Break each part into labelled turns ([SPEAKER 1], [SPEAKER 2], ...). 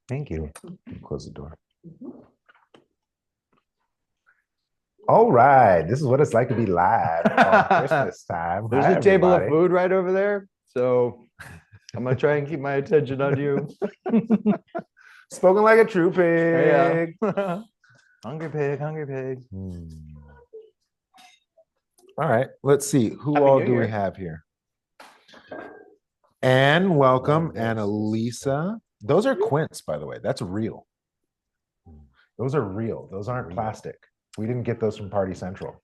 [SPEAKER 1] Thank you. Close the door. All right. This is what it's like to be live on Christmas time.
[SPEAKER 2] There's
[SPEAKER 1] Hi,
[SPEAKER 2] a table of
[SPEAKER 1] everybody.
[SPEAKER 2] food right over there. So I'm going to try and keep my attention on you.
[SPEAKER 1] Spoken like a true
[SPEAKER 2] Yeah.
[SPEAKER 1] pig.
[SPEAKER 2] Hungry pig, hungry pig.
[SPEAKER 1] All right. Let's see. Who
[SPEAKER 2] Happy
[SPEAKER 1] all
[SPEAKER 2] New
[SPEAKER 1] do we
[SPEAKER 2] Year.
[SPEAKER 1] have here? Anne, welcome.
[SPEAKER 2] Oh, yes.
[SPEAKER 1] Annalisa. Those are quints, by the way. That's real. Those are real. Those aren't plastic. We didn't get those from Party Central.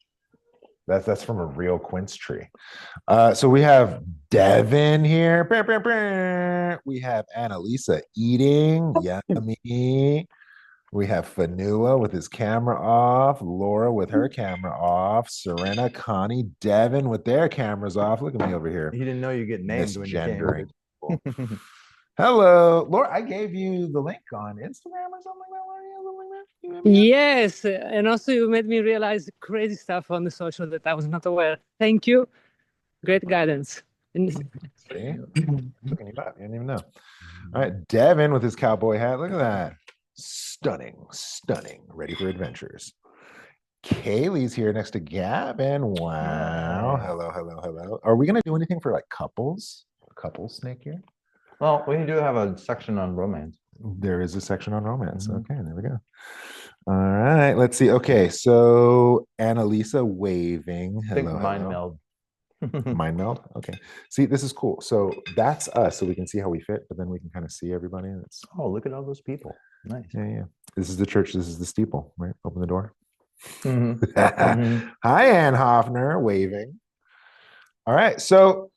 [SPEAKER 1] That's from a real quince tree. So we have Devin here. We have Annalisa eating. Yummy. We have Fanua with his camera off. Laura with her camera off. Serena, Connie, Devin with their cameras off. Look at me over here.
[SPEAKER 2] You didn't know you get named when you
[SPEAKER 1] Misgendering.
[SPEAKER 2] came.
[SPEAKER 1] Hello, Laura. I gave you the link on Instagram or something like that.
[SPEAKER 3] Yes, and also you made me realize crazy stuff on the social that I was not aware. Thank you. Great guidance.
[SPEAKER 1] See? Looking you up. You didn't even know. All right, Devin with his cowboy hat. Look at that. Stunning, stunning. Ready for adventures. Kaylee's here next to Gavin. Wow. Hello, hello, hello. Are we going to do anything for like couples? Couples snake here?
[SPEAKER 2] Well, we do have a section on romance.
[SPEAKER 1] There is a section on romance. Okay, there we go. All right, let's see. Okay, so Annalisa waving.
[SPEAKER 2] I think
[SPEAKER 1] Hello,
[SPEAKER 2] mind
[SPEAKER 1] hello.
[SPEAKER 2] meld.
[SPEAKER 1] Mind meld. Okay. See, this is cool. So that's us. So we can see how we fit, but then we can kind of see everybody. It's
[SPEAKER 2] Oh, look at all those people. Nice.
[SPEAKER 1] yeah. This is the church. This is the steeple. Right. Open the door.
[SPEAKER 2] Mhm.
[SPEAKER 1] Hi, Ann Hoffner, waving. All right. So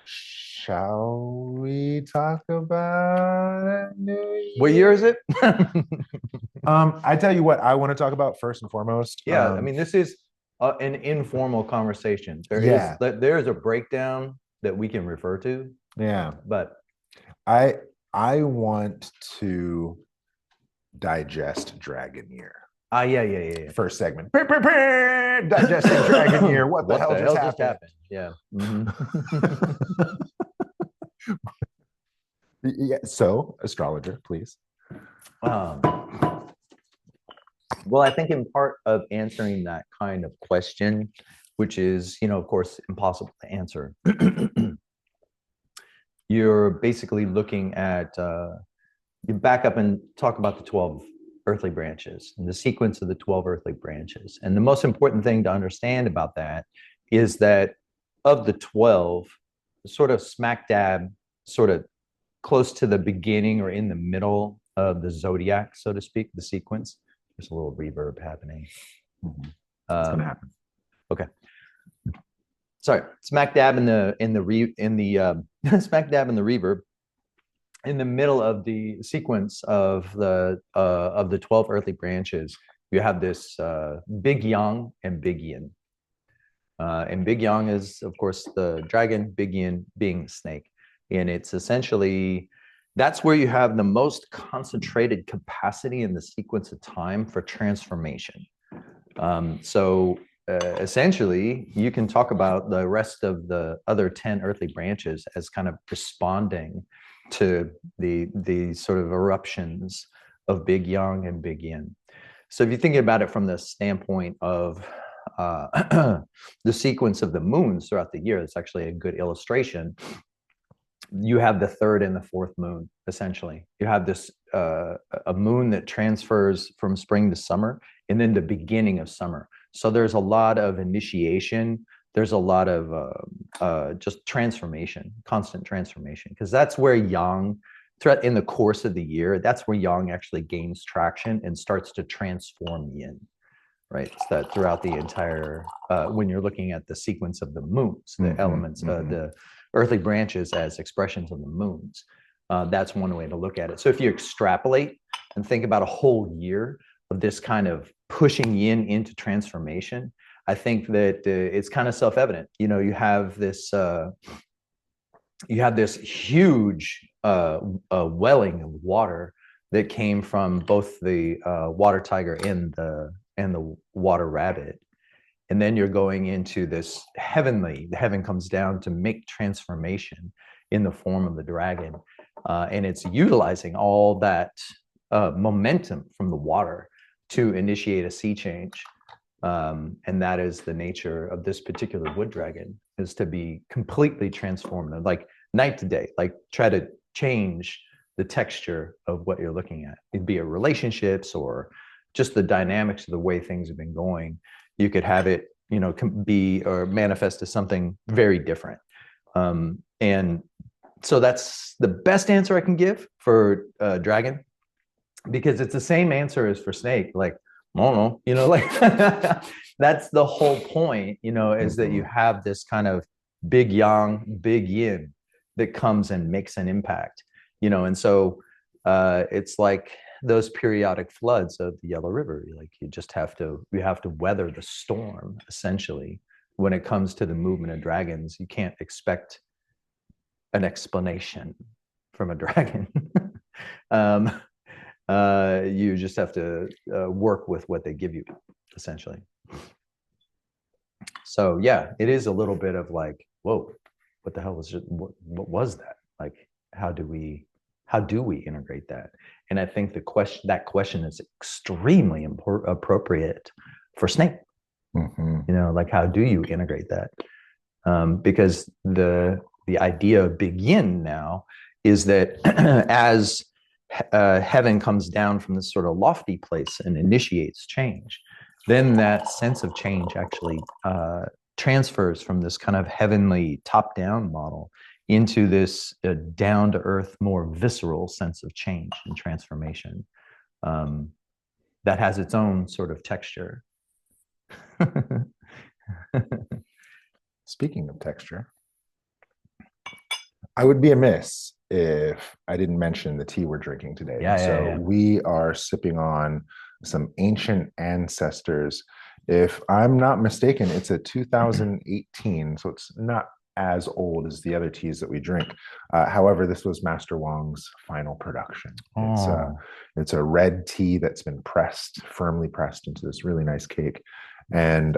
[SPEAKER 1] shall we talk about New Year?
[SPEAKER 2] What year is it?
[SPEAKER 1] I tell you what I want to talk about first and foremost.
[SPEAKER 2] Yeah, I mean, this is an informal conversation.
[SPEAKER 1] Yeah.
[SPEAKER 2] There is a breakdown that we can refer to,
[SPEAKER 1] Yeah.
[SPEAKER 2] but
[SPEAKER 1] I want to digest Dragon Year.
[SPEAKER 2] yeah.
[SPEAKER 1] First segment. Digesting Dragon Year. What the hell just happened?
[SPEAKER 2] Yeah.
[SPEAKER 1] Yeah. So, astrologer, please.
[SPEAKER 2] Well, I think in part of answering that kind of question, which is, of course, impossible to answer, you're basically looking at, you back up and talk about the 12 earthly branches and the sequence of the 12 earthly branches. And the most important thing to understand about that is that of the 12, sort of smack dab, sort of close to the beginning or in the middle of the Zodiac, so to speak, the sequence. There's a little reverb happening.
[SPEAKER 1] It's gonna happen.
[SPEAKER 2] Okay. Sorry, smack dab in the smack dab in the reverb, in the middle of the sequence of the 12 earthly branches, you have this big yang and big yin. And big yang is, of course, the dragon, big yin being the snake. And it's essentially, that's where you have the most concentrated capacity in the sequence of time for transformation. Essentially, you can talk about the rest of the other 10 earthly branches as kind of responding to the sort of eruptions of big yang and big yin. So if you're thinking about it from the standpoint of the sequence of the moons throughout the year, it's actually a good illustration. You have the third and the fourth moon, essentially. You have this a moon that transfers from spring to summer, and then the beginning of summer. So there's a lot of initiation. There's a lot of just transformation, constant transformation, because that's where yang, in the course of the year, that's where yang actually gains traction and starts to transform yin, right? It's that throughout the entire, when you're looking at the sequence of the moons, the elements, the earthly branches as expressions of the moons. That's one way to look at it. So if you extrapolate and think about a whole year of this kind of pushing yin into transformation, I think that it's kind of self-evident. You have this huge welling of water that came from both the water tiger and the water rabbit. And then you're going into this the heaven comes down to make transformation in the form of the dragon. and it's utilizing all that momentum from the water to initiate a sea change. And that is the nature of this particular wood dragon, is to be completely transformative, like night to day, like try to change the texture of what you're looking at. It'd be a relationships or just the dynamics of the way things have been going. You could have it, you know, be or manifest as something very different. And so that's the best answer I can give for dragon, because it's the same answer as for snake. Like, I don't know, you know, like that's the whole point, you know, is that you have this kind of big yang, big yin that comes and makes an impact, you know. And so it's like those periodic floods of the Yellow River. Like you have to weather the storm, essentially. When it comes to the movement of dragons, you can't expect an explanation from a dragon. You just have to work with what they give you, essentially. So yeah, it is a little bit of like, whoa, what the hell was it? What was that? Like, how do we integrate that? And I think that question is extremely appropriate for snake. You know, like, how do you integrate that? Because the idea of big yin now is that as heaven comes down from this sort of lofty place and initiates change, then that sense of change actually transfers from this kind of heavenly top-down model into this down-to-earth, more visceral sense of change and transformation that has its own sort of texture.
[SPEAKER 1] Speaking of texture, I would be amiss if I didn't mention the tea we're drinking today. We are sipping on some ancient ancestors. If I'm not mistaken, it's a 2018, so it's not as old as the other teas that we drink. However, this was Master Wong's final production. It's a red tea that's been firmly pressed into this really nice cake. And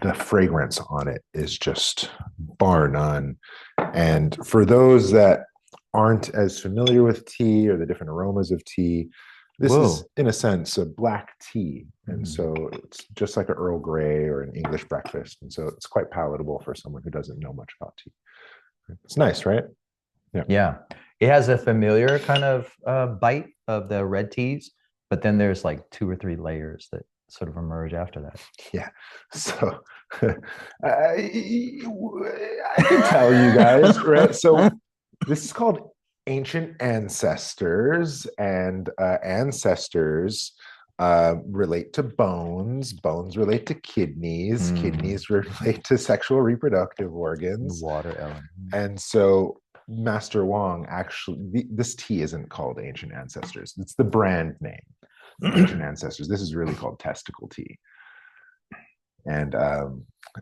[SPEAKER 1] the fragrance on it is just bar none. And for those that aren't as familiar with tea or the different aromas of tea, this is, in a sense, a black tea. And so it's just like an Earl Grey or an English breakfast. And so it's quite palatable for someone who doesn't know much about tea. It's nice, right?
[SPEAKER 2] Yeah. It has a familiar kind of bite of the red teas, but then there's like 2 or 3 layers that sort of emerge after that.
[SPEAKER 1] Yeah. So I can tell you guys, right? So this is called Ancient Ancestors, and ancestors relate to bones relate to kidneys, kidneys relate to sexual reproductive organs,
[SPEAKER 2] the water element.
[SPEAKER 1] And so Master Wong, actually, this tea isn't called Ancient Ancestors. It's the brand name, Ancient Ancestors. This is really called testicle tea. And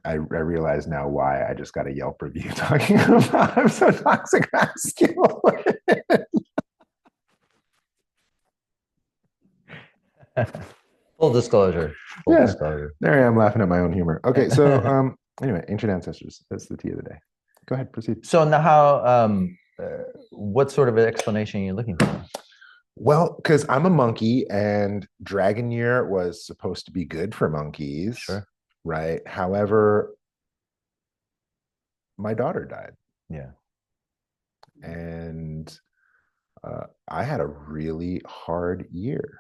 [SPEAKER 1] I realize now why I just got a Yelp review talking about I'm so toxic masculine.
[SPEAKER 2] Full disclosure. Full disclosure.
[SPEAKER 1] There I am laughing at my own humor. Okay, so anyway, Ancient Ancestors. That's the tea of the day. Go ahead, proceed.
[SPEAKER 2] So now, how? What sort of an explanation are you looking for?
[SPEAKER 1] Well, because I'm a monkey, and Dragon Year was supposed to be good for monkeys.
[SPEAKER 2] Sure.
[SPEAKER 1] Right. However, my daughter died.
[SPEAKER 2] Yeah.
[SPEAKER 1] And I had a really hard year.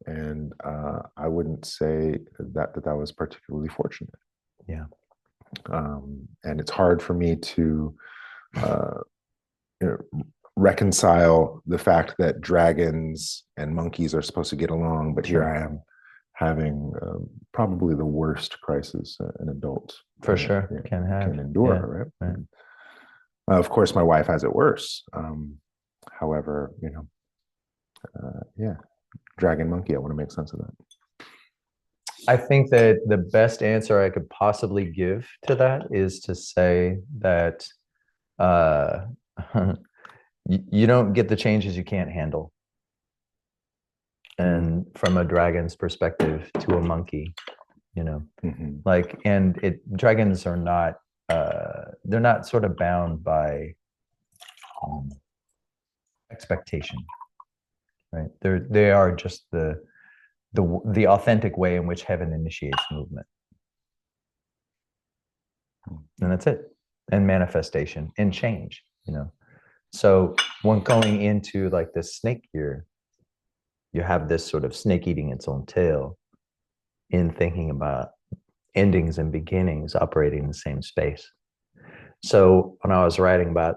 [SPEAKER 1] And I wouldn't say that was particularly fortunate.
[SPEAKER 2] Yeah.
[SPEAKER 1] And it's hard for me to reconcile the fact that dragons and monkeys are supposed to get along, but here I am having probably the worst crisis an adult can endure. Right. Of course, my wife has it worse. However, dragon monkey, I want to make sense of that.
[SPEAKER 2] I think that the best answer I could possibly give to that is to say that you don't get the changes you can't handle. And from a dragon's perspective to a monkey, like, and dragons are not, they're not sort of bound by expectation, right? They are just the authentic way in which heaven initiates movement. And that's it. And manifestation and change, So when going into like this snake year, you have this sort of snake eating its own tail in thinking about endings and beginnings operating in the same space. So when I was writing about,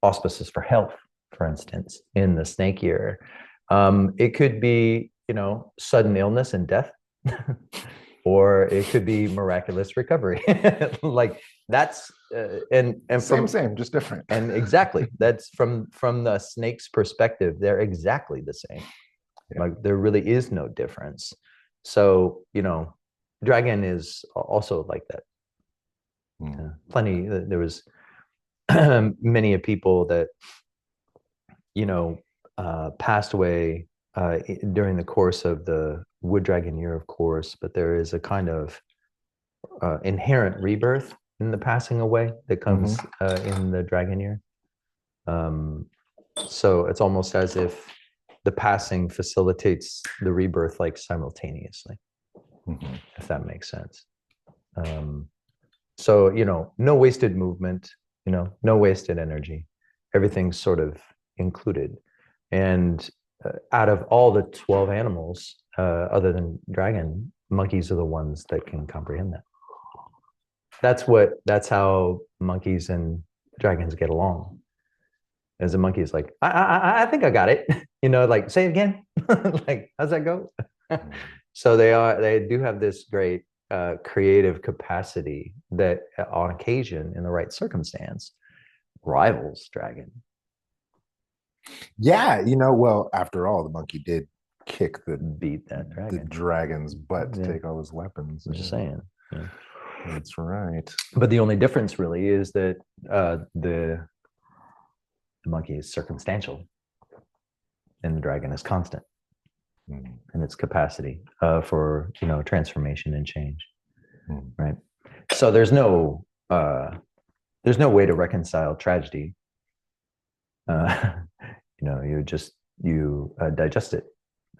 [SPEAKER 2] auspices for health, for instance, in the snake year, it could be, sudden illness and death, or it could be miraculous recovery. Like that's, and
[SPEAKER 1] same, just different.
[SPEAKER 2] And exactly, that's from the snake's perspective, they're exactly the same. Yeah. Like there really is no difference. So, dragon is also like that. Plenty, there was many people that, passed away during the course of the wood dragon year, of course, but there is a kind of inherent rebirth in the passing away that comes in the dragon year. So it's almost as if the passing facilitates the rebirth like simultaneously, if that makes sense. So, no wasted movement, no wasted energy. Everything's sort of included. And out of all the 12 animals, other than dragon, monkeys are the ones that can comprehend that. That's how monkeys and dragons get along. As a monkey is like, I think I got it. Like, say it again. Like, how's that go? So they do have this great creative capacity that on occasion, in the right circumstance, rivals dragon.
[SPEAKER 1] Yeah, well, after all, the monkey did
[SPEAKER 2] beat that dragon.
[SPEAKER 1] The dragon's butt to take all his weapons.
[SPEAKER 2] I'm just saying. Yeah.
[SPEAKER 1] That's right.
[SPEAKER 2] But the only difference really is that the monkey is circumstantial and the dragon is constant in its capacity for transformation and change. Right. So there's no way to reconcile tragedy. You digest it.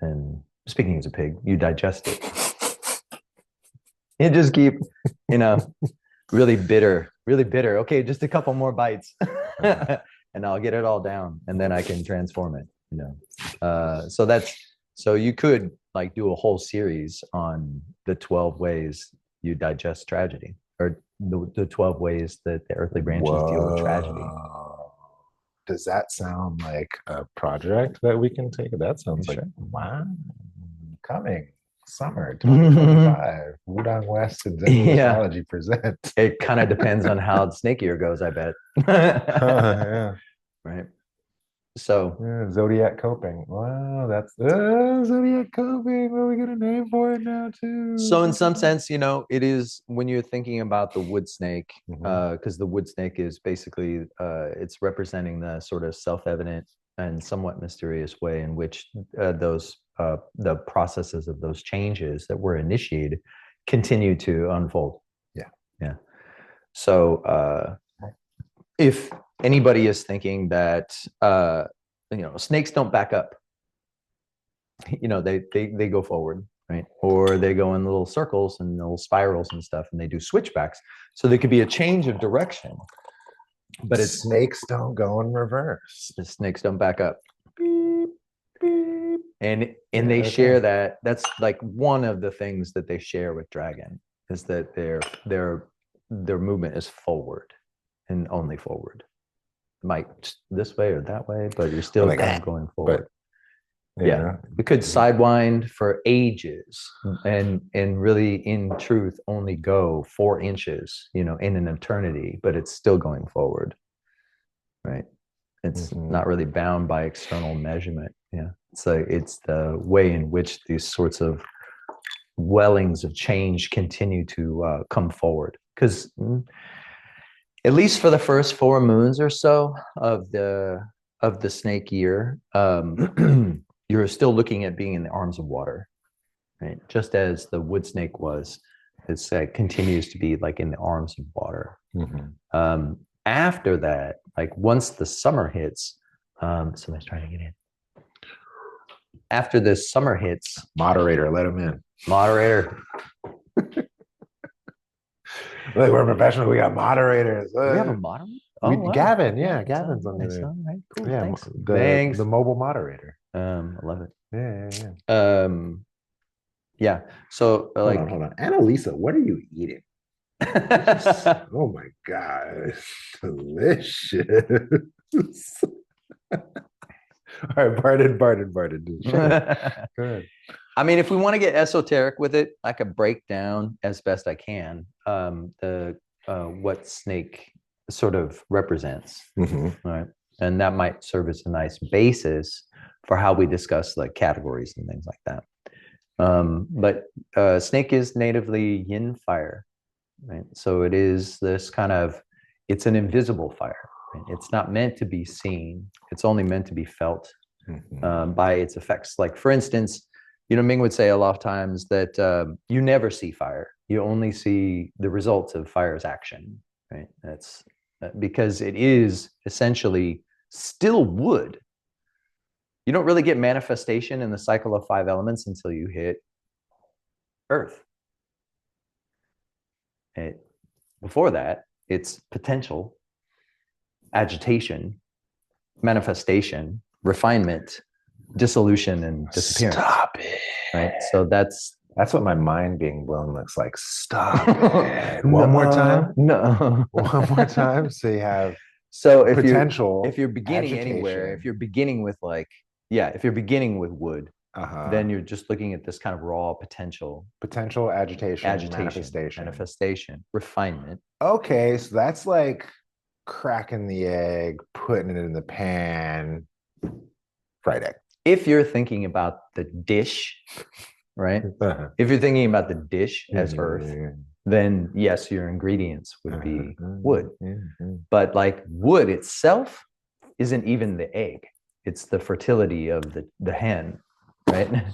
[SPEAKER 2] And speaking as a pig, you digest it. You just keep, really bitter. Okay, just a couple more bites and I'll get it all down and then I can transform it, so you could like do a whole series on the 12 ways you digest tragedy, or the 12 ways that the earthly branches deal with tragedy.
[SPEAKER 1] Does that sound like a project that we can take? That sounds like, wow, coming summer 2025, Wudang West and Zen Astrology present.
[SPEAKER 2] It kind of depends on how the snake year goes, I bet.
[SPEAKER 1] Yeah.
[SPEAKER 2] Right. So
[SPEAKER 1] Zodiac coping. Wow, that's Zodiac coping. What are we gonna name for it now too?
[SPEAKER 2] So in some sense, it is when you're thinking about the wood snake, because the wood snake is basically it's representing the sort of self-evident and somewhat mysterious way in which the processes of those changes that were initiated continue to unfold. Yeah. So if anybody is thinking that snakes don't back up, they go forward, right? Or they go in little circles and little spirals and stuff, and they do switchbacks. So there could be a change of direction, but
[SPEAKER 1] snakes don't go in reverse.
[SPEAKER 2] The snakes don't back up. And they share that. That's like one of the things that they share with dragon, is that their movement is forward and only forward. Might this way or that way, but you're still kind of going forward. Yeah, we could sidewind for ages and really in truth only go 4 inches, in an eternity, but it's still going forward, right? It's not really bound by external measurement. Yeah, so it's the way in which these sorts of wellings of change continue to come forward, because at least for the first 4 moons or so of the snake year, you're still looking at being in the arms of water, right? Just as the wood snake was, it continues to be like in the arms of water. after that, like once the summer hits, somebody's trying to get in. After the summer hits,
[SPEAKER 1] Moderator, let him in.
[SPEAKER 2] moderator.
[SPEAKER 1] Look, we're professional. We got moderators.
[SPEAKER 2] We have a moderator. Wow.
[SPEAKER 1] Gavin, yeah, Gavin's on
[SPEAKER 2] nice,
[SPEAKER 1] there.
[SPEAKER 2] right? Cool.
[SPEAKER 1] Yeah,
[SPEAKER 2] Thanks.
[SPEAKER 1] the mobile moderator.
[SPEAKER 2] I love it.
[SPEAKER 1] Yeah.
[SPEAKER 2] Yeah. So like,
[SPEAKER 1] hold on. Annalisa, what are you eating? Oh my god, delicious. All right, Barden. Go ahead.
[SPEAKER 2] I mean, if we want to get esoteric with it, I could break down as best I can what snake sort of represents, right? And that might serve as a nice basis for how we discuss like categories and things like that. But snake is natively yin fire, right? So it is this kind of, it's an invisible fire. Right? It's not meant to be seen. It's only meant to be felt by its effects. Like for instance, you know, Ming would say a lot of times that you never see fire. You only see the results of fire's action, right? That's because it is essentially still wood. You don't really get manifestation in the cycle of 5 elements until you hit earth. Before that, it's potential, agitation, manifestation, refinement, dissolution, and disappearance.
[SPEAKER 1] Stop it.
[SPEAKER 2] Right. So that's
[SPEAKER 1] what my mind being blown looks like. Stop it. One more time.
[SPEAKER 2] No.
[SPEAKER 1] One more time. So you have
[SPEAKER 2] if
[SPEAKER 1] potential.
[SPEAKER 2] If you're beginning anywhere, if you're beginning with like, if you're beginning with wood, then you're just looking at this kind of raw potential,
[SPEAKER 1] agitation,
[SPEAKER 2] manifestation, refinement.
[SPEAKER 1] Okay, so that's like cracking the egg, putting it in the pan, fried egg.
[SPEAKER 2] If you're thinking about the dish, right? If you're thinking about the dish as earth, then yes, your ingredients would be wood. But like wood itself isn't even the egg. It's the fertility of the hen, right?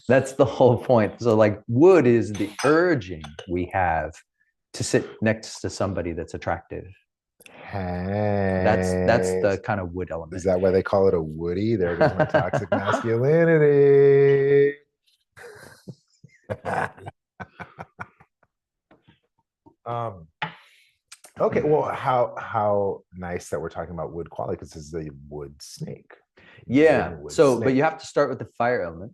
[SPEAKER 2] That's the whole point. So like wood is the urging we have to sit next to somebody that's attractive.
[SPEAKER 1] Hey.
[SPEAKER 2] That's the kind of wood element.
[SPEAKER 1] Is that why they call it a woody? There goes my toxic masculinity. Okay, well, how nice that we're talking about wood quality, because this is a wood snake.
[SPEAKER 2] But you have to start with the fire element,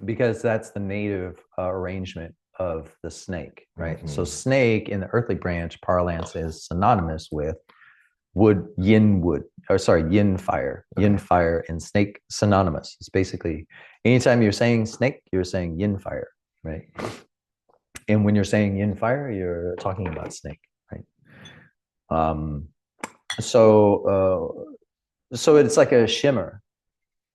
[SPEAKER 2] because that's the native arrangement of the snake, right? So snake in the earthly branch parlance is synonymous with yin fire. Yin fire and snake synonymous. It's basically anytime you're saying snake, you're saying yin fire, right? And when you're saying yin fire, you're talking about snake, right? So it's like a shimmer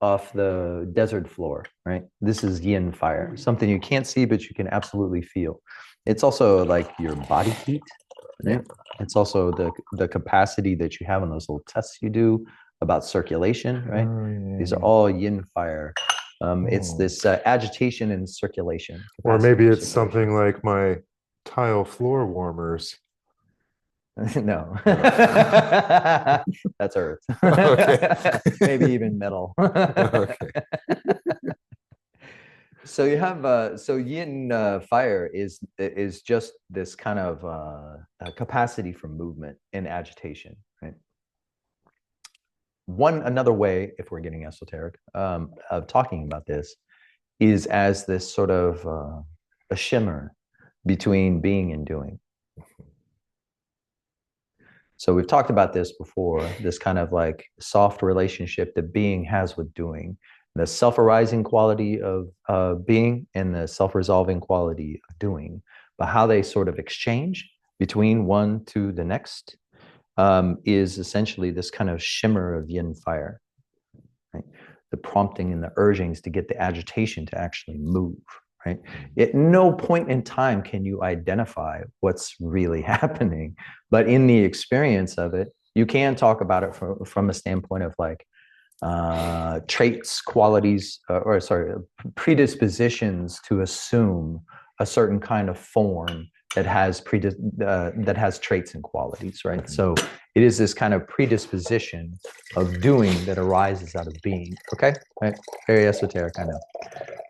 [SPEAKER 2] off the desert floor, right? This is yin fire, something you can't see, but you can absolutely feel. It's also like your body heat, right? It's also the capacity that you have on those little tests you do about circulation, right? These are all yin fire. It's this agitation and circulation.
[SPEAKER 1] Or maybe it's something like my tile floor warmers.
[SPEAKER 2] No, that's earth. Okay. Maybe even metal. Okay. So you have so yin fire is just this kind of capacity for movement and agitation, right? Another way, if we're getting esoteric, of talking about this is as this sort of a shimmer between being and doing. So we've talked about this before, this kind of like soft relationship that being has with doing, the self-arising quality of being and the self-resolving quality of doing, but how they sort of exchange between one to the next is essentially this kind of shimmer of yin fire, right? The prompting and the urgings to get the agitation to actually move, right? At no point in time can you identify what's really happening, but in the experience of it, you can talk about it from a standpoint of like traits, qualities, predispositions to assume a certain kind of form that has traits and qualities, right? So It is this kind of predisposition of doing that arises out of being. Okay, right? Very esoteric, I know.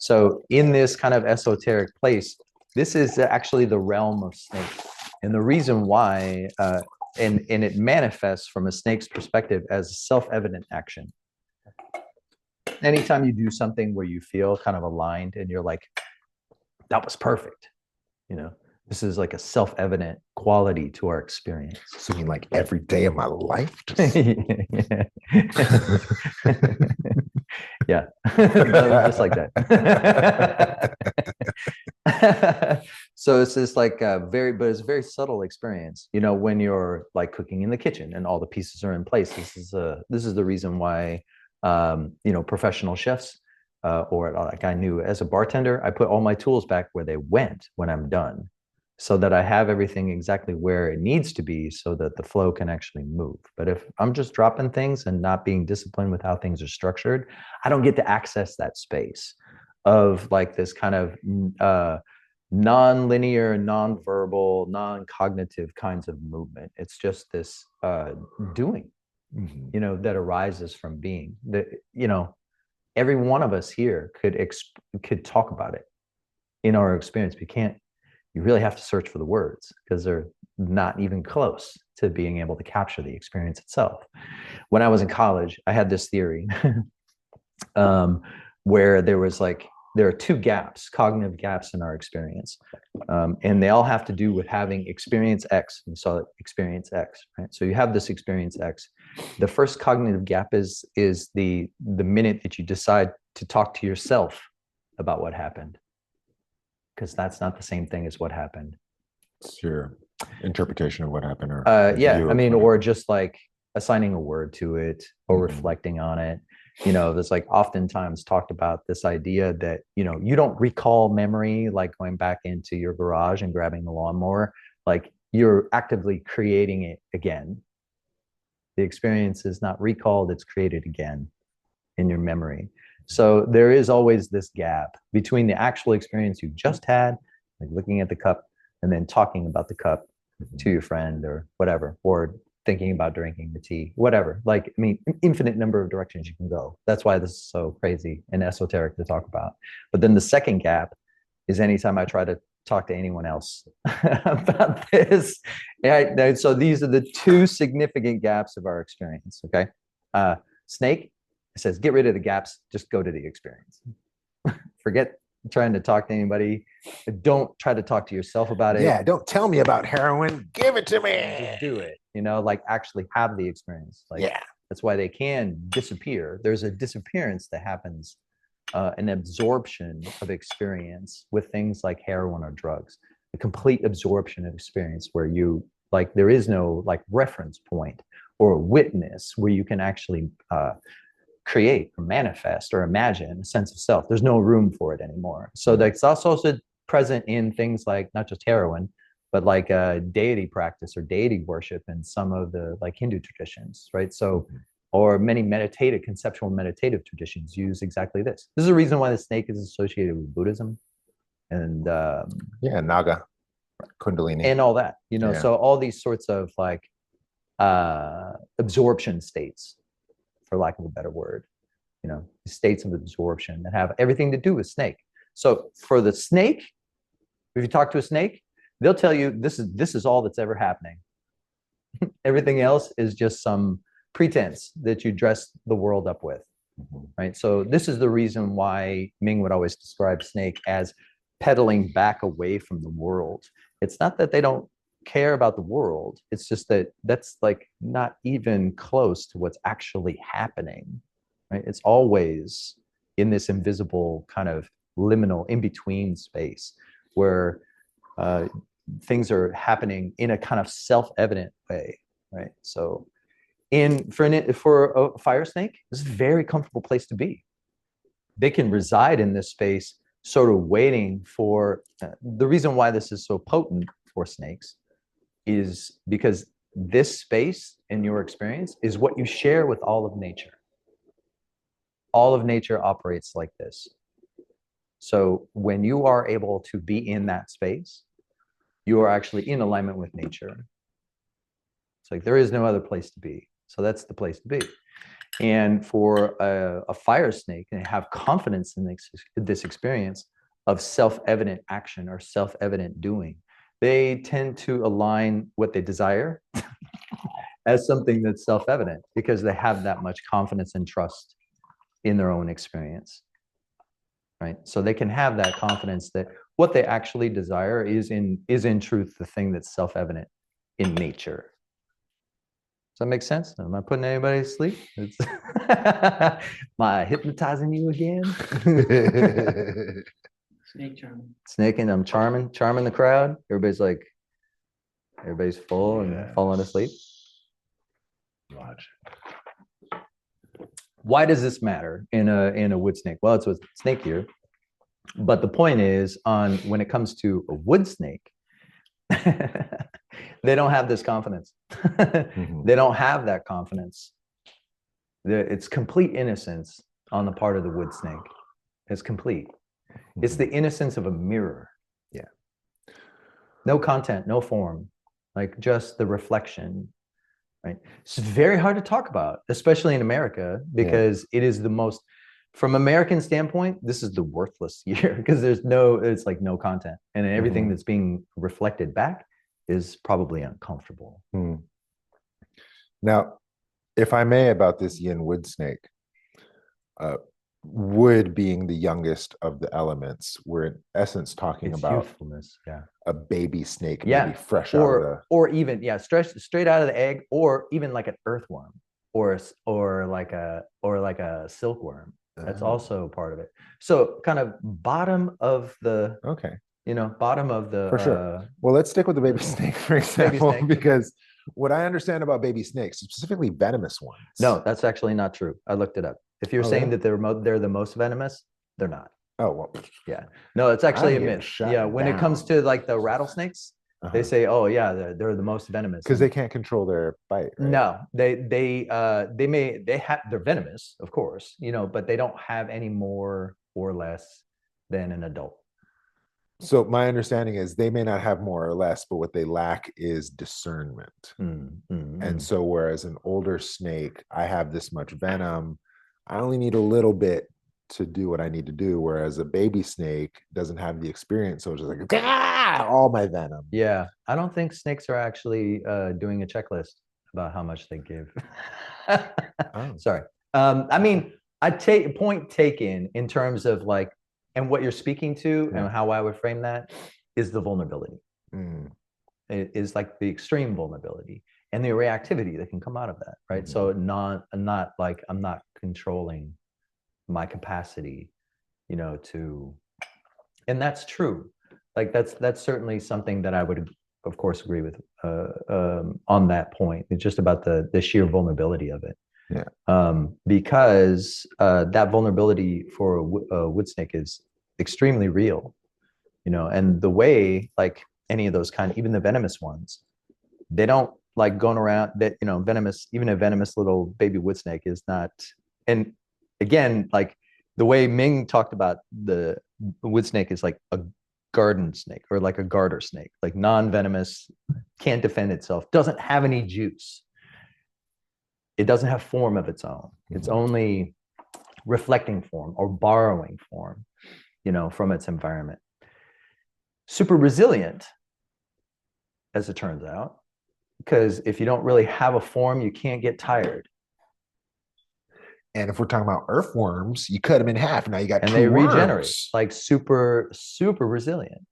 [SPEAKER 2] So in this kind of esoteric place, this is actually the realm of snakes. And the reason why, and it manifests from a snake's perspective as self-evident action. Anytime you do something where you feel kind of aligned and you're like, that was perfect, you know, this is like a self-evident quality to our experience.
[SPEAKER 1] So you mean like every day of my life?
[SPEAKER 2] Yeah, just like that. So it's this like but it's a very subtle experience, you know, when you're like cooking in the kitchen and all the pieces are in place. This is the reason why you know, professional chefs or like I knew as a bartender, I put all my tools back where they went when I'm done, so that I have everything exactly where it needs to be so that the flow can actually move. But if I'm just dropping things and not being disciplined with how things are structured, I don't get to access that space of like this kind of non-linear, non-verbal, non-cognitive kinds of movement. It's just this doing, you know, that arises from being. That, you know, every one of us here could talk about it in our experience. We can't. You really have to search for the words because they're not even close to being able to capture the experience itself. When I was in college, I had this theory where there are two gaps, cognitive gaps in our experience. And they all have to do with having experience X. You saw experience X, right? So you have this experience X. The first cognitive gap is the minute that you decide to talk to yourself about what happened. Because that's not the same thing as what happened.
[SPEAKER 1] It's your interpretation of what happened, or
[SPEAKER 2] yeah, I mean, or just like assigning a word to it or reflecting on it. You know, there's like oftentimes talked about this idea that, you know, you don't recall memory like going back into your garage and grabbing the lawnmower. Like you're actively creating it again. The experience is not recalled, it's created again in your memory. So there is always this gap between the actual experience you just had, like looking at the cup, and then talking about the cup to your friend or whatever, or thinking about drinking the tea, whatever. Like, I mean, infinite number of directions you can go. That's why this is so crazy and esoteric to talk about. But then the second gap is anytime I try to talk to anyone else about this. Yeah, so these are the two significant gaps of our experience, okay? Snake, it says, get rid of the gaps, just go to the experience. Forget trying to talk to anybody. Don't try to talk to yourself about it.
[SPEAKER 1] Yeah, don't tell me about heroin. Give it to me.
[SPEAKER 2] Just do it. You know, like actually have the experience. Like, yeah, that's why they can disappear. There's a disappearance that happens, an absorption of experience with things like heroin or drugs. A complete absorption of experience where you, like, there is no like reference point or witness where you can actually create or manifest or imagine a sense of self. There's no room for it anymore. So that's also present in things like not just heroin, but like deity practice or deity worship in some of the like Hindu traditions, right? So, or many conceptual meditative traditions use exactly this. This is the reason why the snake is associated with Buddhism and
[SPEAKER 1] yeah, Naga, Kundalini,
[SPEAKER 2] and all that, you know. So all these sorts of like absorption states, for lack of a better word, you know, states of absorption that have everything to do with snake. So for the snake, if you talk to a snake, they'll tell you this is all that's ever happening. Everything else is just some pretense that you dress the world up with, right? So this is the reason why Ming would always describe snake as pedaling back away from the world. It's not that they don't care about the world. It's just that that's like not even close to what's actually happening, right? It's always in this invisible kind of liminal in-between space where things are happening in a kind of self-evident way, right? So for a fire snake, this is a very comfortable place to be. They can reside in this space sort of waiting for the reason why this is so potent for snakes is because this space in your experience is what you share with all of nature. All of nature operates like this. So when you are able to be in that space, you are actually in alignment with nature. It's like there is no other place to be. So that's the place to be. And for a fire snake, and have confidence in this experience of self-evident action or self-evident doing, they tend to align what they desire as something that's self-evident because they have that much confidence and trust in their own experience, right? So they can have that confidence that what they actually desire is in truth the thing that's self-evident in nature. Does that make sense? Am I putting anybody to sleep? Am I hypnotizing you again?
[SPEAKER 4] Snake charming.
[SPEAKER 2] Snaking, I'm charming the crowd. Everybody's full and falling asleep.
[SPEAKER 1] Watch.
[SPEAKER 2] Why does this matter in a wood snake? Well, it's a snake here. But the point is, when it comes to a wood snake, they don't have this confidence. They don't have that confidence. It's complete innocence on the part of the wood snake. It's complete. It's the innocence of a mirror.
[SPEAKER 1] Yeah.
[SPEAKER 2] No content, no form, like just the reflection, right? It's very hard to talk about, especially in America, because it is the most, from American standpoint, this is the worthless year because it's like no content, and everything that's being reflected back is probably uncomfortable.
[SPEAKER 1] Now, if I may, about this yin wood snake, wood being the youngest of the elements, we're in essence talking about
[SPEAKER 2] youthfulness,
[SPEAKER 1] a baby snake, maybe fresh out of the,
[SPEAKER 2] or even straight out of the egg, or even like an earthworm, or like a silkworm. That's also part of it. So kind of bottom of the bottom of the
[SPEAKER 1] for sure. Well, let's stick with the baby snake for example, because what I understand about baby snakes, specifically venomous ones.
[SPEAKER 2] No, that's actually not true. I looked it up. If you're saying that they're the most venomous, they're not.
[SPEAKER 1] Oh, well.
[SPEAKER 2] Yeah. No, it's actually a myth. Yeah. When it comes to like the rattlesnakes, they say, oh yeah, they're the most venomous.
[SPEAKER 1] Because they can't control their bite, right?
[SPEAKER 2] No, they're venomous, of course, but they don't have any more or less than an adult.
[SPEAKER 1] So my understanding is they may not have more or less, but what they lack is discernment. And so whereas an older snake, I have this much venom, I only need a little bit to do what I need to do. Whereas a baby snake doesn't have the experience. So it's just like, all my venom.
[SPEAKER 2] Yeah. I don't think snakes are actually doing a checklist about how much they give. Sorry. I mean, I take point taken in terms of like, and what you're speaking to and how I would frame that is the vulnerability. It is like the extreme vulnerability and the reactivity that can come out of that, right? So not like I'm not controlling my capacity, to, and that's true. Like that's certainly something that I would, of course, agree with on that point. It's just about the sheer vulnerability of it. Yeah. Because that vulnerability for a wood snake is extremely real, and the way like any of those even the venomous ones, they don't like going around that, venomous, even a venomous little baby wood snake is not. And again, like the way Ming talked about the wood snake is like a garden snake or like a garter snake, like non-venomous, can't defend itself, doesn't have any juice. It doesn't have form of its own. It's only reflecting form or borrowing form, from its environment. Super resilient, as it turns out, because if you don't really have a form, you can't get tired.
[SPEAKER 1] And if we're talking about earthworms, you cut them in half. Now you got
[SPEAKER 2] and
[SPEAKER 1] two
[SPEAKER 2] they
[SPEAKER 1] worms.
[SPEAKER 2] Regenerate, like super resilient.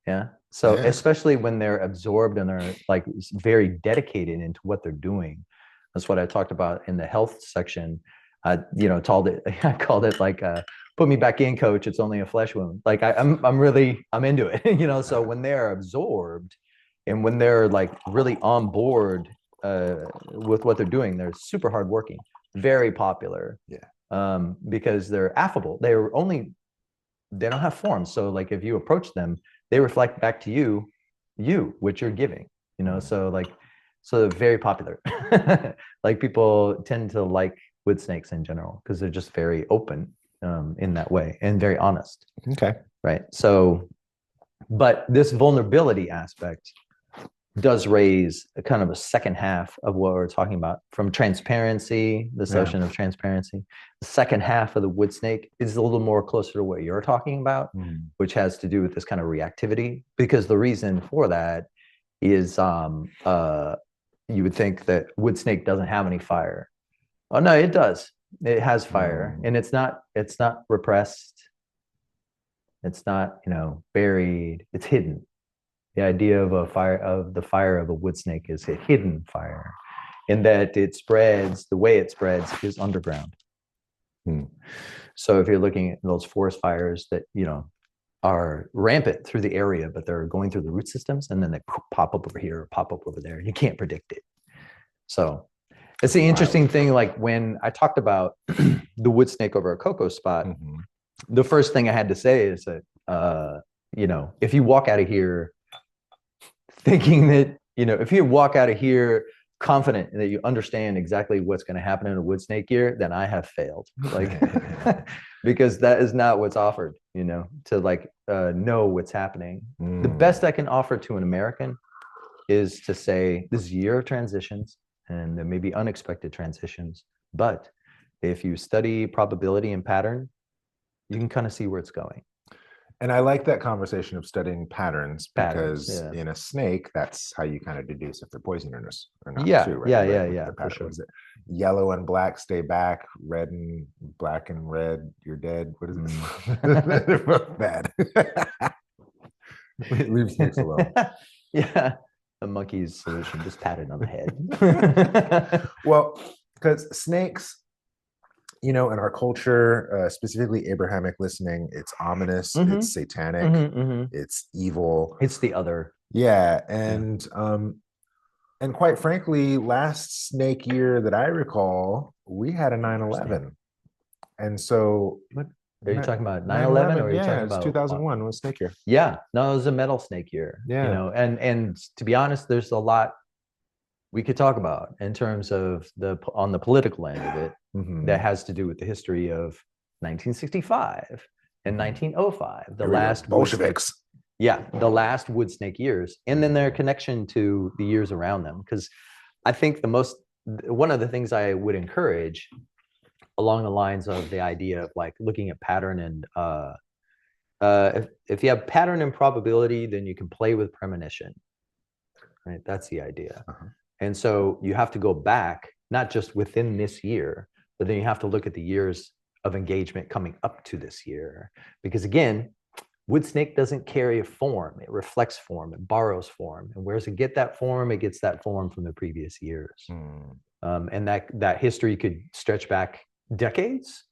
[SPEAKER 2] Yeah. So especially when they're absorbed and they're like very dedicated into what they're doing. That's what I talked about in the health section. I called it like, put me back in, coach. It's only a flesh wound. Like I'm into it, so when they're absorbed and when they're like really on board with what they're doing, they're super hardworking, very popular. Yeah. Because they're affable. They don't have form. So like if you approach them, they reflect back to you, what you're giving, so they're very popular. Like people tend to like wood snakes in general because they're just very open in that way and very honest.
[SPEAKER 1] Okay.
[SPEAKER 2] Right. So, but this vulnerability aspect does raise a kind of a second half of what we're talking about from transparency, this notion of transparency. The second half of the wood snake is a little more closer to what you're talking about, which has to do with this kind of reactivity. Because the reason for that is you would think that wood snake doesn't have any fire. Oh no, it does. It has fire, and it's not repressed. It's not, buried. It's hidden. The idea of the fire of a wood snake is a hidden fire, in that it spreads, the way it spreads is underground. So if you're looking at those forest fires that, are rampant through the area, but they're going through the root systems, and then they pop up over here, pop up over there. You can't predict it. So it's the interesting thing. Like when I talked about the wood snake over a cocoa spot, the first thing I had to say is that, if you walk out of here thinking that, if you walk out of here confident that you understand exactly what's going to happen in a wood snake year, then I have failed. Like, because that is not what's offered, to know what's happening. The best I can offer to an American is to say this is a year of transitions, and there may be unexpected transitions, but if you study probability and pattern, you can kind of see where it's going.
[SPEAKER 1] And I like that conversation of studying patterns, because in a snake, that's how you kind of deduce if they're poisonous or not.
[SPEAKER 2] Yeah,
[SPEAKER 1] too, right?
[SPEAKER 2] yeah.
[SPEAKER 1] For sure. Is it yellow and black, stay back, red and black and red, you're dead? What is it? They're both bad. Leave snakes alone.
[SPEAKER 2] Yeah, the monkey's solution, just pat it on the head.
[SPEAKER 1] Well, because snakes, in our culture, specifically Abrahamic listening, it's ominous, it's satanic, it's evil,
[SPEAKER 2] it's the other.
[SPEAKER 1] Yeah, and quite frankly, last snake year that I recall, we had a 9/11, and so.
[SPEAKER 2] Are you talking about 9/11, or are you talking about
[SPEAKER 1] 2001 was snake year?
[SPEAKER 2] Yeah, no, it was a metal snake year.
[SPEAKER 1] Yeah,
[SPEAKER 2] and to be honest, there's a lot we could talk about in terms of on the political end of it. That has to do with the history of 1965 and 1905, the last
[SPEAKER 1] Bolsheviks.
[SPEAKER 2] The last wood snake years, and then their connection to the years around them. Because I think one of the things I would encourage along the lines of the idea of like looking at pattern and if you have pattern and probability, then you can play with premonition. Right, that's the idea. And so you have to go back, not just within this year, but then you have to look at the years of engagement coming up to this year. Because again, wood snake doesn't carry a form. It reflects form, it borrows form. And where does it get that form? It gets that form from the previous years. And that history could stretch back decades.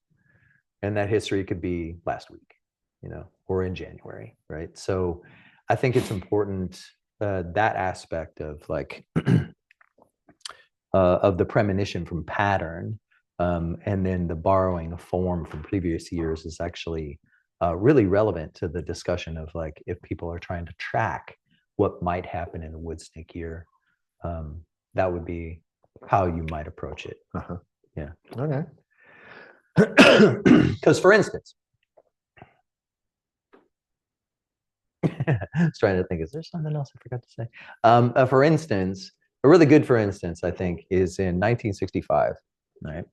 [SPEAKER 2] And that history could be last week, or in January, right? So I think it's important, that aspect of like, of the premonition from pattern, and then the borrowing of form from previous years is actually really relevant to the discussion of like, if people are trying to track what might happen in a wood snake year, that would be how you might approach it. Yeah.
[SPEAKER 1] Okay.
[SPEAKER 2] Because for instance, I was trying to think, is there something else I forgot to say? For instance, a really good for instance, I think, is in 1965, right?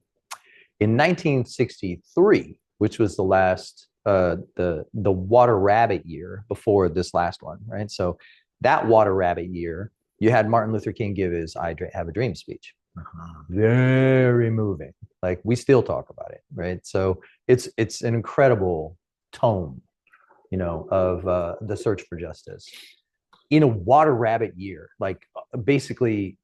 [SPEAKER 2] In 1963, which was the last, the water rabbit year before this last one, right? So that water rabbit year, you had Martin Luther King give his "I Have a Dream" speech. Very moving. Like we still talk about it, right? So it's an incredible tome, of the search for justice in a water rabbit year, like basically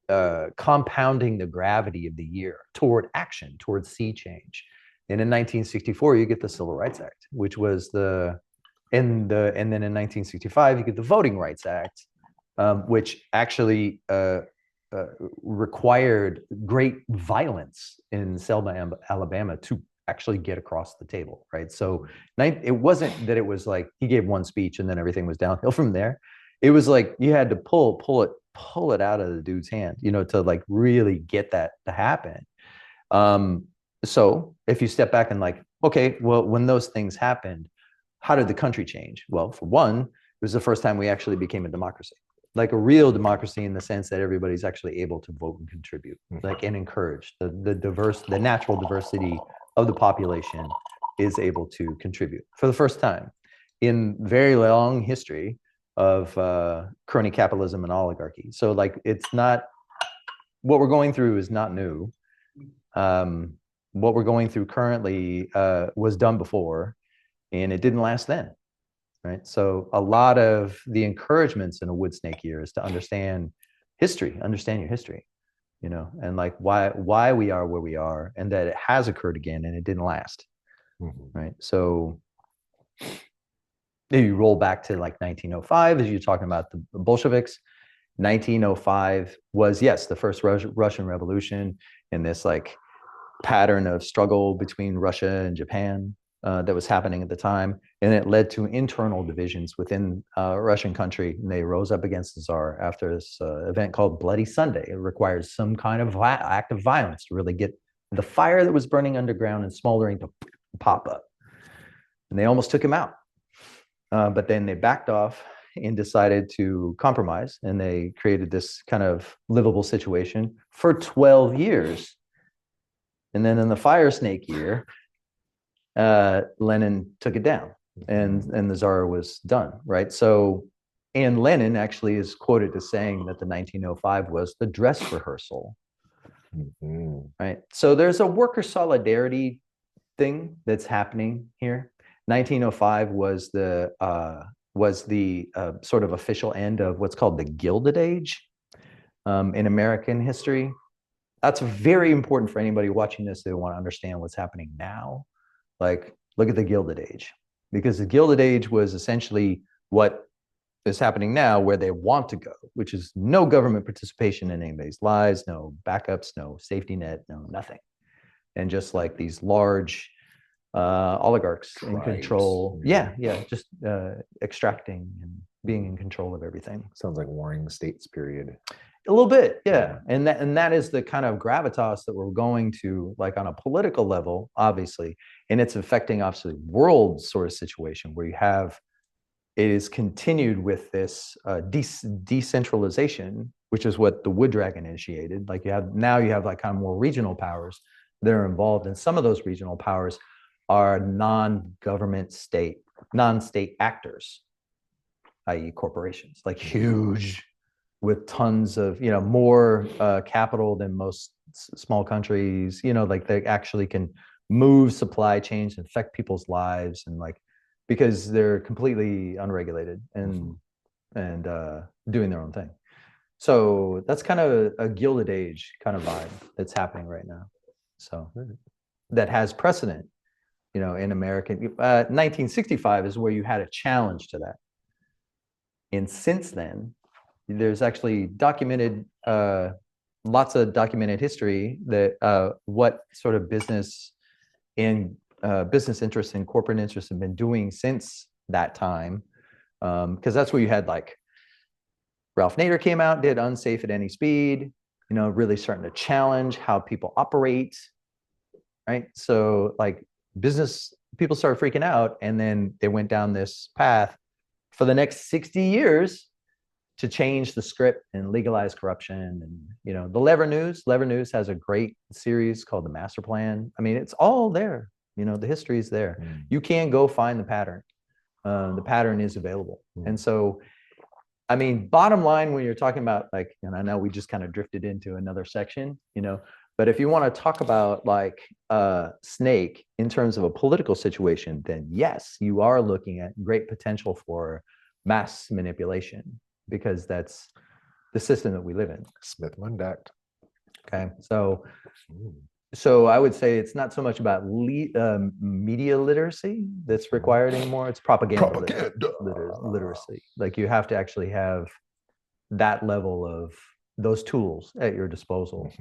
[SPEAKER 2] compounding the gravity of the year toward action, towards sea change. And in 1964, you get the Civil Rights Act, which was and then in 1965, you get the Voting Rights Act, which actually required great violence in Selma, Alabama, to actually get across the table, right? So it wasn't that it was like he gave one speech and then everything was downhill from there. It was like you had to pull it out of the dude's hand, to like really get that to happen. So if you step back and like, okay, well, when those things happened, how did the country change? Well, for one, it was the first time we actually became a democracy. like a real democracy in the sense that everybody's actually able to vote and contribute, like, and encourage the natural diversity of the population is able to contribute for the first time in very long history of crony capitalism and oligarchy. So like, it's not, what we're going through is not new. What we're going through currently was done before, and it didn't last then, right? So a lot of the encouragements in a wood snake year is to understand history, understand your history, you know, and like why we are where we are, and that it has occurred again and it didn't last, right? So you roll back to like 1905, as you're talking about the Bolsheviks. 1905 was, yes, the first Russian Revolution, in this like pattern of struggle between Russia and Japan that was happening at the time, and it led to internal divisions within Russian country, and they rose up against the Tsar after this event called Bloody Sunday. It requires some kind of act of violence to really get the fire that was burning underground and smoldering to pop up, and they almost took him out. But then they backed off and decided to compromise, and they created this kind of livable situation for 12 years. And then in the fire snake year, Lenin took it down, and the Tsar was done, right? So, and Lenin actually is quoted as saying that the 1905 was the dress rehearsal, right? So there's a worker solidarity thing that's happening here. 1905 was the sort of official end of what's called the Gilded Age in American history. That's very important for anybody watching this that want to understand what's happening now. Like, look at the Gilded Age, because the Gilded Age was essentially what is happening now, where they want to go, which is no government participation in anybody's lives, no backups, no safety net, no nothing. And just like these large oligarchs in control. Yeah, just extracting and being in control of everything.
[SPEAKER 1] Sounds like Warring States period.
[SPEAKER 2] A little bit, yeah. And that is the kind of gravitas that we're going to, like, on a political level, obviously, and it's affecting obviously world sort of situation where you have, it is continued with this decentralization, which is what the Wood Dragon initiated. Like, you have like kind of more regional powers that are involved, and some of those regional powers are non-government non-state actors, i.e. corporations, like huge, with tons of, more capital than most small countries, like they actually can move supply chains, affect people's lives, and like, because they're completely unregulated and doing their own thing. So that's kind of a Gilded Age kind of vibe that's happening right now. So that has precedent, in American. 1965 is where you had a challenge to that. And since then, there's actually documented, lots of documented history that what sort of business and business interests and corporate interests have been doing since that time. Because that's where you had, like, Ralph Nader came out, did Unsafe at Any Speed, really starting to challenge how people operate, right? So like, business people started freaking out, and then they went down this path for the next 60 years to change the script and legalize corruption. And the Lever News has a great series called The Master Plan. I mean, it's all there. The history is there. You can go find the pattern. The pattern is available. And so, I mean, bottom line, when you're talking about, like, and I know we just kind of drifted into another section, but if you want to talk about, like, snake in terms of a political situation, then yes, you are looking at great potential for mass manipulation, because that's the system that we live in.
[SPEAKER 1] Smith-Mundt.
[SPEAKER 2] Okay, so I would say it's not so much about media literacy that's required anymore. It's propaganda. Literacy. Like, you have to actually have that level of those tools at your disposal.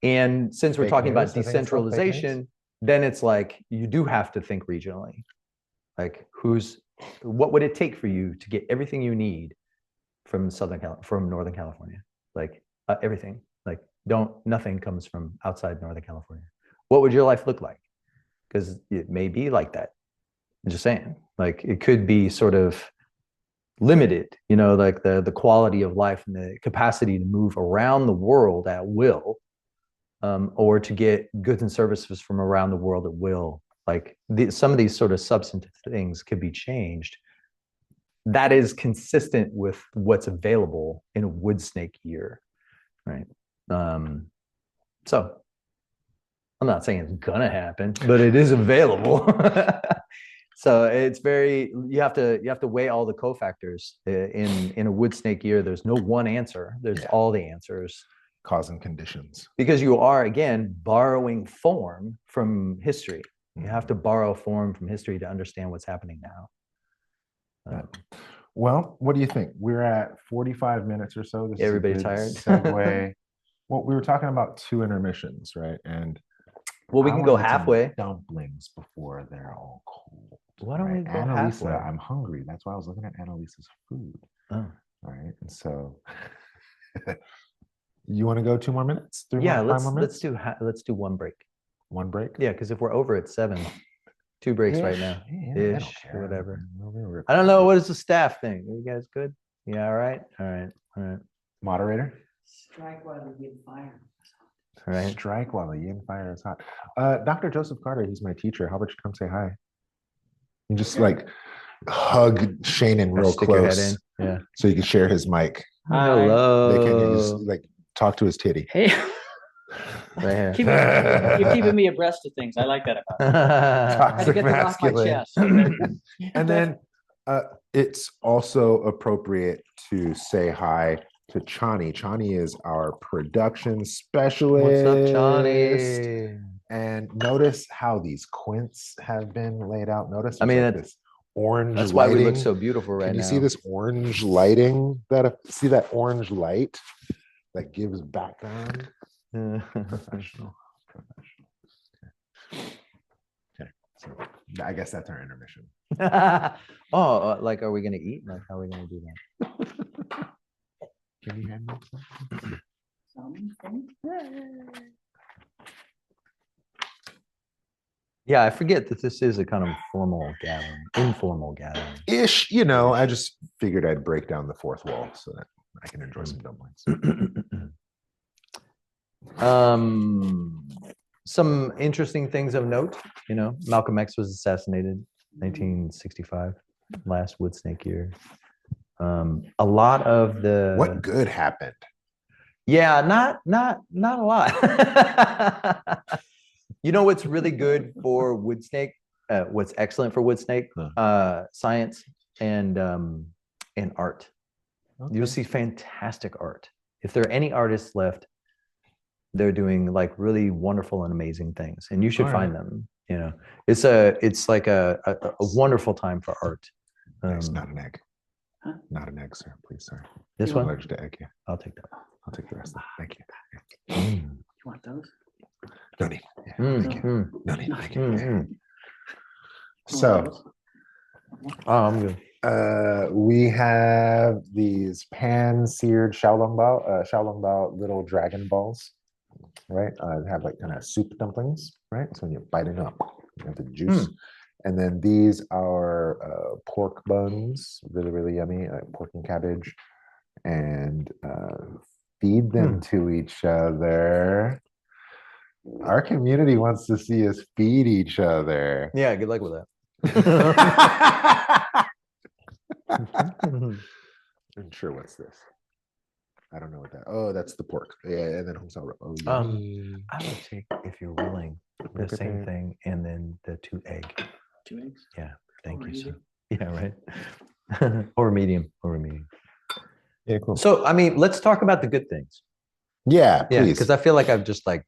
[SPEAKER 2] And since we're talking about decentralization, then it's like, you do have to think regionally. Like, what would it take for you to get everything you need from Northern California? Like, everything. Like, nothing comes from outside Northern California. What would your life look like? Because it may be like that. I'm just saying, like, it could be sort of limited, like the quality of life and the capacity to move around the world at will, or to get goods and services from around the world at will. Like some of these sort of substantive things could be changed. That is consistent with what's available in a wood snake year, right? So I'm not saying it's gonna happen, but it is available. So it's you have to weigh all the cofactors in a wood snake year. There's no one answer. There's all the answers.
[SPEAKER 1] Cause and conditions.
[SPEAKER 2] Because you are, again, borrowing form from history. You have to borrow form from history to understand what's happening now.
[SPEAKER 1] Well, what do you think? We're at 45 minutes or so. This
[SPEAKER 2] Everybody tired?
[SPEAKER 1] Segue. Well, we were talking about 2 intermissions, right? And
[SPEAKER 2] well, we can go halfway.
[SPEAKER 1] Dumplings before they're all cold.
[SPEAKER 2] Why don't we go halfway?
[SPEAKER 1] I'm hungry. That's why I was looking at Annalisa's food.
[SPEAKER 2] Oh.
[SPEAKER 1] All right. And so you want to go 2 more minutes? 5 more minutes?
[SPEAKER 2] Let's do one break.
[SPEAKER 1] One break?
[SPEAKER 2] Yeah, because if we're over at 7, 2 breaks right now.
[SPEAKER 1] Yeah,
[SPEAKER 2] Ish, or whatever. I don't know. What is the staff thing? Are you guys good? Yeah, all right.
[SPEAKER 1] Moderator?
[SPEAKER 4] Strike while the yin fire.
[SPEAKER 2] All right.
[SPEAKER 1] Strike while the yin fire is hot. Dr. Joseph Carter, he's my teacher. How about you come say hi? You just like hug Seanan real
[SPEAKER 2] Stick your head
[SPEAKER 1] close.
[SPEAKER 2] in. Yeah.
[SPEAKER 1] So you can share his mic.
[SPEAKER 2] Hello.
[SPEAKER 1] They can just like talk to his titty.
[SPEAKER 4] Hey,
[SPEAKER 2] Right here.
[SPEAKER 4] you're keeping me abreast of things. I like that about it. I had to get that off my chest.
[SPEAKER 1] And then it's also appropriate to say hi to Chani. Chani is our production specialist.
[SPEAKER 2] What's up, Johnny?
[SPEAKER 1] And notice how these quints have been laid out. Notice this orange
[SPEAKER 2] that's
[SPEAKER 1] lighting.
[SPEAKER 2] why we look so beautiful right now.
[SPEAKER 1] Can you see this orange lighting? See that orange light that gives background? Professional. Okay. So I guess that's our intermission.
[SPEAKER 2] Like, are we gonna eat? Like, how are we gonna do that?
[SPEAKER 1] Can you hand me some?
[SPEAKER 2] Yeah, I forget that this is a kind of formal gathering, informal gathering.
[SPEAKER 1] Ish, I just figured I'd break down the 4th wall so that I can enjoy some dumplings.
[SPEAKER 2] Some interesting things of note, Malcolm X was assassinated 1965, last wood snake year. A lot of the
[SPEAKER 1] what good happened?
[SPEAKER 2] Yeah, not a lot. What's really good for wood snake? What's excellent for wood snake? Science and art. Okay. You'll see fantastic art. If there are any artists left, they're doing like really wonderful and amazing things, and you should find them. It's like a wonderful time for art.
[SPEAKER 1] It's not an egg. Huh? Not an egg, sir. Please, sir.
[SPEAKER 2] This one?
[SPEAKER 1] I'm allergic to egg. Yeah.
[SPEAKER 2] I'll take that.
[SPEAKER 1] I'll take the rest of it. Thank you.
[SPEAKER 4] You want those?
[SPEAKER 1] No need. Yeah, thank you. No need. Thank you. So,
[SPEAKER 2] I'm good.
[SPEAKER 1] We have these pan-seared xiaolongbao little dragon balls, right? They have like kind of soup dumplings, right? So when you bite it up, you have the juice. And then these are pork buns, really, really yummy, pork and cabbage. And feed them to each other. Our community wants to see us feed each other.
[SPEAKER 2] Yeah, good luck with that.
[SPEAKER 1] I'm sure what's this? I don't know what that. Oh, that's the pork. Yeah, and then oh,
[SPEAKER 2] I would take, if you're willing, the same thing and then the 2 egg.
[SPEAKER 4] 2 eggs?
[SPEAKER 2] Yeah, thank you, sir. Yeah, right. Or medium.
[SPEAKER 1] Yeah, cool.
[SPEAKER 2] So, let's talk about the good things.
[SPEAKER 1] Yeah, please.
[SPEAKER 2] Yeah, because I feel like I've just like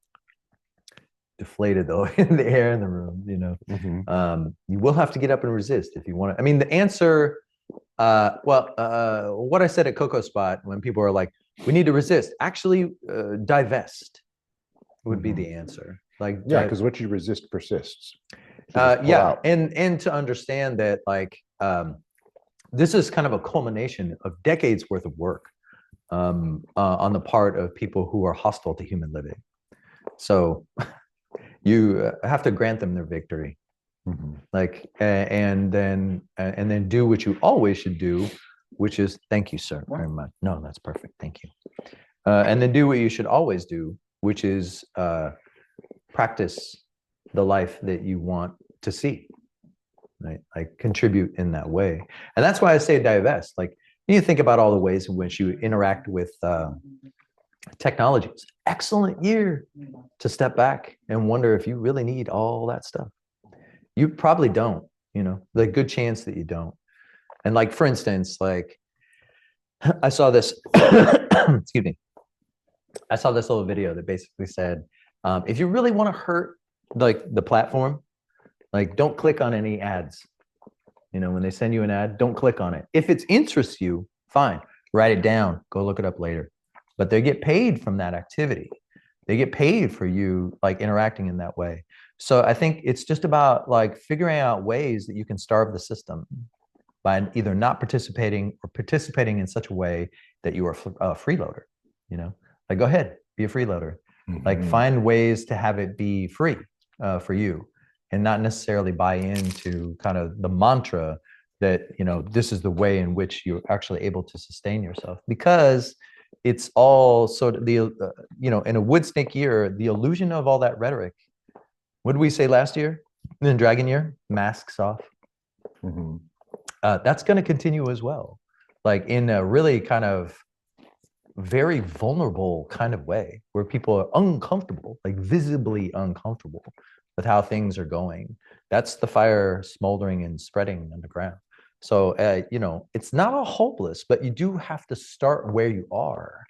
[SPEAKER 2] deflated the air in the room. You will have to get up and resist if you want to. The answer. What I said at Cocoa Spot when people are like, "We need to resist." Actually, divest would be the answer. Like,
[SPEAKER 1] because what you resist persists.
[SPEAKER 2] And to understand that, like, this is kind of a culmination of decades worth of work on the part of people who are hostile to human living. So you have to grant them their victory, like, and then do what you always should do, which is, thank you, sir, very much. No, that's perfect. Thank you. And then do what you should always do, which is practice the life that you want to see, right? Like contribute in that way. And that's why I say divest. Like you think about all the ways in which you interact with technologies. Excellent year to step back and wonder if you really need all that stuff. You probably don't, you know, the good chance that you don't. And like, for instance, like I saw this, excuse me, I saw this little video that basically said, if you really want to hurt like the platform, like don't click on any ads. You know, when they send you an ad, don't click on it. If it interests you, fine, write it down, go look it up later. But they get paid from that activity. They get paid for you like interacting in that way. So I think it's just about like figuring out ways that you can starve the system by either not participating or participating in such a way that you are a freeloader, you know, like go ahead, be a freeloader, like find ways to have it be free for you and not necessarily buy into kind of the mantra that, you know, this is the way in which you're actually able to sustain yourself, because it's all sort of the, you know, in a wood snake year, the illusion of all that rhetoric. What did we say last year? In Dragon Year, masks off. That's going to continue as well, like in a really kind of very vulnerable kind of way where people are uncomfortable, like visibly uncomfortable with how things are going. That's the fire smoldering and spreading underground. So, you know, it's not all hopeless, but you do have to start where you are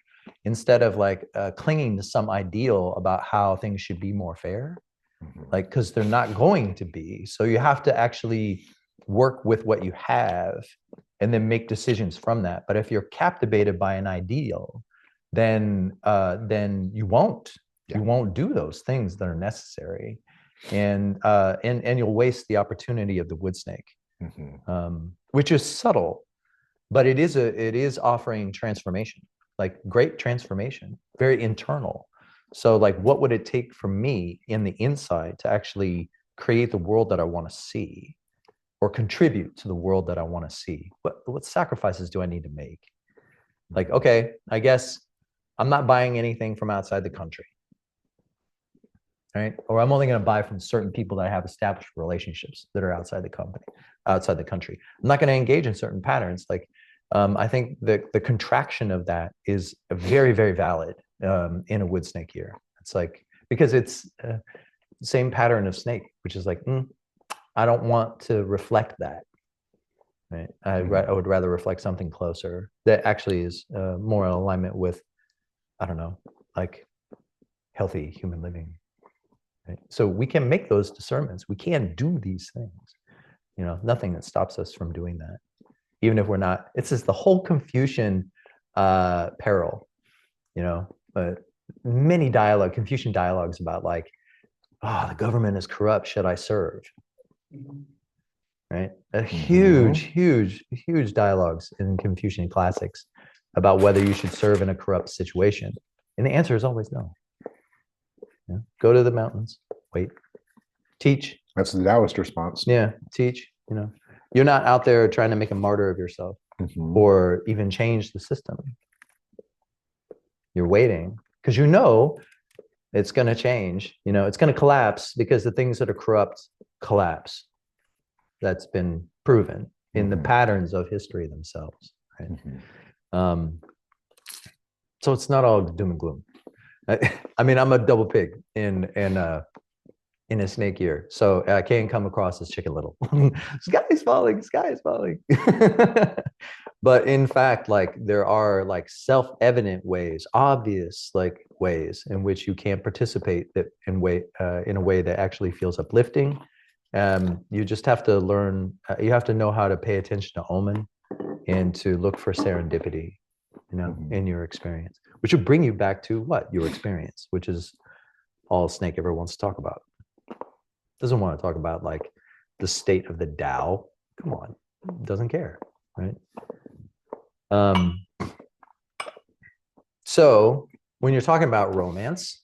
[SPEAKER 2] instead of like clinging to some ideal about how things should be more fair, like, because they're not going to be. So you have to actually work with what you have and then make decisions from that. But if you're captivated by an ideal, then you won't do those things that are necessary, and you'll waste the opportunity of the wood snake. Which is subtle, but it is offering transformation, like great transformation, very internal. So like, what would it take for me in the inside to actually create the world that I want to see, or contribute to the world that I want to see? What sacrifices do I need to make? Like, okay, I guess I'm not buying anything from outside the country, right? Or I'm only going to buy from certain people that I have established relationships that are outside the company, outside the country. I'm not going to engage in certain patterns. Like, I think the contraction of that is very, very valid in a wood snake year. It's like, because it's the same pattern of snake, which is like, I don't want to reflect that. Right? I would rather reflect something closer that actually is more in alignment with, I don't know, like healthy human living. Right? So we can make those discernments. We can do these things. You know, nothing that stops us from doing that, even if we're not. It's just the whole Confucian peril. You know, but many Confucian dialogues about like, the government is corrupt. Should I serve? Right? A huge dialogues in Confucian classics about whether you should serve in a corrupt situation. And the answer is always no. Yeah. Go to the mountains, wait, teach.
[SPEAKER 1] That's the Taoist response.
[SPEAKER 2] Yeah, teach. You know, you're not out there trying to make a martyr of yourself or even change the system. You're waiting because you know it's going to change. You know, it's going to collapse because the things that are corrupt collapse. That's been proven in the patterns of history themselves. Right? So it's not all doom and gloom. I mean, I'm a double pig in a snake year, so I can't come across as Chicken Little. Sky is falling, sky is falling. But in fact, like there are like self-evident ways, obvious like ways in which you can participate that in a way that actually feels uplifting. You just have to learn. You have to know how to pay attention to omen and to look for serendipity, you know, in your experience, which will bring you back to what your experience, which is all Snake ever wants to talk about. Doesn't want to talk about like the state of the Tao. Come on, doesn't care, right? So when you're talking about romance,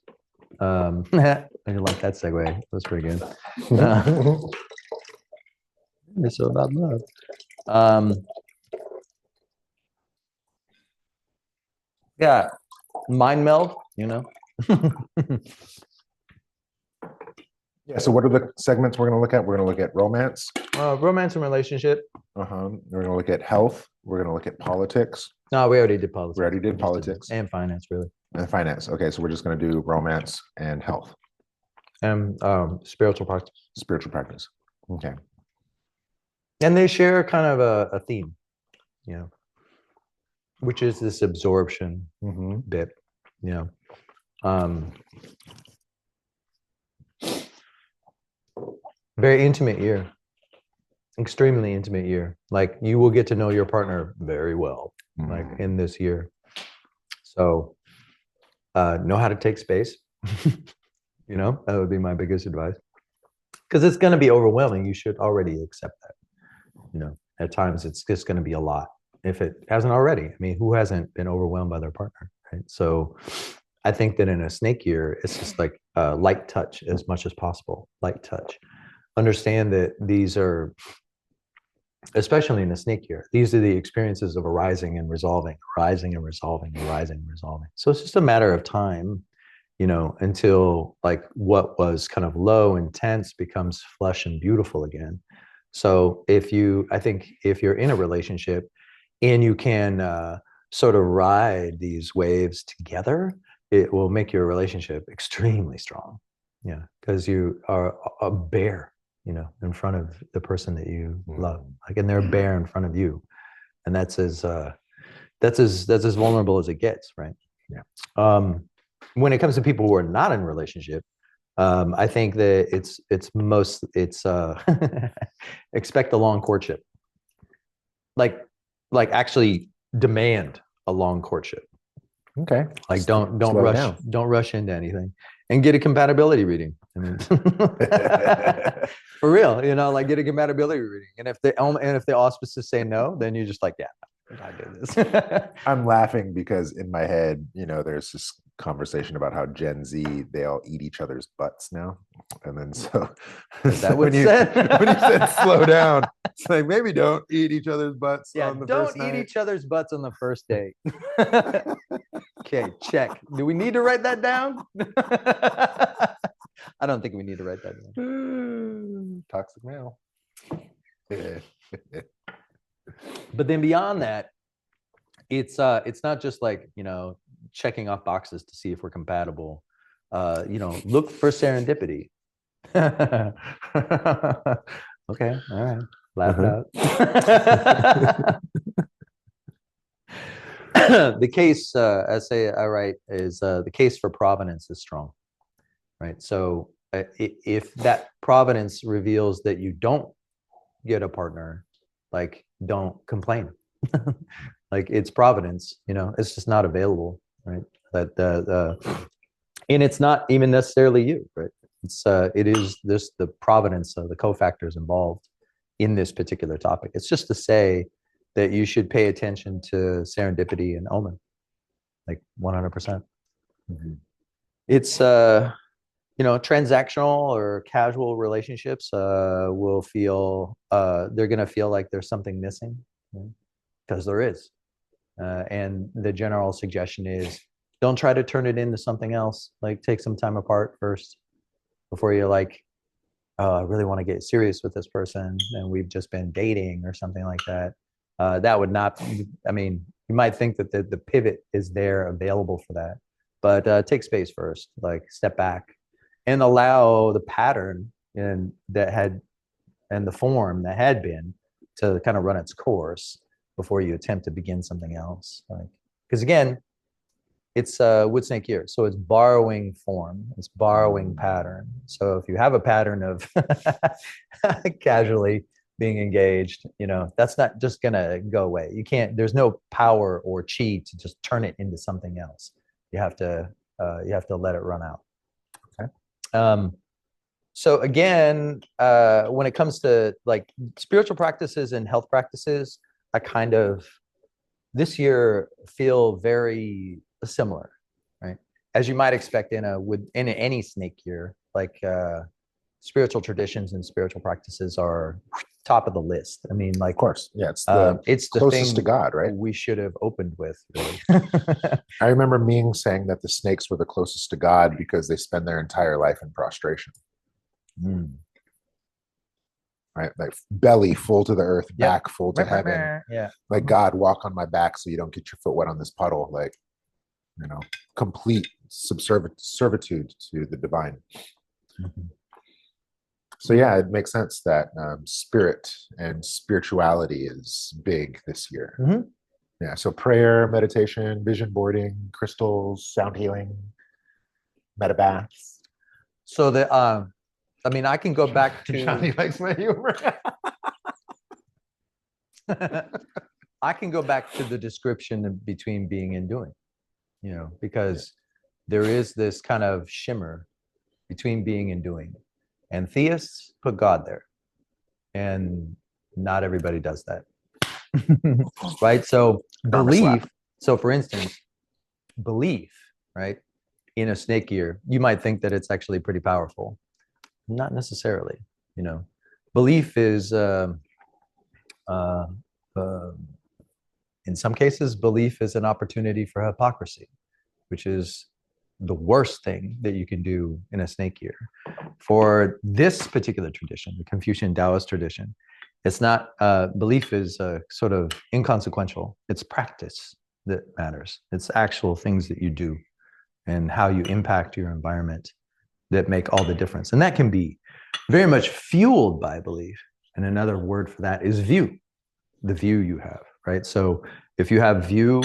[SPEAKER 2] I like that segue. That was pretty good. It's so about love. Yeah, mind meld,
[SPEAKER 1] Yeah. So what are the segments we're going to look at? We're going to look at romance.
[SPEAKER 2] Romance and relationship.
[SPEAKER 1] We're going to look at health. We're going to look at politics.
[SPEAKER 2] No, we already did politics.
[SPEAKER 1] We already did politics.
[SPEAKER 2] And finance, really.
[SPEAKER 1] And finance. Okay, so we're just going to do romance and health.
[SPEAKER 2] And spiritual practice.
[SPEAKER 1] Spiritual practice. Okay.
[SPEAKER 2] And they share kind of a theme, which is this absorption bit, very intimate year, extremely intimate year. Like you will get to know your partner very well, like in this year. So know how to take space. That would be my biggest advice. Because it's going to be overwhelming. You should already accept that. At times it's just going to be a lot if it hasn't already. I mean, who hasn't been overwhelmed by their partner, right? So I think that in a snake year, it's just like light touch as much as possible. Light touch. Understand that these are, especially in the snake year, these are the experiences of arising and resolving, arising and resolving, arising and resolving. So it's just a matter of time, until like what was kind of low and tense becomes flush and beautiful again. So I think if you're in a relationship and you can sort of ride these waves together, it will make your relationship extremely strong. Yeah, because you are a bear, in front of the person that you love, like, and they're a bear in front of you, and that's as vulnerable as it gets, right? Yeah. When it comes to people who are not in a relationship, I think that it's expect a long courtship, like actually demand a long courtship.
[SPEAKER 1] Okay.
[SPEAKER 2] Like don't rush into anything, and get a compatibility reading. I mean, for real, like get a compatibility reading. And if the auspices say no, then you're just like, yeah, I do this.
[SPEAKER 1] I'm laughing because in my head, there's this conversation about how Gen Z, they all eat each other's butts now. And then so
[SPEAKER 2] when you
[SPEAKER 1] said slow down, it's like, maybe don't eat each other's butts on the first night.
[SPEAKER 2] Don't eat each other's butts on the first date. Okay, check. Do we need to write that down? I don't think we need to write that down.
[SPEAKER 1] Toxic male.
[SPEAKER 2] But then beyond that, it's not just like, checking off boxes to see if we're compatible. Look for serendipity. Okay, all right. Laugh out. The case, as I write, is the case for provenance is strong, right? So if that provenance reveals that you don't get a partner, like, don't complain. Like, it's providence, it's just not available, right? And it's not even necessarily you, right? It is this, the providence of the cofactors involved in this particular topic. It's just to say that you should pay attention to serendipity and omen, like 100%. It's transactional or casual relationships will feel they're going to feel like there's something missing, because there is. And the general suggestion is, don't try to turn it into something else. Like, take some time apart first before you're like, oh, I really want to get serious with this person, and we've just been dating or something like that. That would not, I mean, you might think that the pivot is there available for that, but take space first, like step back and allow the pattern and the form that had been to kind of run its course before you attempt to begin something else. Like, because again, it's wood snake year, so it's borrowing form, it's borrowing pattern. So if you have a pattern of casually being engaged, that's not just gonna go away. You can't. There's no power or chi to just turn it into something else. You have to let it run out. Okay. So again, when it comes to like spiritual practices and health practices, I kind of this year feel very similar, right? As you might expect in any snake year, like spiritual traditions and spiritual practices are top of the list. I mean, like,
[SPEAKER 1] Of course. Yeah, it's the
[SPEAKER 2] thing
[SPEAKER 1] closest to God, right?
[SPEAKER 2] we should have opened with, really.
[SPEAKER 1] I remember Ming saying that the snakes were the closest to God because they spend their entire life in prostration. Right? Like belly full to the earth,
[SPEAKER 2] Yep.
[SPEAKER 1] back full to heaven.
[SPEAKER 2] Yeah.
[SPEAKER 1] Like, God, walk on my back so you don't get your foot wet on this puddle. Like, you know, complete servitude to the divine. So yeah, it makes sense that spirit and spirituality is big this year. Yeah, so prayer, meditation, vision boarding, crystals, sound healing, metabaths.
[SPEAKER 2] So I mean, I can go back to
[SPEAKER 1] Johnny likes my humor.
[SPEAKER 2] I can go back to the description of between being and doing, you know, because there is this kind of shimmer between being and doing. And theists put God there. And not everybody does that. Right? So belief, so for instance, belief, right, in a snake ear, you might think that it's actually pretty powerful. Not necessarily, you know. Belief is in some cases, belief is an opportunity for hypocrisy, which is the worst thing that you can do in a snake ear. For this particular tradition, the Confucian Taoist tradition, it's not, belief is sort of inconsequential. It's practice that matters. It's actual things that you do and how you impact your environment that make all the difference. And that can be very much fueled by belief. And another word for that is view, the view you have, right? So if you have view,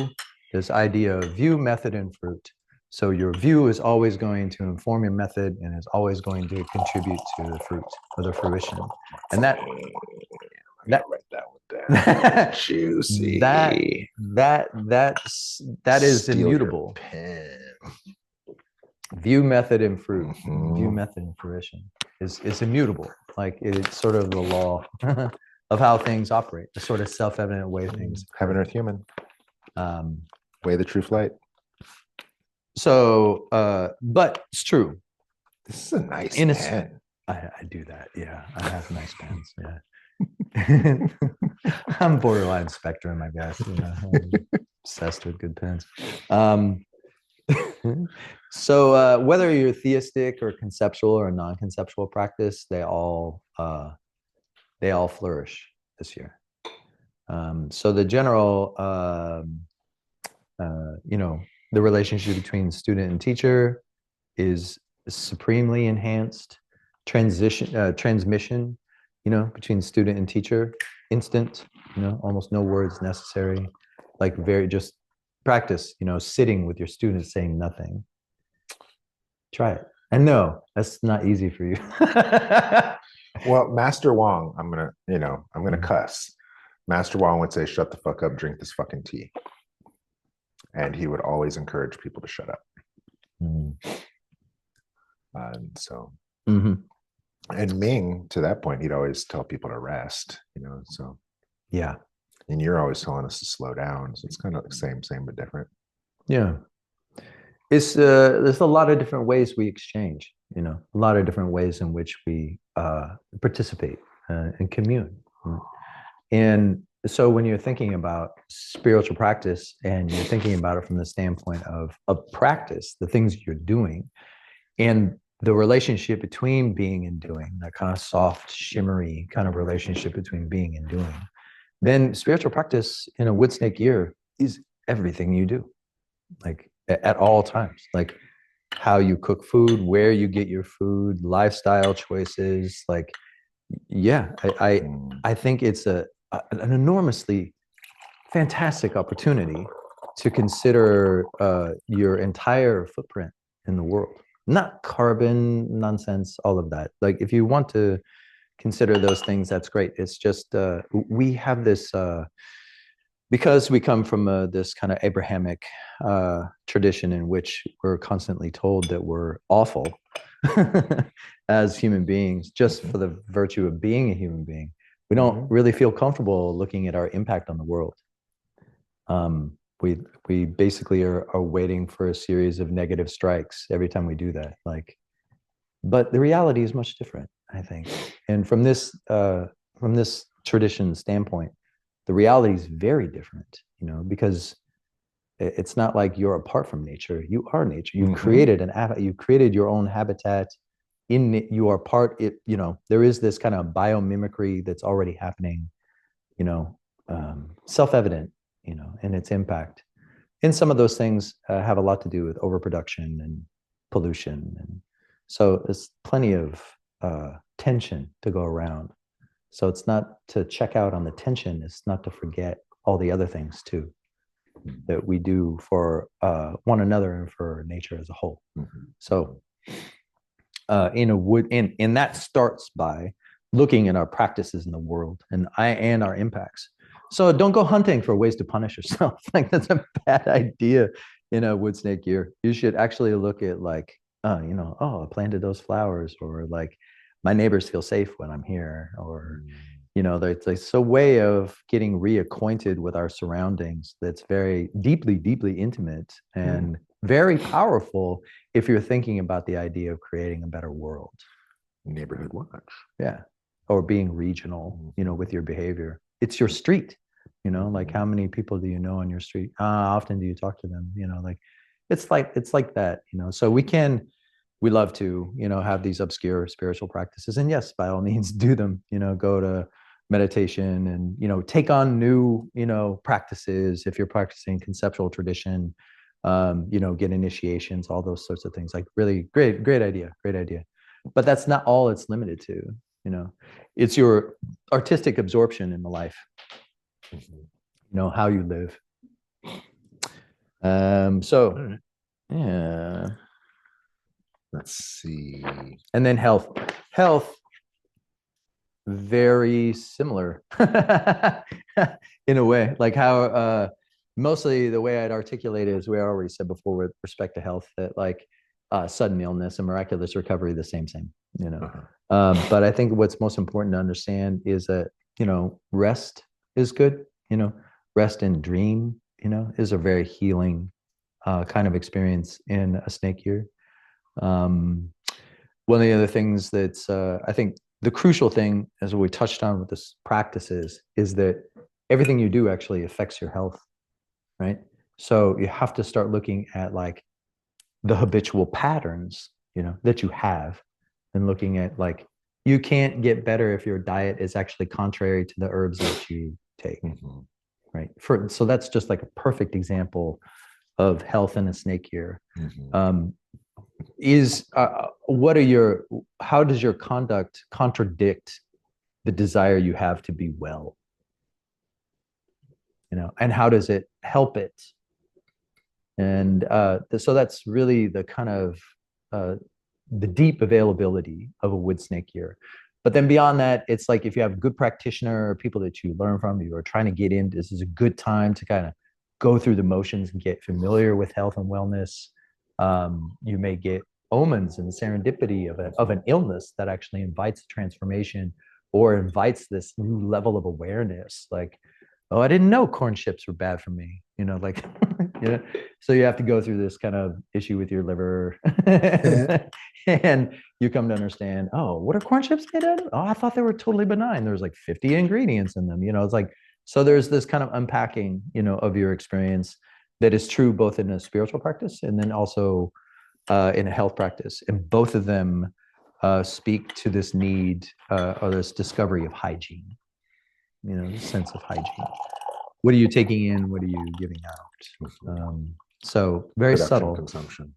[SPEAKER 2] this idea of view, method, and fruit. So your view is always going to inform your method and is always going to contribute to the fruit or the fruition. And that
[SPEAKER 1] write that one down. Juicy.
[SPEAKER 2] That is
[SPEAKER 1] Steal your
[SPEAKER 2] immutable.
[SPEAKER 1] pen.
[SPEAKER 2] View, method, and fruit. View, method, and fruition is immutable. Like, it's sort of the law of how things operate, the sort of self-evident way things.
[SPEAKER 1] Heaven, earth, human. Way, the truth, light.
[SPEAKER 2] So, but it's true.
[SPEAKER 1] This is a nice pen.
[SPEAKER 2] I do that. Yeah, I have nice pens. Yeah. I'm borderline spectrum, I guess. You know, I'm obsessed with good pens. So whether you're theistic or conceptual or non-conceptual practice, they all flourish this year. So the general, you know, the relationship between student and teacher is supremely enhanced. Transmission, you know, between student and teacher, instant, you know, almost no words necessary, like very just practice, you know, sitting with your students saying nothing. Try it. And no, that's not easy for you.
[SPEAKER 1] Well, Master Wong, I'm gonna cuss. Master Wong would say, "Shut the fuck up, drink this fucking tea." And he would always encourage people to shut up. And so, and Ming, to that point, he'd always tell people to rest, you know, so.
[SPEAKER 2] Yeah.
[SPEAKER 1] And you're always telling us to slow down. So it's kind of the same, but different.
[SPEAKER 2] Yeah. It's, there's a lot of different ways we exchange, you know, a lot of different ways in which we participate and commune. And so when you're thinking about spiritual practice and you're thinking about it from the standpoint of practice, the things you're doing, and the relationship between being and doing, that kind of soft, shimmery kind of relationship between being and doing, then spiritual practice in a wood snake year is everything you do, like at all times, like how you cook food, where you get your food, lifestyle choices. Like, yeah, I think it's an enormously fantastic opportunity to consider your entire footprint in the world. Not carbon nonsense, all of that. Like, if you want to consider those things, that's great. It's just we have this, because we come from this kind of Abrahamic tradition in which we're constantly told that we're awful as human beings, just for the virtue of being a human being. We don't really feel comfortable looking at our impact on the world. We basically are waiting for a series of negative strikes every time we do that. Like, but the reality is much different, I think. And from this tradition standpoint, the reality is very different, you know, because it's not like you're apart from nature. You are nature. You've created you created your own habitat. In it, you are part. It, you know, there is this kind of biomimicry that's already happening, you know, self-evident, you know, in its impact. And some of those things have a lot to do with overproduction and pollution, and so there's plenty of tension to go around. So it's not to check out on the tension. It's not to forget all the other things too that we do for one another and for nature as a whole. So and that starts by looking at our practices in the world and our impacts. So don't go hunting for ways to punish yourself. Like, that's a bad idea in a wood snake year. You should actually look at, like, you know, oh, I planted those flowers, or like, my neighbors feel safe when I'm here, or, you know, there's a way of getting reacquainted with our surroundings that's very deeply, deeply intimate and very powerful if you're thinking about the idea of creating a better world.
[SPEAKER 1] Neighborhood watch.
[SPEAKER 2] Yeah. Or being regional, you know, with your behavior. It's your street, you know, like, how many people do you know on your street? How often do you talk to them? You know, like, it's like that, you know. So we love to, you know, have these obscure spiritual practices, and yes, by all means, do them, you know, go to meditation and, you know, take on new, you know, practices. If you're practicing conceptual tradition, you know, get initiations, all those sorts of things. Like, really great idea. But that's not all it's limited to, you know. It's your artistic absorption in the life, you know, how you live. So yeah,
[SPEAKER 1] let's see.
[SPEAKER 2] And then health, very similar in a way, like how mostly the way I'd articulate it is, we already said before with respect to health, that like sudden illness and miraculous recovery, the same, you know. But I think what's most important to understand is that, you know, rest is good, you know, rest and dream, you know, is a very healing kind of experience in a snake year. One of the other things that's, I think the crucial thing, as we touched on with this practices, is that everything you do actually affects your health, right? So you have to start looking at, like, the habitual patterns, you know, that you have, and looking at, like, you can't get better if your diet is actually contrary to the herbs that you take, right? So that's just like a perfect example of health in a snake year. How does your conduct contradict the desire you have to be well, you know, and how does it help it? And so that's really the kind of the deep availability of a wood snake year. But then beyond that, it's like, if you have a good practitioner or people that you learn from, you are trying to get in, this is a good time to kind of go through the motions and get familiar with health and wellness. You may get omens and serendipity of an illness that actually invites transformation, or invites this new level of awareness, like, oh, I didn't know corn chips were bad for me, you know, like, you know. So you have to go through this kind of issue with your liver and you come to understand, oh, what are corn chips made out of? Oh, I thought they were totally benign. There's like 50 ingredients in them, you know. It's like, so there's this kind of unpacking, you know, of your experience that is true both in a spiritual practice and then also in a health practice. And both of them speak to this need or this discovery of hygiene, you know, the sense of hygiene. What are you taking in? What are you giving out? So very
[SPEAKER 1] Production,
[SPEAKER 2] subtle
[SPEAKER 1] consumption.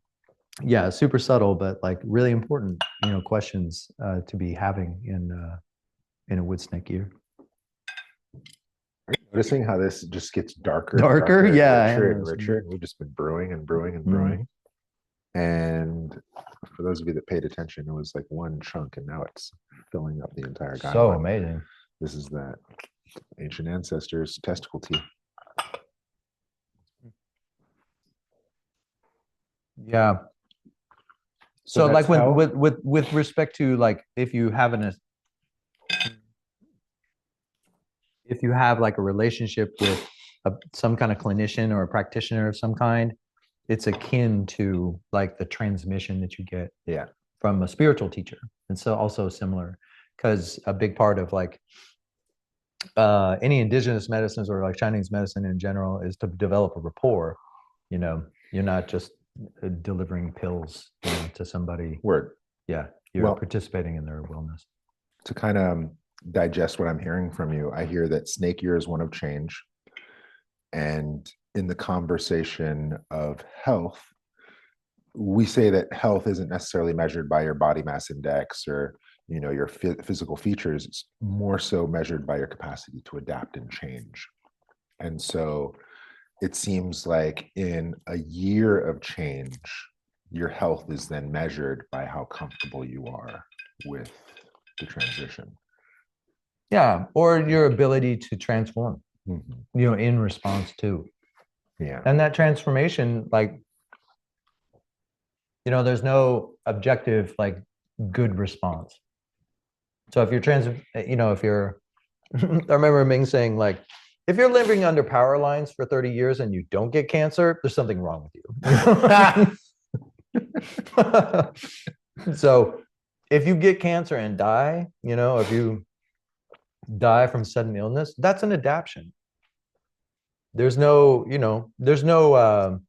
[SPEAKER 2] Yeah, super subtle, but like really important, you know, questions to be having in a wood snake year.
[SPEAKER 1] Are you noticing how this just gets darker?
[SPEAKER 2] Darker? Yeah.
[SPEAKER 1] Richer and richer. And we've just been brewing and brewing and brewing. And for those of you that paid attention, it was like one chunk, and now it's filling up the entire guy.
[SPEAKER 2] So amazing.
[SPEAKER 1] This is that ancient ancestors' testicle tea.
[SPEAKER 2] Yeah. So like with respect to, like, if you have like a relationship with some kind of clinician or a practitioner of some kind, it's akin to like the transmission that you get from a spiritual teacher. And so also similar, because a big part of like any indigenous medicines or like Chinese medicine in general is to develop a rapport. You know, you're not just delivering pills, you know, to somebody.
[SPEAKER 1] Word.
[SPEAKER 2] Yeah, you're
[SPEAKER 1] Well,
[SPEAKER 2] participating in their wellness.
[SPEAKER 1] To kind of digest what I'm hearing from you, I hear that snake year is one of change. And in the conversation of health, we say that health isn't necessarily measured by your body mass index or, you know, your physical features. It's more so measured by your capacity to adapt and change. And so it seems like in a year of change, your health is then measured by how comfortable you are with the transition.
[SPEAKER 2] Yeah, or your ability to transform,
[SPEAKER 1] Mm-hmm.
[SPEAKER 2] you know, in response to.
[SPEAKER 1] Yeah.
[SPEAKER 2] And that transformation, like, you know, there's no objective, like, good response. So if you're you know, if you're, I remember Ming saying, like, if you're living under power lines for 30 years and you don't get cancer, there's something wrong with you. So if you get cancer and die, you know, if you die from sudden illness, that's an adaptation. There's no, you know, there's no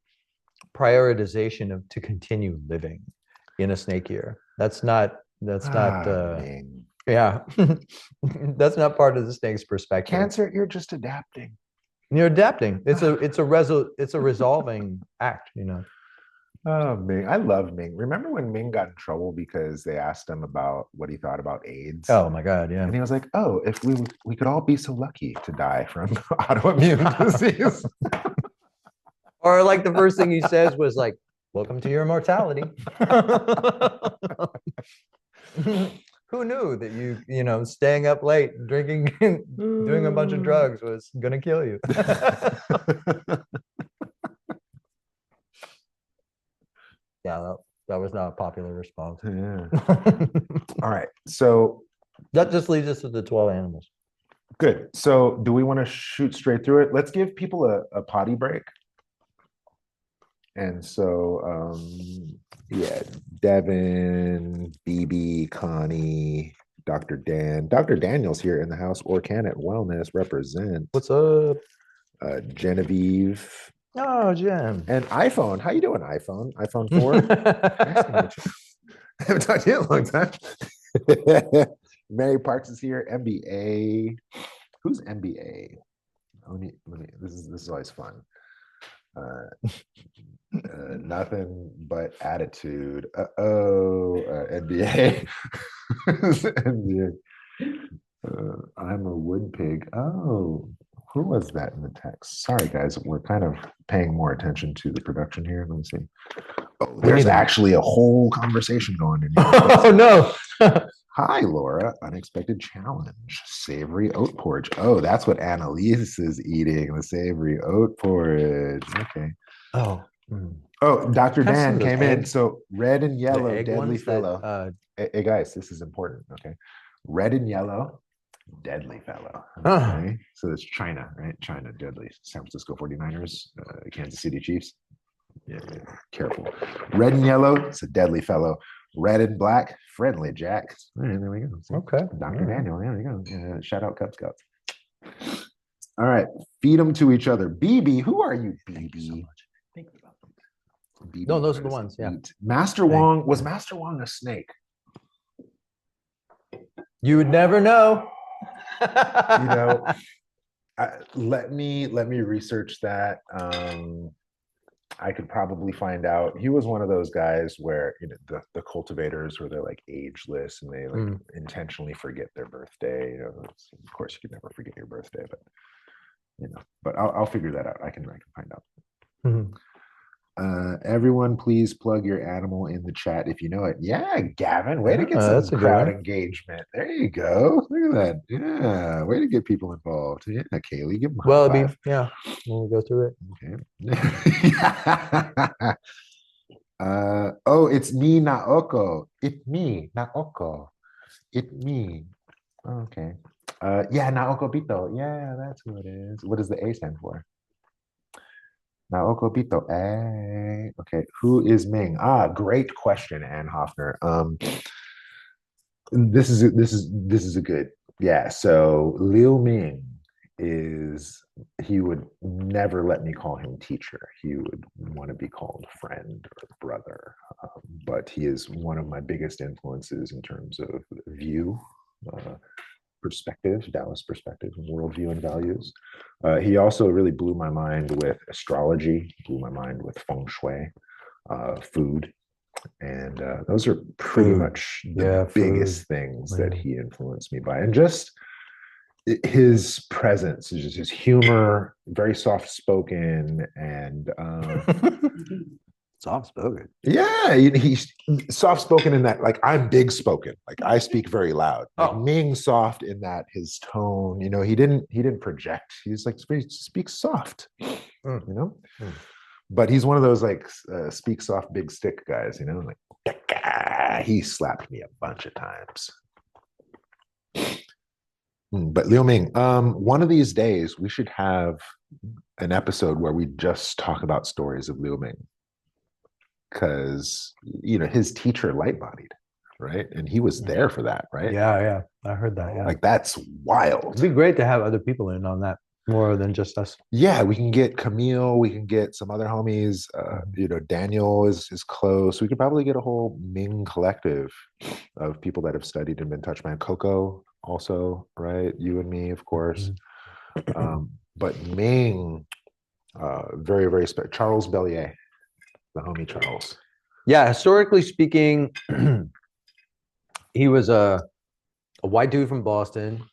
[SPEAKER 2] prioritization of to continue living in a snake year. That's not yeah. That's not part of the snake's perspective.
[SPEAKER 1] Cancer, you're just adapting.
[SPEAKER 2] You're adapting. It's a resolving act, you know.
[SPEAKER 1] Oh, Ming. I love Ming. Remember when Ming got in trouble because they asked him about what he thought about AIDS?
[SPEAKER 2] Oh my God, yeah.
[SPEAKER 1] And he was like, oh, if we could all be so lucky to die from autoimmune disease.
[SPEAKER 2] Or like the first thing he says was like, welcome to your mortality. Who knew that you know, staying up late, drinking, doing a bunch of drugs was gonna kill you? Yeah, that was not a popular response.
[SPEAKER 1] Yeah. All right. So
[SPEAKER 2] that just leads us to the 12 animals.
[SPEAKER 1] Good. So do we want to shoot straight through it? Let's give people a potty break. And so, yeah, Devin, BB, Connie, Dr. Dan. Dr. Daniel's here in the house. Organic Wellness represent.
[SPEAKER 2] What's up?
[SPEAKER 1] Genevieve.
[SPEAKER 2] Oh, Jen.
[SPEAKER 1] And iPhone. How you doing, iPhone? iPhone 4? Nice to meet you. I haven't talked to you in a long time. Mary Parks is here. MBA. Who's MBA? This is always fun. Nothing but attitude. NBA. NBA. I'm a wood pig. Oh, who was that in the text? Sorry, guys. We're kind of paying more attention to the production here. Let me see. Oh, there's actually a whole conversation going in here.
[SPEAKER 2] Oh, no.
[SPEAKER 1] Hi, Laura. Unexpected challenge. Savory oat porridge. Oh, that's what Annalise is eating. The savory oat porridge. Okay.
[SPEAKER 2] Oh.
[SPEAKER 1] Oh, Dr. Dan came in. So red and yellow, deadly fellow. Hey, guys, this is important. Okay. Red and yellow, deadly fellow. Okay. So it's China, right? China, deadly. San Francisco 49ers, Kansas City Chiefs. Yeah, careful. Red and yellow, it's a deadly fellow. Red and black, friendly Jack. All right, there we go. See?
[SPEAKER 2] Okay.
[SPEAKER 1] Dr. Daniel, there we go. Shout out Cub Scouts. All right. Feed them to each other. BB, who are you, BB? BB,
[SPEAKER 2] no, those are the ones. Yeah.
[SPEAKER 1] Master Wong, was Master Wong a snake?
[SPEAKER 2] You would never know.
[SPEAKER 1] You know, let me research that. I could probably find out. He was one of those guys where, you know, the cultivators where they're like ageless and they like intentionally forget their birthday. You know, of course, you could never forget your birthday, but you know. But I'll figure that out. I can find out.
[SPEAKER 2] Mm-hmm.
[SPEAKER 1] Everyone, please plug your animal in the chat if you know it. Yeah, Gavin, way to get some crowd engagement. There you go. Look at that. Yeah, way to get people involved. Yeah, Kaylee, give them a high five.
[SPEAKER 2] Yeah, we'll go through it.
[SPEAKER 1] Okay. Oh, it's me, Naoko. It's me, Naoko. It's me. Okay. Yeah, Naoko Bito. Yeah, that's who it is. What does the A stand for? Naoko Bito. Okay, who is Ming? Great question, Ann Hoffner. This is a good, yeah. So Liu Ming he would never let me call him teacher. He would want to be called friend or brother. But he is one of my biggest influences in terms of view, perspective, Taoist perspective, worldview, and values. He also really blew my mind with astrology, blew my mind with feng shui, food. And those are pretty much the biggest things that he influenced me by. And just his presence, just his humor, very soft spoken, and
[SPEAKER 2] soft spoken.
[SPEAKER 1] Yeah, he's soft spoken in that, like, I'm big spoken, like I speak very loud. Like Ming soft in that his tone, he didn't project. He's like he speaks soft, But he's one of those like speak soft, big stick guys, like he slapped me a bunch of times. But Liu Ming, one of these days we should have an episode where we just talk about stories of Liu Ming, because his teacher light-bodied, right? And he was there for that, right?
[SPEAKER 2] Yeah, I heard that. Yeah,
[SPEAKER 1] like that's wild.
[SPEAKER 2] It'd be great to have other people in on that, more than just us.
[SPEAKER 1] Yeah, we can get Camille, we can get some other homies. Daniel is close. We could probably get a whole Ming collective of people that have studied and been touched by Coco also, right? You and me, of course. But Ming, very, very special. Charles Bellier, the homie Charles.
[SPEAKER 2] Yeah, historically speaking, he was a white dude from Boston,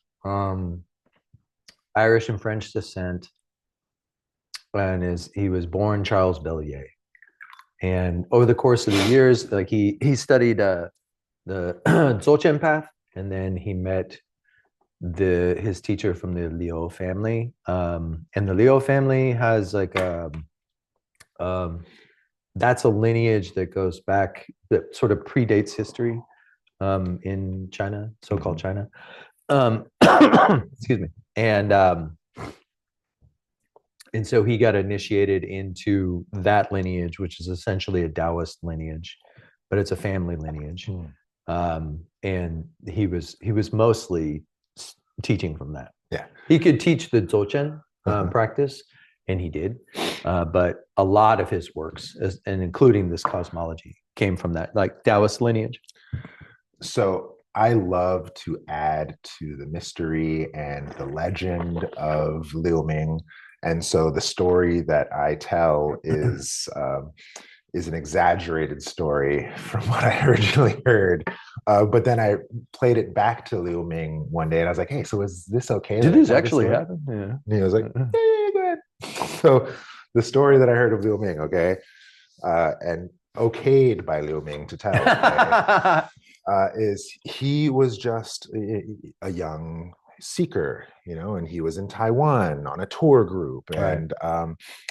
[SPEAKER 2] Irish and French descent, and he was born Charles Bellier. And over the course of the years, like he studied the Dzogchen path, and then he met his teacher from the Liu family. And the Liu family has like that's a lineage that goes back, that sort of predates history in China, so-called China. Excuse me. And so he got initiated into that lineage, which is essentially a Taoist lineage, but it's a family lineage. And he was mostly teaching from that.
[SPEAKER 1] Yeah,
[SPEAKER 2] he could teach the Dzogchen practice, and he did. But a lot of his works, and including this cosmology, came from that, like Taoist lineage.
[SPEAKER 1] So I love to add to the mystery and the legend of Liu Ming. And so the story that I tell is an exaggerated story from what I originally heard. But then I played it back to Liu Ming one day, and I was like, hey, so is this okay?
[SPEAKER 2] Did this actually happen? Yeah.
[SPEAKER 1] And he was like, yeah, go ahead. So the story that I heard of Liu Ming, okay, and okayed by Liu Ming to tell, okay, is he was just a young seeker, and he was in Taiwan on a tour group, and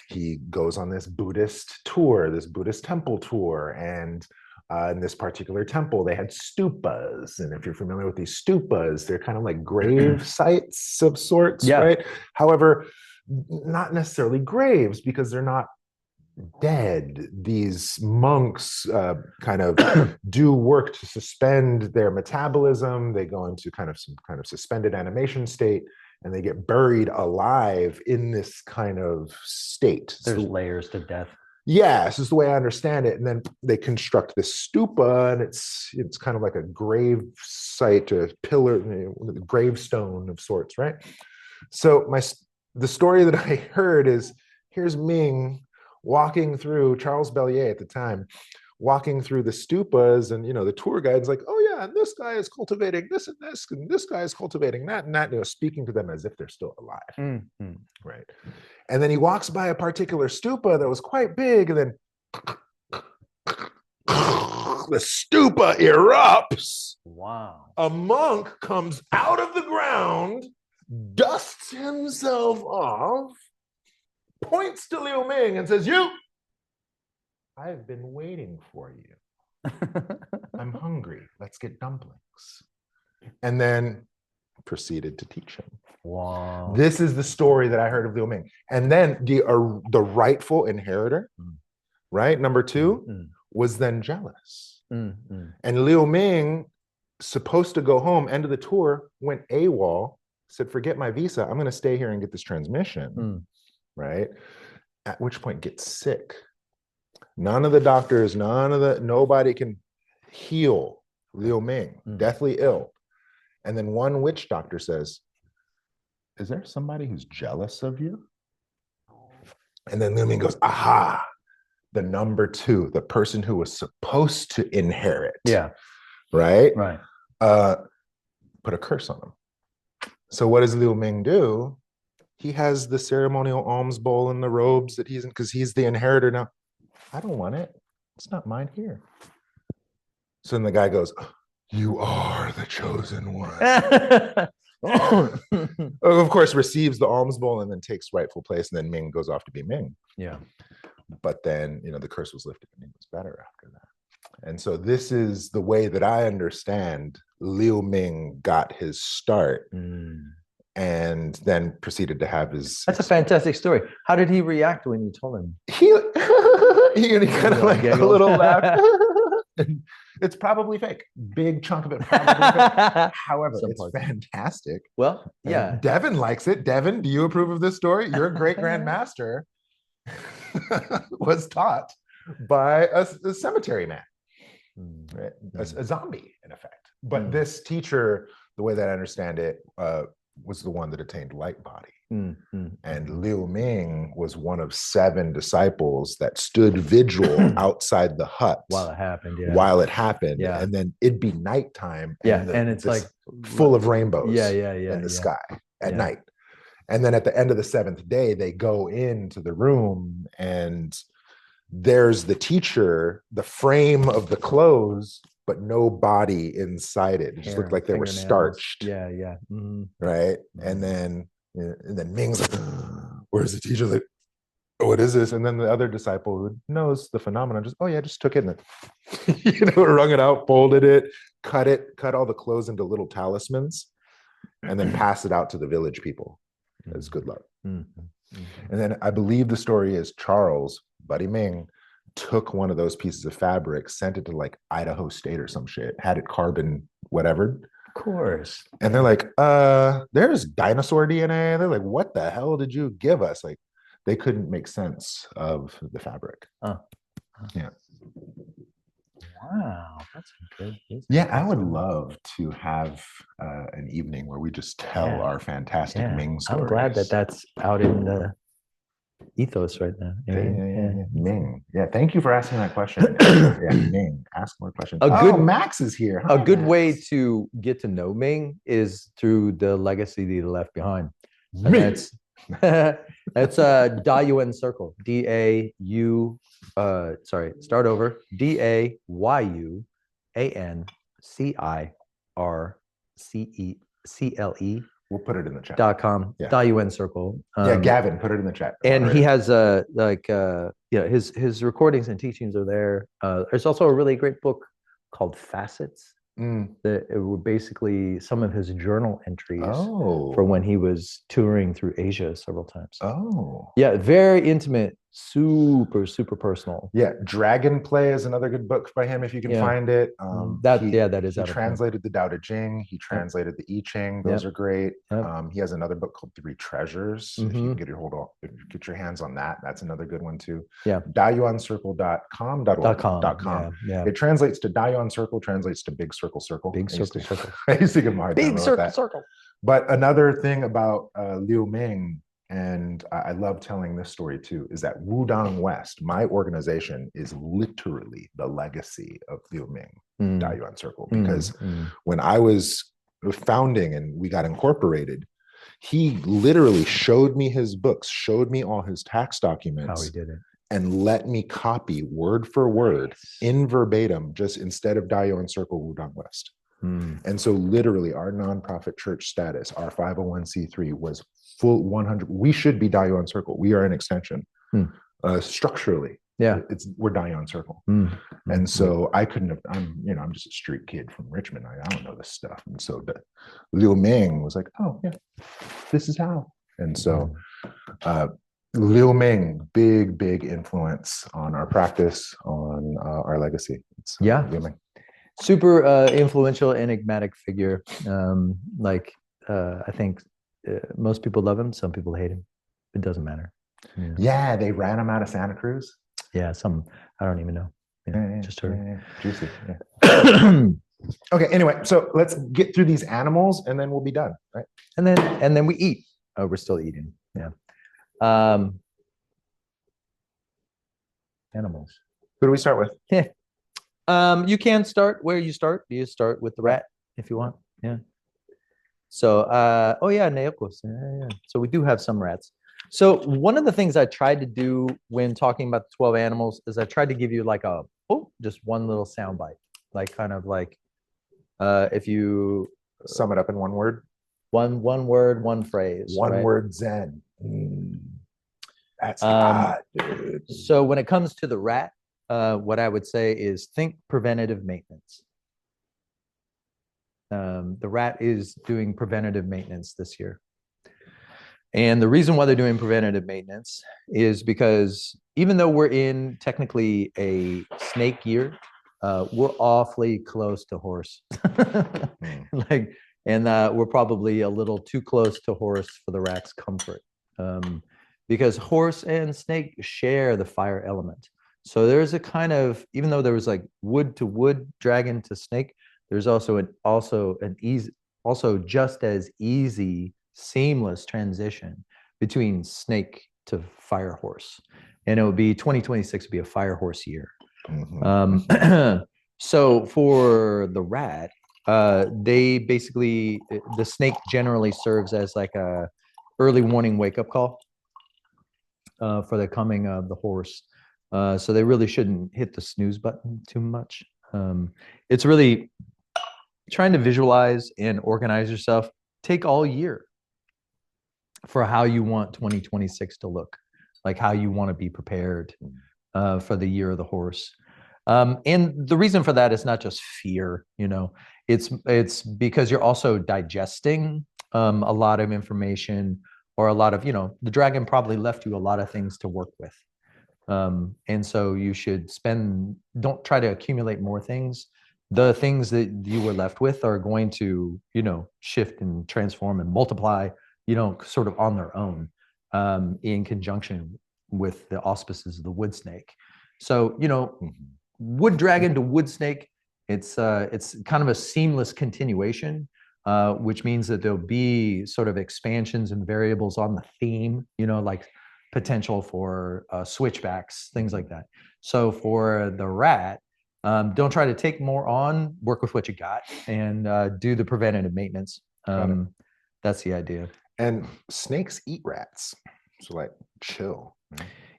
[SPEAKER 1] he goes on this Buddhist tour, this Buddhist temple tour, and in this particular temple they had stupas, and if you're familiar with these stupas, they're kind of like grave sites of sorts, right? However, not necessarily graves, because they're not dead. These monks kind of do work to suspend their metabolism. They go into some kind of suspended animation state, and they get buried alive in this kind of state.
[SPEAKER 2] There's layers to death.
[SPEAKER 1] Yeah, this is the way I understand it. And then they construct this stupa, and it's kind of like a grave site, a pillar, gravestone of sorts, right? So the story that I heard is, here's Ming walking through, Charles Bellier at the time, walking through the stupas, and the tour guide's like, oh yeah, and this guy is cultivating this and this, and this guy is cultivating that and that, speaking to them as if they're still alive. Right? And then he walks by a particular stupa that was quite big, and then the stupa erupts.
[SPEAKER 2] Wow.
[SPEAKER 1] A monk comes out of the ground, dusts himself off, points to Liu Ming and says, I've been waiting for you. I'm hungry. Let's get dumplings. And then proceeded to teach him.
[SPEAKER 2] Wow.
[SPEAKER 1] This is the story that I heard of Liu Ming. And then the rightful inheritor, right, number 2, was then jealous. And Liu Ming supposed to go home, end of the tour, went AWOL, said, forget my visa. I'm going to stay here and get this transmission. Right? At which point gets sick. None of the doctors, nobody can heal Liu Ming, deathly ill. And then one witch doctor says, is there somebody who's jealous of you? And then Liu Ming goes, aha, the number 2, the person who was supposed to inherit.
[SPEAKER 2] Yeah.
[SPEAKER 1] Right?
[SPEAKER 2] Right.
[SPEAKER 1] Put a curse on him. So what does Liu Ming do? He has the ceremonial alms bowl and the robes that he's in, because he's the inheritor now. I don't want it. It's not mine here. So then the guy goes, you are the chosen one. Of course, receives the alms bowl and then takes rightful place. And then Ming goes off to be Ming.
[SPEAKER 2] Yeah.
[SPEAKER 1] But then, the curse was lifted and he was better after that. And so this is the way that I understand Liu Ming got his start and then proceeded to have his...
[SPEAKER 2] That's a fantastic story. How did he react when you told him?
[SPEAKER 1] He kind of like a little laugh. It's probably fake. Big chunk of it probably fake. However, it's fantastic.
[SPEAKER 2] Well, yeah.
[SPEAKER 1] Devin likes it. Devin, do you approve of this story? Your great grandmaster was taught by a cemetery man, right? A zombie, in effect. But this teacher, the way that I understand it, was the one that attained light body. And Liu Ming was one of 7 disciples that stood vigil outside the hut
[SPEAKER 2] while it happened.
[SPEAKER 1] Yeah. And then it'd be nighttime.
[SPEAKER 2] And it's like
[SPEAKER 1] full of rainbows
[SPEAKER 2] in
[SPEAKER 1] the sky at night. And then at the end of the 7th day, they go into the room and there's the teacher, the frame of the clothes, but no body inside it. It just looked like they were starched. Right. And then Ming's like, where's the teacher? Like, what is this? And then the other disciple who knows the phenomenon just took it and wrung it out, folded it, cut all the clothes into little talismans, and then pass it out to the village people as good luck. And then I believe the story is Charles, Buddy Ming, took one of those pieces of fabric, sent it to like Idaho State or some shit, had it carbon whatever.
[SPEAKER 2] Of course.
[SPEAKER 1] And they're like, there's dinosaur DNA. They're like, what the hell did you give us? Like, they couldn't make sense of the fabric. Yeah.
[SPEAKER 2] Wow, that's good.
[SPEAKER 1] Yeah, I would love to have an evening where we just tell our fantastic Ming stories.
[SPEAKER 2] I'm glad that that's out in the ethos right now.
[SPEAKER 1] Ming. Yeah, thank you for asking that question. Ming, ask more questions. Max is here.
[SPEAKER 2] A good way to get to know Ming is through the legacy that he left behind. And that's Dayuan Circle. Start over. DAYUANCIRCECLE.
[SPEAKER 1] We'll put it in the chat.
[SPEAKER 2] .com. Dayuan Circle.
[SPEAKER 1] Gavin, put it in the chat.
[SPEAKER 2] And he has his recordings and teachings are there. There's also a really great book called Facets. That it were basically some of his journal entries for when he was touring through Asia several times. Very intimate, super personal.
[SPEAKER 1] Dragon Play is another good book by him if you can find it.
[SPEAKER 2] That is.
[SPEAKER 1] He translated the Tao Te Ching. He translated the I Ching. Those are great. He has another book called 3 Treasures. If you can get your hands on that, that's another good one too. DayuanCircle.com. It translates to Dayuan Circle, translates to Big Circle.
[SPEAKER 2] Big Circle.
[SPEAKER 1] I used to give him a hard time
[SPEAKER 2] Big Circle.
[SPEAKER 1] But another thing about Liu Ming, and I love telling this story too, is that Wudang West, my organization, is literally the legacy of Liu Ming, Dayuan Circle. Because when I was founding and we got incorporated, he literally showed me his books, showed me all his tax documents.
[SPEAKER 2] How he did it.
[SPEAKER 1] And let me copy word for word in verbatim, just instead of Dayuan Circle, Wudang West. And so literally our nonprofit church status, our 501c3 was full 100. We should be Dayuan Circle. We are an extension. Structurally, we're Dayuan Circle. And so I couldn't have, I'm just a street kid from Richmond. I don't know this stuff. And so Liu Ming was like, this is how. And so Liu Ming, big influence on our practice, on our legacy. Liu Ming.
[SPEAKER 2] Super influential, enigmatic figure. I think most people love him. Some people hate him. It doesn't matter.
[SPEAKER 1] Yeah, they ran him out of Santa Cruz.
[SPEAKER 2] Yeah, I don't even know. Just heard.
[SPEAKER 1] Juicy. Yeah. Okay. Anyway, so let's get through these animals, and then we'll be done, right?
[SPEAKER 2] And then we eat. Oh, we're still eating. Yeah. Animals.
[SPEAKER 1] Who do we start with?
[SPEAKER 2] Yeah. You can start where you start. You start with the rat if you want. Yeah. So, oh yeah, Neokos. Yeah. So we do have some rats. So one of the things I tried to do when talking about the 12 animals is I tried to give you like just one little soundbite, like kind of like if you
[SPEAKER 1] Sum it up in one word.
[SPEAKER 2] One word, one phrase.
[SPEAKER 1] One word Zen. That's hot, dude.
[SPEAKER 2] So when it comes to the rat, what I would say is think preventative maintenance. The rat is doing preventative maintenance this year. And the reason why they're doing preventative maintenance is because even though we're in technically a snake year, we're awfully close to horse. We're probably a little too close to horse for the rat's comfort. Because horse and snake share the fire element. So there's a kind of, even though there was like wood to wood, dragon to snake, there's also just as easy, seamless transition between snake to fire horse. And it would be 2026 would be a fire horse year. So for the rat, they basically, the snake generally serves as like a early warning wake-up call for the coming of the horse. So they really shouldn't hit the snooze button too much. It's really trying to visualize and organize yourself. Take all year for how you want 2026 to look, like how you want to be prepared for the year of the horse. And the reason for that is not just fear, it's because you're also digesting a lot of information, or a lot of, the dragon probably left you a lot of things to work with. And so you should don't try to accumulate more things. The things that you were left with are going to, shift and transform and multiply, sort of on their own, in conjunction with the auspices of the wood snake. So, wood dragon to wood snake, it's kind of a seamless continuation, which means that there'll be sort of expansions and variables on the theme, like potential for switchbacks, things like that. So for the rat, don't try to take more on, work with what you got, and do the preventative maintenance. That's the idea.
[SPEAKER 1] And snakes eat rats. So like chill.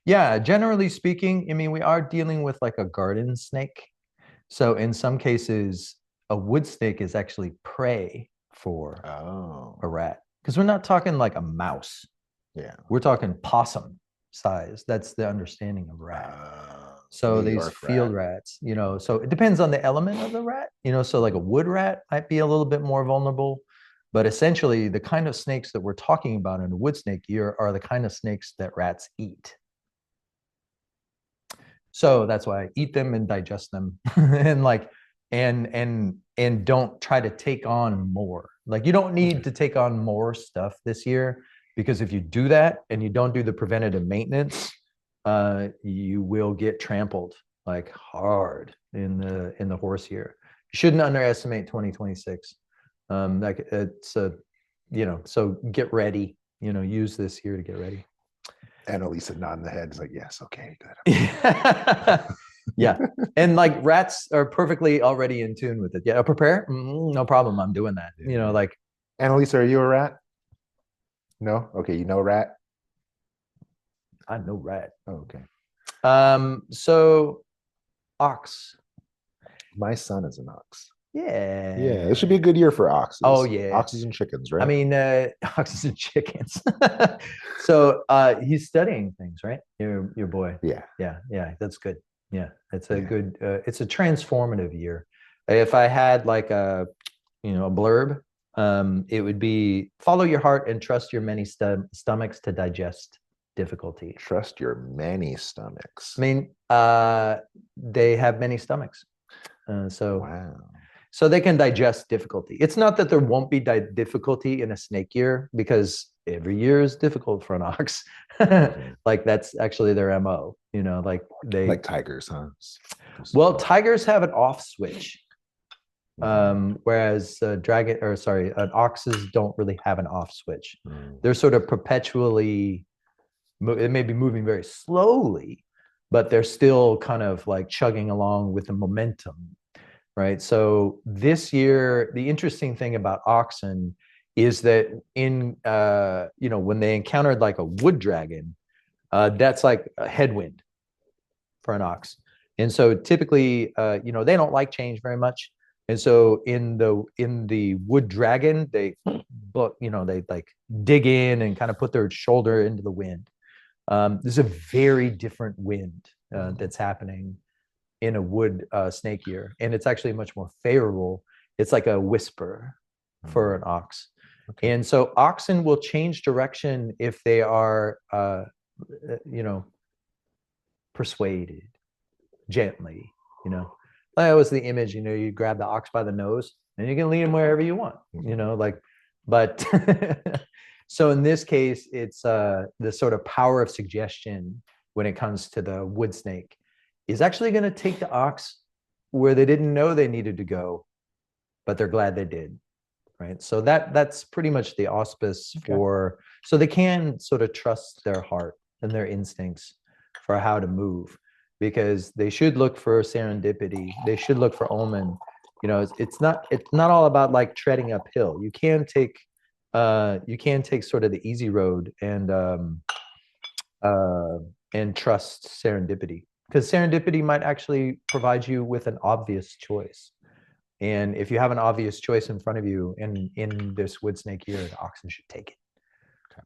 [SPEAKER 2] Yeah, generally speaking, I mean, we are dealing with like a garden snake. So in some cases, a wood snake is actually prey for a rat. Because we're not talking like a mouse. Yeah. We're talking possum size. That's the understanding of rat. So these field rats, so it depends on the element of the rat, so like a wood rat might be a little bit more vulnerable. But essentially, the kind of snakes that we're talking about in a wood snake year are the kind of snakes that rats eat. So that's why I eat them and digest them, and don't try to take on more. Like you don't need to take on more stuff this year, because if you do that and you don't do the preventative maintenance, you will get trampled like hard in the horse year. You shouldn't underestimate 2026. Like it's so get ready. Use this year to get ready.
[SPEAKER 1] And Elisa nodding the head is like, yes, okay, good.
[SPEAKER 2] Yeah. And like rats are perfectly already in tune with it. Yeah, prepare? No problem. I'm doing that. Like.
[SPEAKER 1] Annalisa, are you a rat? No? Okay, you know rat?
[SPEAKER 2] I know rat.
[SPEAKER 1] Oh, okay.
[SPEAKER 2] So ox.
[SPEAKER 1] My son is an ox.
[SPEAKER 2] Yeah.
[SPEAKER 1] Yeah, it should be a good year for oxes.
[SPEAKER 2] Oh, yeah.
[SPEAKER 1] Oxes and chickens, right?
[SPEAKER 2] I mean, oxes and chickens. So he's studying things, right? Your boy.
[SPEAKER 1] Yeah.
[SPEAKER 2] Yeah. That's good. Yeah. It's a good, it's a transformative year. If I had like a blurb, it would be follow your heart and trust your many stomachs to digest difficulty.
[SPEAKER 1] Trust your many stomachs.
[SPEAKER 2] I mean, they have many stomachs.
[SPEAKER 1] Wow.
[SPEAKER 2] So they can digest difficulty. It's not that there won't be difficulty in a snake year, because every year is difficult for an ox. Like that's actually their MO, you know, like
[SPEAKER 1] Like tigers, huh?
[SPEAKER 2] Well, tigers have an off switch. Whereas oxes don't really have an off switch. They're sort of perpetually, it may be moving very slowly, but they're still kind of like chugging along with the momentum, right? So this year, the interesting thing about oxen is that in, when they encountered like a wood dragon, that's like a headwind for an ox. And so typically, they don't like change very much. And so in the wood dragon, they like dig in and kind of put their shoulder into the wind. There's a very different wind that's happening in a wood snake year, and it's actually much more favorable. It's like a whisper for an ox. Okay. And so oxen will change direction if they are, persuaded gently, That was the image, you grab the ox by the nose and you can lead him wherever you want, but so in this case, it's the sort of power of suggestion when it comes to the wood snake is actually going to take the ox where they didn't know they needed to go, but they're glad they did, right? So that's pretty much the auspice for, so they can sort of trust their heart and their instincts for how to move, because they should look for serendipity. They should look for omen. It's not all about like treading uphill. You can take sort of the easy road and trust serendipity, because serendipity might actually provide you with an obvious choice. And if you have an obvious choice in front of you in this wood snake year, the oxen should take it.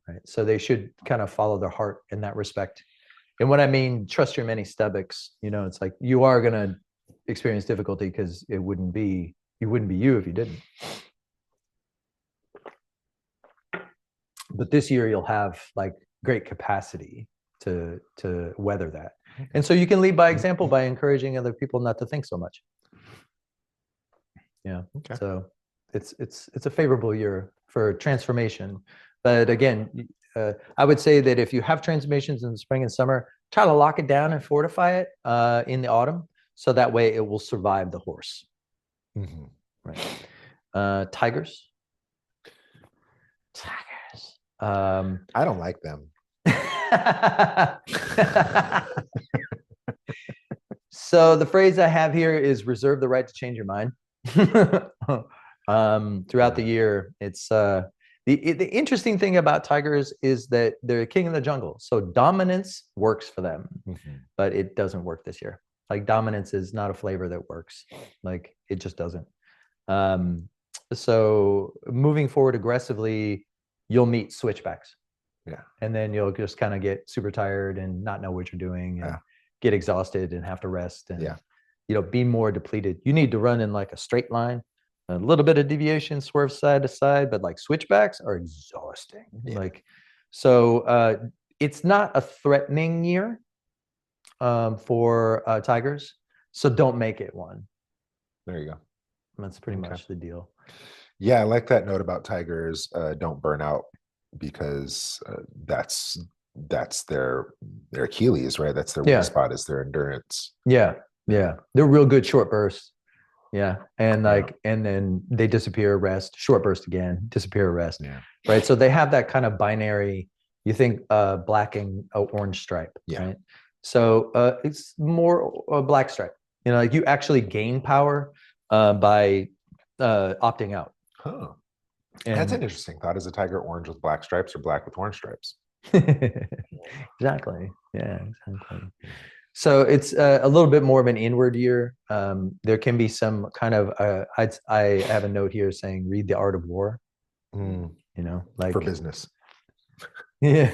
[SPEAKER 2] Right? So they should kind of follow their heart in that respect. And what I mean, trust your many stomachs, it's like you are going to experience difficulty, because you wouldn't be you if you didn't. But this year you'll have like great capacity to weather that. And so you can lead by example by encouraging other people not to think so much. Yeah. Okay. So it's a favorable year for transformation. But again, I would say that if you have transformations in the spring and summer, try to lock it down and fortify it in the autumn, so that way it will survive the horse. Right. Tigers.
[SPEAKER 1] I don't like them.
[SPEAKER 2] So the phrase I have here is reserve the right to change your mind. Throughout the year, it's the interesting thing about tigers is that they're king of the jungle. So dominance works for them, but it doesn't work this year. Like dominance is not a flavor that works. Like it just doesn't. So moving forward aggressively, you'll meet switchbacks. Yeah. And then you'll just kind of get super tired and not know what you're doing and get exhausted and have to rest and, be more depleted. You need to run in like a straight line, a little bit of deviation, swerve side to side, but like switchbacks are exhausting. So it's not a threatening year for tigers. So don't make it one. There you go. That's pretty much the deal.
[SPEAKER 1] Yeah, I like that note about tigers. Don't burn out, because that's their Achilles, right? That's their weak spot, is their endurance.
[SPEAKER 2] Yeah. They're real good short bursts. Yeah. And and then they disappear, rest, short burst again, disappear, rest. Yeah. Right. So they have that kind of binary, you think black and orange stripe. Yeah. Right. So it's more a black stripe. Like you actually gain power by opting out.
[SPEAKER 1] Huh. And that's an interesting thought. Is a tiger orange with black stripes or black with orange stripes?
[SPEAKER 2] Exactly. Yeah, exactly. So it's a little bit more of an inward year. There can be some kind of, I have a note here saying, read The Art of War, like
[SPEAKER 1] for business.
[SPEAKER 2] Yeah.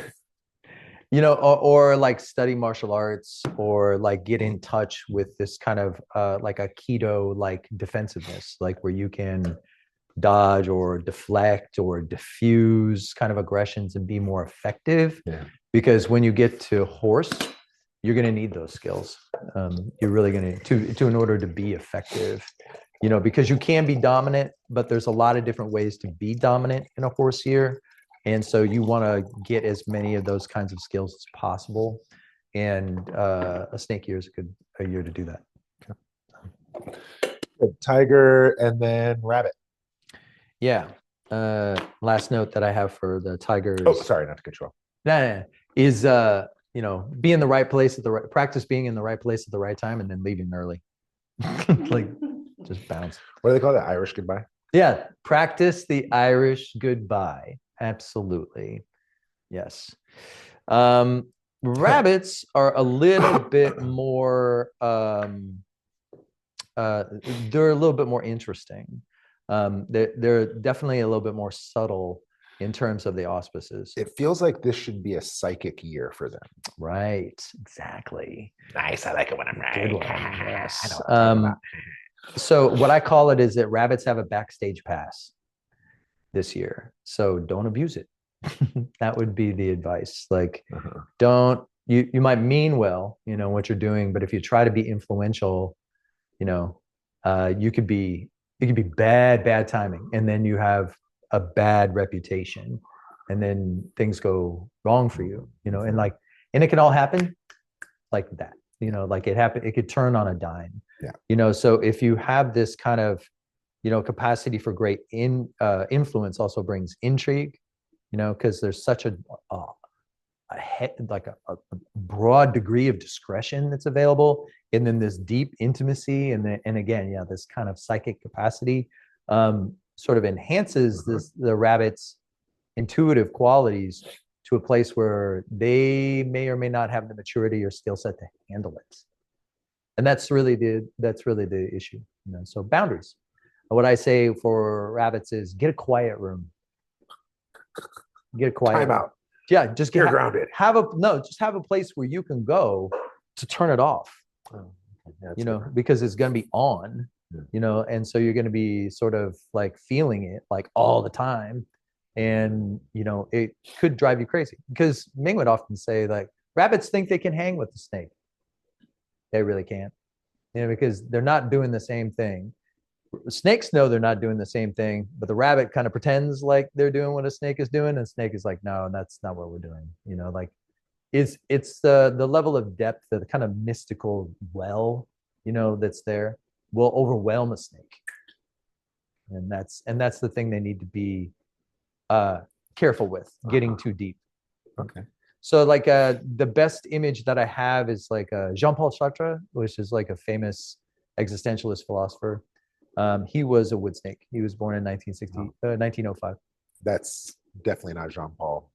[SPEAKER 2] Or like study martial arts, or like get in touch with this kind of like a keto like defensiveness, like where you can dodge or deflect or diffuse kind of aggressions and be more effective. Yeah. Because when you get to horse, you're going to need those skills. You're really going to in order to be effective, because you can be dominant, but there's a lot of different ways to be dominant in a horse year. And so you want to get as many of those kinds of skills as possible. And a snake year is a year to do that.
[SPEAKER 1] Tiger and then rabbit.
[SPEAKER 2] Yeah. Last note that I have for the tigers.
[SPEAKER 1] Oh, sorry, not to control.
[SPEAKER 2] Is be in the right place practice being in the right place at the right time and then leaving early. Like just bounce.
[SPEAKER 1] What do they call that? Irish goodbye?
[SPEAKER 2] Yeah. Practice the Irish goodbye. Absolutely. Yes. Rabbits are a little bit more they're a little bit more interesting. They're definitely a little bit more subtle in terms of the auspices.
[SPEAKER 1] It feels like this should be a psychic year for them.
[SPEAKER 2] Right. Exactly.
[SPEAKER 1] Nice. I like it when I'm right.
[SPEAKER 2] Good one. Yes.
[SPEAKER 1] I know what I'm talking about.
[SPEAKER 2] So what I call it is that rabbits have a backstage pass this year. So don't abuse it. That would be the advice. Like, don't, you might mean well, what you're doing, but if you try to be influential, it could be bad timing. And then you have a bad reputation and then things go wrong for you, and it can all happen like that, like it could turn on a dime. Yeah. So if you have this kind of, capacity for great influence also brings intrigue, because there's such a broad degree of discretion that's available, and then this deep intimacy, and again, this kind of psychic capacity sort of enhances the rabbit's intuitive qualities to a place where they may or may not have the maturity or skill set to handle it, and that's really the issue. So boundaries. What I say for rabbits is get a quiet room. Get a quiet
[SPEAKER 1] time out.
[SPEAKER 2] Yeah, just
[SPEAKER 1] get grounded.
[SPEAKER 2] Just have a place where you can go to turn it off. Because it's going to be on, and so you're going to be sort of like feeling it like all the time, and it could drive you crazy, because Ming would often say, like, rabbits think they can hang with the snake. They really can't, because they're not doing the same thing. Snakes know they're not doing the same thing, but the rabbit kind of pretends like they're doing what a snake is doing, and snake is like, no, that's not what we're doing. Like it's the level of depth, the kind of mystical well, that's there will overwhelm a snake, and that's the thing they need to be careful with, getting too deep.
[SPEAKER 1] Okay.
[SPEAKER 2] So like the best image that I have is like Jean-Paul Sartre, which is like a famous existentialist philosopher. He was a wood snake. He was born in 1905.
[SPEAKER 1] That's definitely not Jean-Paul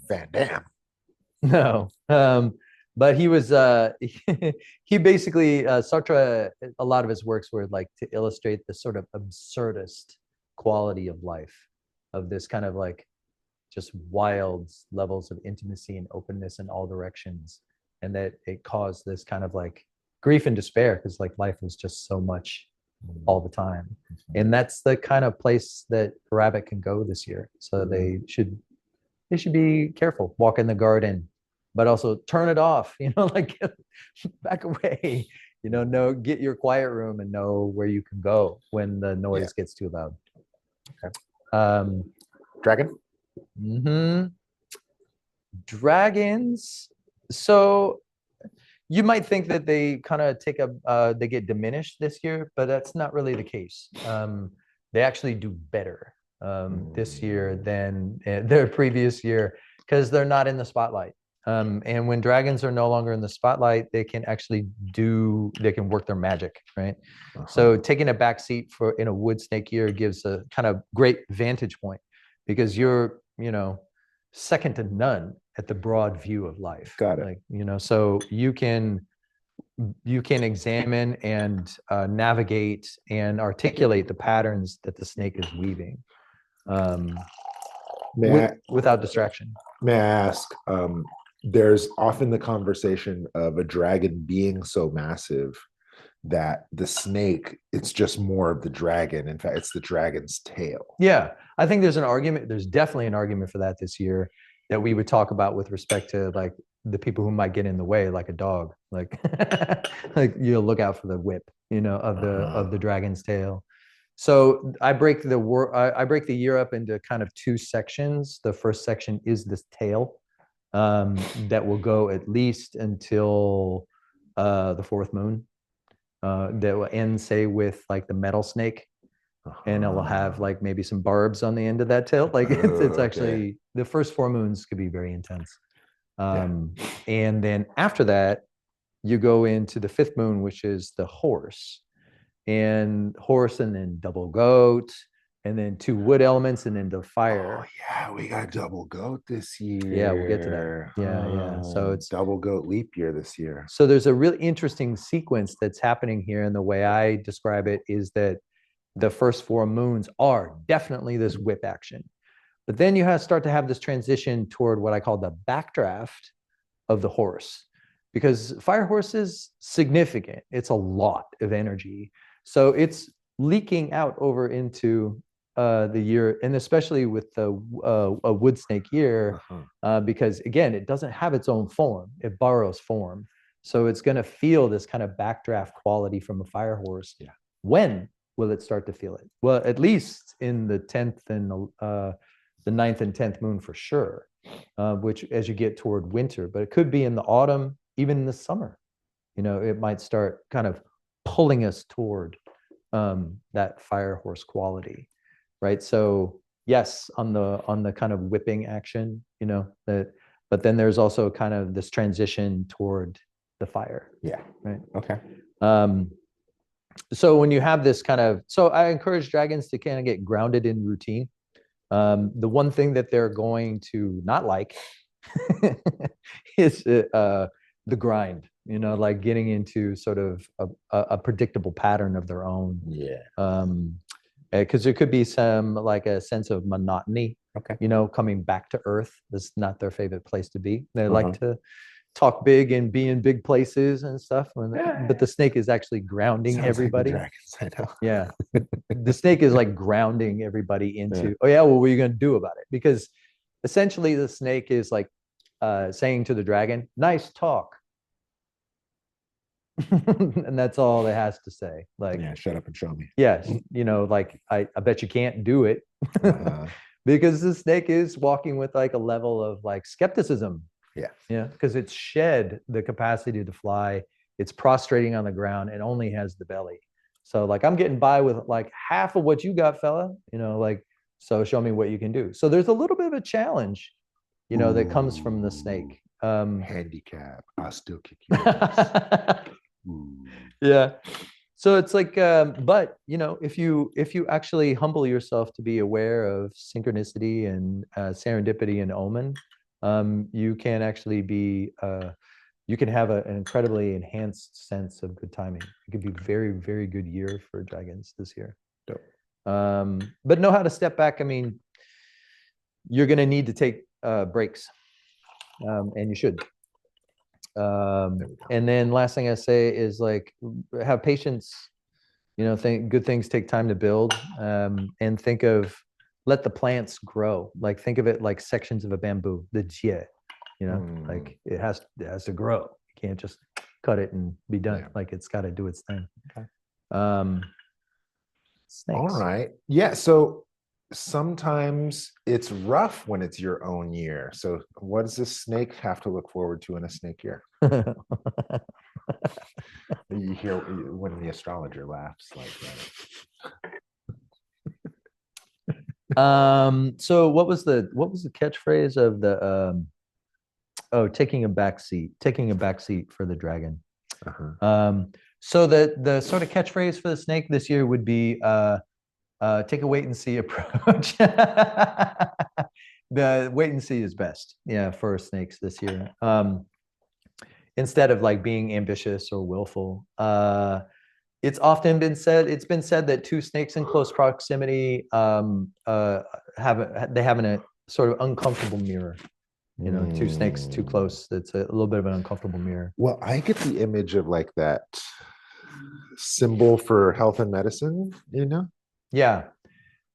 [SPEAKER 1] Van Damme.
[SPEAKER 2] No. But he was, he basically, Sartre, a lot of his works were like to illustrate the sort of absurdist quality of life, of this kind of like just wild levels of intimacy and openness in all directions. And that it caused this kind of like grief and despair, because like life was just so much all the time. And that's the kind of place that a rabbit can go this year. So they should be careful, walk in the garden, but also turn it off, like back away, get your quiet room and know where you can go when the noise gets too loud. Okay.
[SPEAKER 1] Dragon?
[SPEAKER 2] Dragons. So you might think that they kind of they get diminished this year, but that's not really the case. They actually do better this year than their previous year, because they're not in the spotlight. And when dragons are no longer in the spotlight, they can work their magic, right? So taking a back seat in a wood snake year gives a kind of great vantage point, because you're, second to none at the broad view of life.
[SPEAKER 1] Got it.
[SPEAKER 2] So you can examine and navigate and articulate the patterns that the snake is weaving without distraction.
[SPEAKER 1] May I ask, there's often the conversation of a dragon being so massive that the snake, it's just more of the dragon. In fact, it's the dragon's tail.
[SPEAKER 2] Yeah, I think there's definitely an argument for that this year. that we would talk about with respect to like the people who might get in the way, like a dog, like like you'll look out for the whip, of the dragon's tail. So I break the year up into kind of two sections. The first section is this tail that will go at least until the fourth moon. That will end, say, with like the metal snake, and it'll have like maybe some barbs on the end of that tail. Like it's actually the first 4 moons could be very intense. And then after that, you go into the 5th moon, which is the horse, and then double goat, and then 2 wood elements, and then the fire.
[SPEAKER 1] Oh yeah, we got double goat this year.
[SPEAKER 2] Yeah, we'll get to that. Yeah. So it's
[SPEAKER 1] double goat leap year this year.
[SPEAKER 2] So there's a really interesting sequence that's happening here, and the way I describe it is that the first 4 moons are definitely this whip action, but then you start to have this transition toward what I call the backdraft of the horse, because fire horse is significant. It's a lot of energy, so it's leaking out over into the year, and especially with a wood snake year, because again, it doesn't have its own form; it borrows form. So it's going to feel this kind of backdraft quality from a fire horse.
[SPEAKER 1] Yeah.
[SPEAKER 2] When will it start to feel it? Well, at least in the 10th and the 9th and 10th moon for sure, which as you get toward winter, but it could be in the autumn, even in the summer. It might start kind of pulling us toward that fire horse quality, right? So yes, on the kind of whipping action, but then there's also kind of this transition toward the fire.
[SPEAKER 1] Yeah.
[SPEAKER 2] Right.
[SPEAKER 1] Okay.
[SPEAKER 2] So when you have this so I encourage dragons to kind of get grounded in routine. The one thing that they're going to not like is the grind, like getting into sort of a predictable pattern of their own.
[SPEAKER 1] Yeah.
[SPEAKER 2] Because there could be some like a sense of monotony.
[SPEAKER 1] Okay.
[SPEAKER 2] Coming back to earth. That's not their favorite place to be. They like to talk big and be in big places and stuff. But the snake is actually grounding everybody.
[SPEAKER 1] Like the dragons, I know.
[SPEAKER 2] Yeah. The snake is like grounding everybody into, oh yeah, well, what are you going to do about it? Because essentially the snake is like saying to the dragon, nice talk. And that's all it has to say. Like,
[SPEAKER 1] yeah, shut up and show me.
[SPEAKER 2] Yes. Like I bet you can't do it. Because the snake is walking with like a level of like skepticism. Yeah, because it's shed the capacity to fly. It's prostrating on the ground and only has the belly. So like, I'm getting by with like half of what you got, fella. Like, so show me what you can do. So there's a little bit of a challenge, that comes from the snake.
[SPEAKER 1] Handicap. I'll still kick you.
[SPEAKER 2] Yeah. So it's like, but if you actually humble yourself to be aware of synchronicity and serendipity and omen, you can actually be, you can have an incredibly enhanced sense of good timing. It could be a very, very good year for dragons this year.
[SPEAKER 1] Dope.
[SPEAKER 2] But know how to step back. I mean, you're going to need to take breaks, and you should. And then last thing I say is like, have patience. Good things take time to build, and think of, let the plants grow. Like, think of it like sections of a bamboo, the jie, like it has to grow. You can't just cut it and be done. Yeah. Like, it's got to do its thing.
[SPEAKER 1] Okay.
[SPEAKER 2] Snakes.
[SPEAKER 1] All right. Yeah. So sometimes it's rough when it's your own year. So what does this snake have to look forward to in a snake year? You hear when the astrologer laughs like
[SPEAKER 2] that. So what was the catchphrase of the taking a back seat for the dragon? So the sort of catchphrase for the snake this year would be take a wait and see approach. The wait and see is best, for snakes this year. Instead of like being ambitious or willful. It's been said that 2 snakes in close proximity have a sort of uncomfortable mirror. 2 snakes too close. It's a little bit of an uncomfortable mirror.
[SPEAKER 1] Well, I get the image of like that symbol for health and medicine,
[SPEAKER 2] Yeah.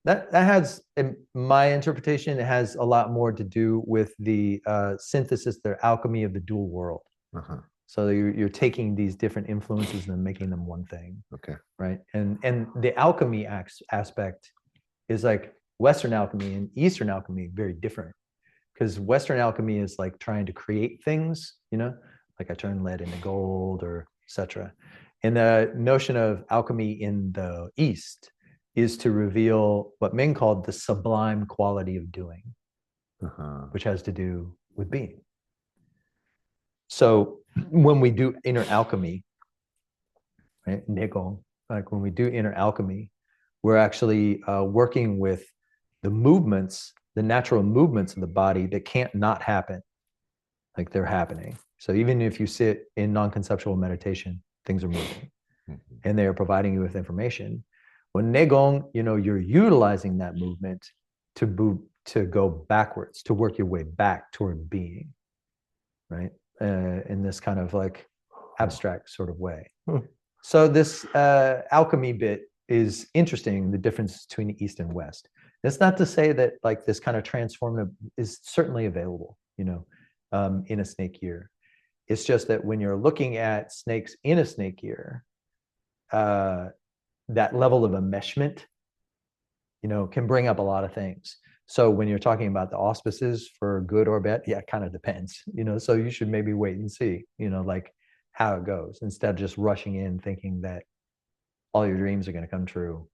[SPEAKER 2] That has, in my interpretation, it has a lot more to do with the synthesis, the alchemy of the dual world.
[SPEAKER 1] Uh-huh.
[SPEAKER 2] So you're taking these different influences and making them one thing.
[SPEAKER 1] Okay.
[SPEAKER 2] Right. And the alchemy aspect is like Western alchemy and Eastern alchemy, very different. Because Western alchemy is like trying to create things, you know, like I turn lead into gold or etc. And the notion of alchemy in the East is to reveal what Ming called the sublime quality of doing, which has to do with being. So when we do inner alchemy, right, Nigong, like when we do inner alchemy, we're actually working with the movements, the natural movements of the body that can't not happen, like they're happening. So even if you sit in non-conceptual meditation, things are moving and they are providing you with information. When Negong, you know, you're utilizing that movement to go backwards, to work your way back toward being, right? In this kind of like abstract sort of way. So this alchemy bit is interesting, the difference between East and West. That's not to say that like this kind of transformative is certainly available, you know, in a snake year. It's just that when you're looking at snakes in a snake year, that level of enmeshment, you know, can bring up a lot of things. So when you're talking about the auspices for good or bad, yeah, it kind of depends, you know, so you should maybe wait and see, you know, like how it goes instead of just rushing in thinking that all your dreams are going to come true.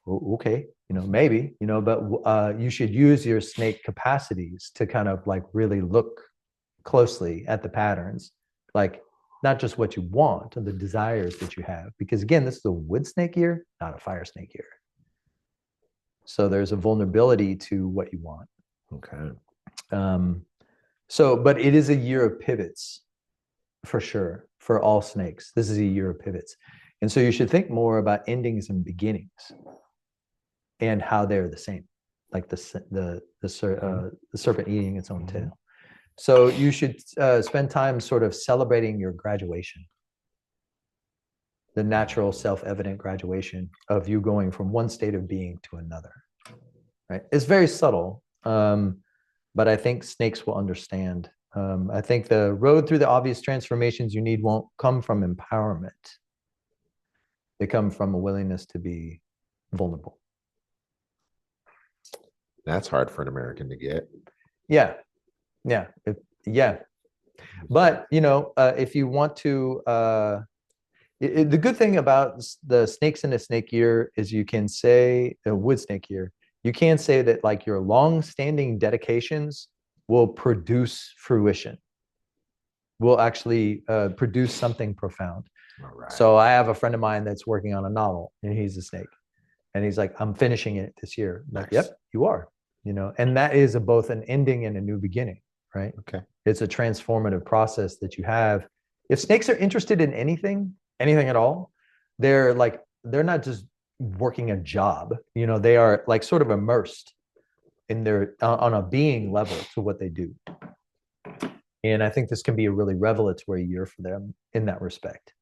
[SPEAKER 2] Okay, you know, maybe, you know, but you should use your snake capacities to kind of like really look closely at the patterns, like not just what you want and the desires that you have, because again, this is a wood snake year, not a fire snake year. So there's a vulnerability to what you want.
[SPEAKER 1] Okay.
[SPEAKER 2] So, but it is a year of pivots for sure, for all snakes. This is a year of pivots. And so you should think more about endings and beginnings and how they're the same, like the serpent eating its own tail. So you should spend time sort of celebrating your graduation, the natural self-evident graduation of you going from one state of being to another, right? It's very subtle, but I think snakes will understand. I think the road through the obvious transformations you need won't come from empowerment. They come from a willingness to be vulnerable.
[SPEAKER 1] That's hard for an American to get.
[SPEAKER 2] Yeah. Yeah. Yeah. But, you know, if you want to, the good thing about the snakes in a snake year is you can say, a wood snake year, you can say that like your long-standing dedications will produce fruition, will actually produce something profound.
[SPEAKER 1] Right.
[SPEAKER 2] So I have a friend of mine that's working on a novel and he's a snake. And he's like, I'm finishing it this year. Like,
[SPEAKER 1] Nice.
[SPEAKER 2] yep, you are, you know, and that is both an ending and a new beginning, right?
[SPEAKER 1] Okay.
[SPEAKER 2] It's a transformative process that you have. If snakes are interested in anything at all, they're not just working a job, you know, they are like sort of immersed in their, on a being level to what they do. And I think this can be a really revelatory year for them in that respect.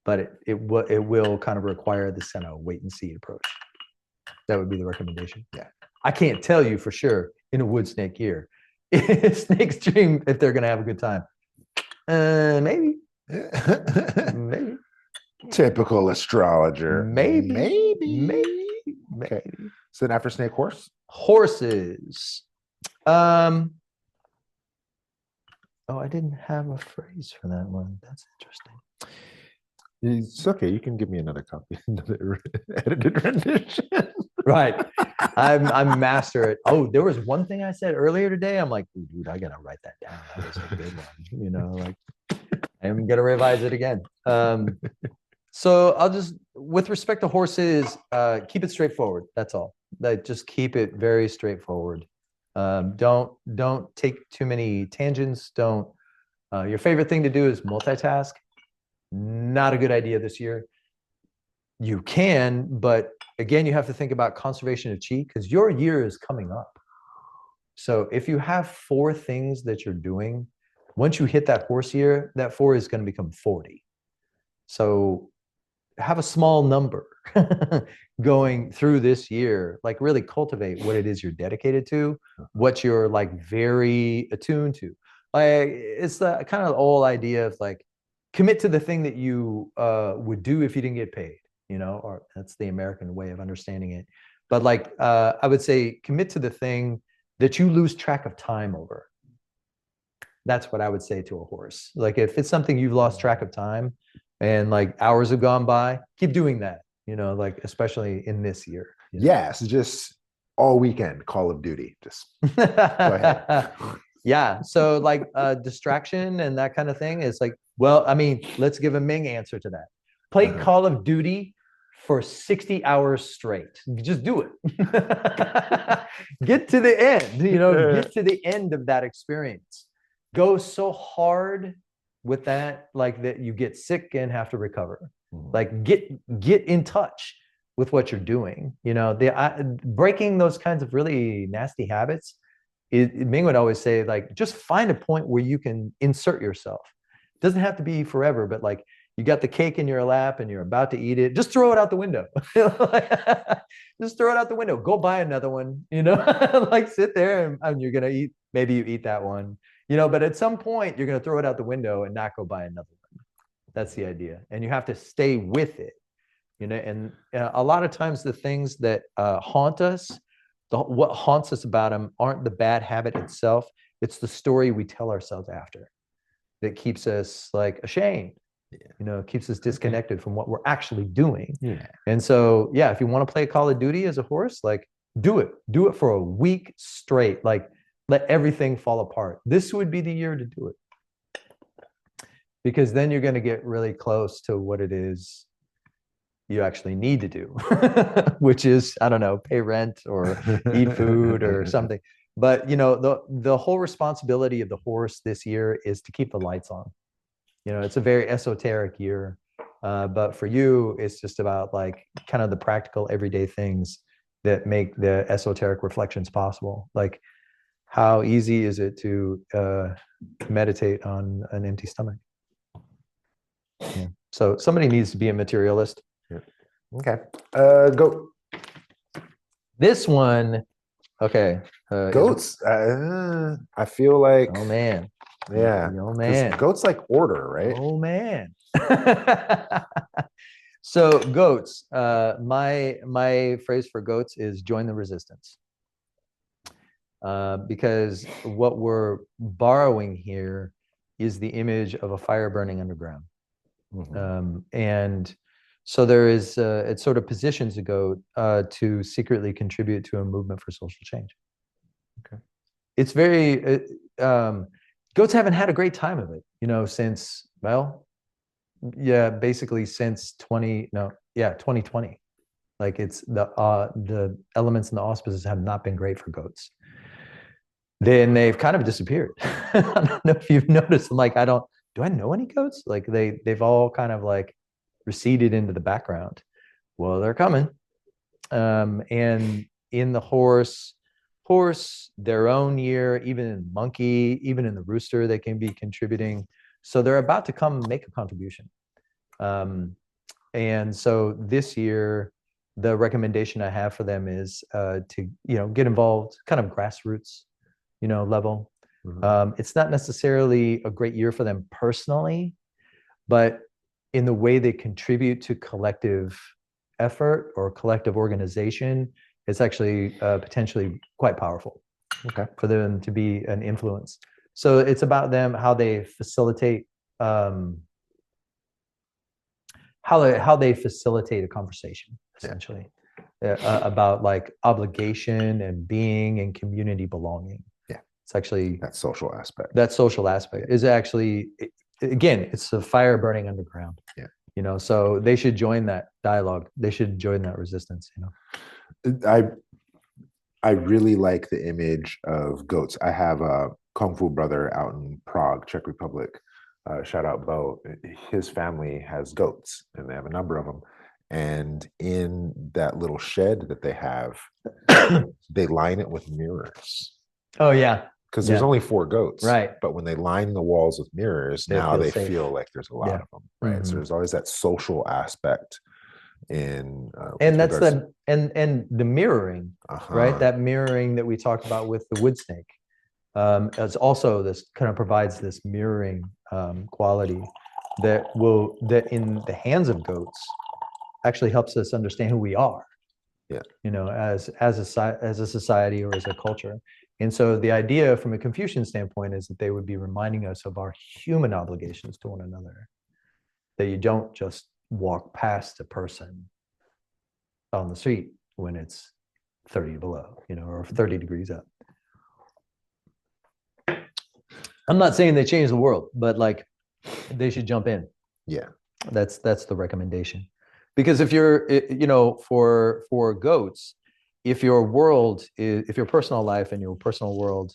[SPEAKER 2] But it will kind of require this kind of wait and see approach. That would be the recommendation. Yeah. I can't tell you for sure in a wood snake year. Snakes dream if they're going to have a good time. Maybe. Maybe.
[SPEAKER 1] Typical astrologer.
[SPEAKER 2] Maybe.
[SPEAKER 1] Okay. So then after snake, horse?
[SPEAKER 2] Horses. Oh, I didn't have a phrase for that one. That's interesting.
[SPEAKER 1] It's okay. You can give me another copy, another edited rendition.
[SPEAKER 2] Right. I'm master at. Oh, there was one thing I said earlier today. I'm like, dude, I gotta write that down. That was a good one. You know, like I'm gonna revise it again. So I'll just, with respect to horses, keep it straightforward. That's all. Like just keep it very straightforward. Don't take too many tangents. Don't. Your favorite thing to do is multitask. Not a good idea this year. You can, but again, you have to think about conservation of chi because your year is coming up. So if you have 4 things that you're doing, once you hit that horse year, that 4 is going to become 40. So have a small number going through this year, like really cultivate what it is you're dedicated to, what you're like very attuned to. Like it's the kind of old idea of like commit to the thing that you would do if you didn't get paid, you know, or that's the American way of understanding it. But like I would say commit to the thing that you lose track of time over. That's what I would say to a horse. Like if it's something you've lost track of time and like hours have gone by, keep doing that, you know, like especially in this year.
[SPEAKER 1] Yes, just all weekend Call of Duty. Just go ahead.
[SPEAKER 2] Yeah. So like distraction and that kind of thing is like, well, I mean, let's give a Ming answer to that. Play Call of Duty for 60 hours straight. Just do it. Get to the end, you know, get to the end of that experience. Go so hard with that, like that you get sick and have to recover. Like get in touch with what you're doing. You know, breaking those kinds of really nasty habits. Ming would always say, like, just find a point where you can insert yourself. It doesn't have to be forever, but like you got the cake in your lap and you're about to eat it, just throw it out the window. Just throw it out the window. Go buy another one, you know, like sit there and you're going to eat. Maybe you eat that one, you know, but at some point you're going to throw it out the window and not go buy another one. That's the idea. And you have to stay with it, you know, and a lot of times the things that haunt us, what haunts us about them aren't the bad habit itself. It's the story we tell ourselves after that keeps us like ashamed, you know, keeps us disconnected from what we're actually doing. And so, yeah, if you want to play Call of Duty as a horse, like do it for a week straight, like let everything fall apart. This would be the year to do it, because then you're going to get really close to what it is you actually need to do, which is, I don't know, pay rent or eat food or something. But, you know, the whole responsibility of the horse this year is to keep the lights on. You know, it's a very esoteric year. But for you, it's just about like kind of the practical everyday things that make the esoteric reflections possible. Like how easy is it to meditate on an empty stomach? Yeah. So somebody needs to be a materialist.
[SPEAKER 1] Okay. Goat.
[SPEAKER 2] This one, okay.
[SPEAKER 1] Goats. I feel like.
[SPEAKER 2] Oh man.
[SPEAKER 1] Yeah.
[SPEAKER 2] Oh man.
[SPEAKER 1] Goats like order, right?
[SPEAKER 2] Oh man. So goats. My phrase for goats is join the resistance. Because what we're borrowing here is the image of a fire burning underground. And so there is, it sort of positions a goat to secretly contribute to a movement for social change.
[SPEAKER 1] Okay.
[SPEAKER 2] It's very, goats haven't had a great time of it, you know, since, well, yeah, basically since 2020. Like it's the elements and the auspices have not been great for goats. Then they've kind of disappeared. I don't know if you've noticed, like, do I know any goats? Like they've all kind of like receded into the background. Well, they're coming. And in the horse, their own year, even in monkey, even in the rooster, they can be contributing. So they're about to come make a contribution. And so this year, the recommendation I have for them is to, you know, get involved, kind of grassroots, you know, level. It's not necessarily a great year for them personally, but in the way they contribute to collective effort or collective organization, it's actually potentially quite powerful. Okay, for them to be an influence. So it's about them, how they facilitate, how they facilitate a conversation, essentially, about like obligation and being and community belonging. Yeah, it's actually
[SPEAKER 1] that social aspect.
[SPEAKER 2] That social aspect is actually, again, it's a fire burning underground. Yeah, you know, so they should join that dialogue. They should join that resistance. You know,
[SPEAKER 1] I really like the image of goats. I have a Kung Fu brother out in Prague, Czech Republic. Shout out Bo. His family has goats, and they have a number of them. And in that little shed that they have, they line it with mirrors.
[SPEAKER 2] Oh yeah.
[SPEAKER 1] because there's only 4 goats,
[SPEAKER 2] Right.
[SPEAKER 1] But when they line the walls with mirrors,
[SPEAKER 2] They
[SPEAKER 1] now
[SPEAKER 2] feel
[SPEAKER 1] they
[SPEAKER 2] safe.
[SPEAKER 1] feel like there's a lot of them, right? So there's always that social aspect in,
[SPEAKER 2] and that's
[SPEAKER 1] regards-
[SPEAKER 2] and the mirroring, right? That mirroring that we talked about with the wood snake, as also this kind of provides this mirroring quality that in the hands of goats actually helps us understand who we are.
[SPEAKER 1] Yeah.
[SPEAKER 2] You know, as a society or as a culture. And so the idea from a Confucian standpoint is that they would be reminding us of our human obligations to one another, that you don't just walk past a person on the street when it's 30 below, you know, or 30 degrees up. I'm not saying they change the world, but like they should jump in.
[SPEAKER 1] Yeah.
[SPEAKER 2] That's the recommendation. Because if you're, you know, for goats, if your personal life and your personal world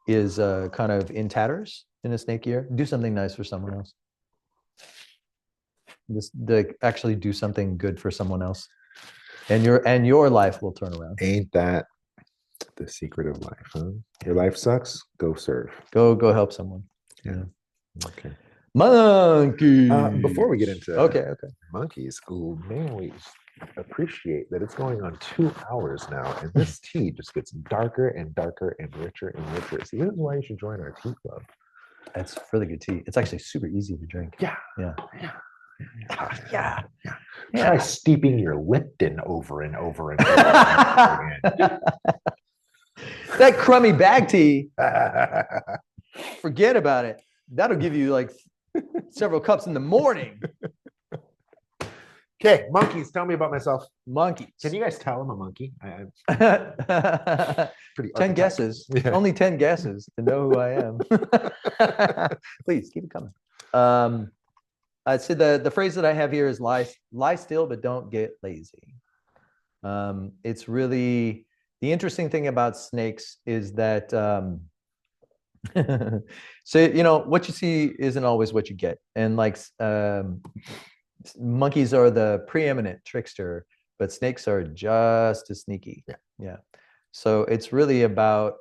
[SPEAKER 2] is kind of in tatters in a snake year, do something nice for someone else. Just actually do something good for someone else, and your life will turn around.
[SPEAKER 1] Ain't that the secret of life, huh? Your life sucks, go serve.
[SPEAKER 2] Go help someone.
[SPEAKER 1] Yeah. Okay.
[SPEAKER 2] Monkey.
[SPEAKER 1] Before we get into
[SPEAKER 2] okay.
[SPEAKER 1] monkeys, man, we appreciate that it's going on 2 hours now, and this tea just gets darker and darker and richer and richer. See, this is why you should join our tea club.
[SPEAKER 2] It's really good tea. It's actually super easy to drink.
[SPEAKER 1] Yeah.
[SPEAKER 2] Try
[SPEAKER 1] steeping your Lipton over and over and over, and over again.
[SPEAKER 2] That crummy bag tea, forget about it. That'll give you like several cups in the morning.
[SPEAKER 1] Okay, monkeys. Tell me about myself.
[SPEAKER 2] Monkeys.
[SPEAKER 1] Can you guys tell I'm a monkey? I'm pretty
[SPEAKER 2] 10 guesses.
[SPEAKER 1] Yeah.
[SPEAKER 2] Only 10 guesses to know who I am. Please keep it coming. I'd say the phrase that I have here is lie still, but don't get lazy. It's really the interesting thing about snakes is that so you know what you see isn't always what you get, and like monkeys are the preeminent trickster, but snakes are just as sneaky. Yeah. So it's really about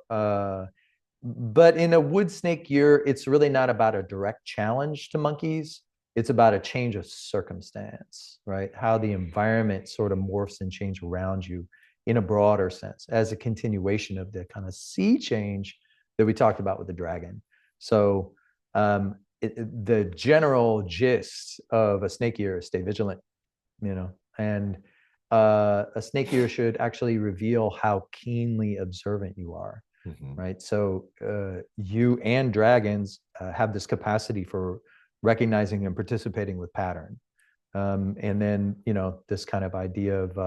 [SPEAKER 2] but in a wood snake year, it's really not about a direct challenge to monkeys. It's about a change of circumstance, right? How the environment sort of morphs and changes around you in a broader sense as a continuation of the kind of sea change that we talked about with the dragon. So the general gist of a snake year is stay vigilant, you know, and a snake year should actually reveal how keenly observant you are, right? So you and dragons have this capacity for recognizing and participating with pattern. And then, you know, this kind of idea of,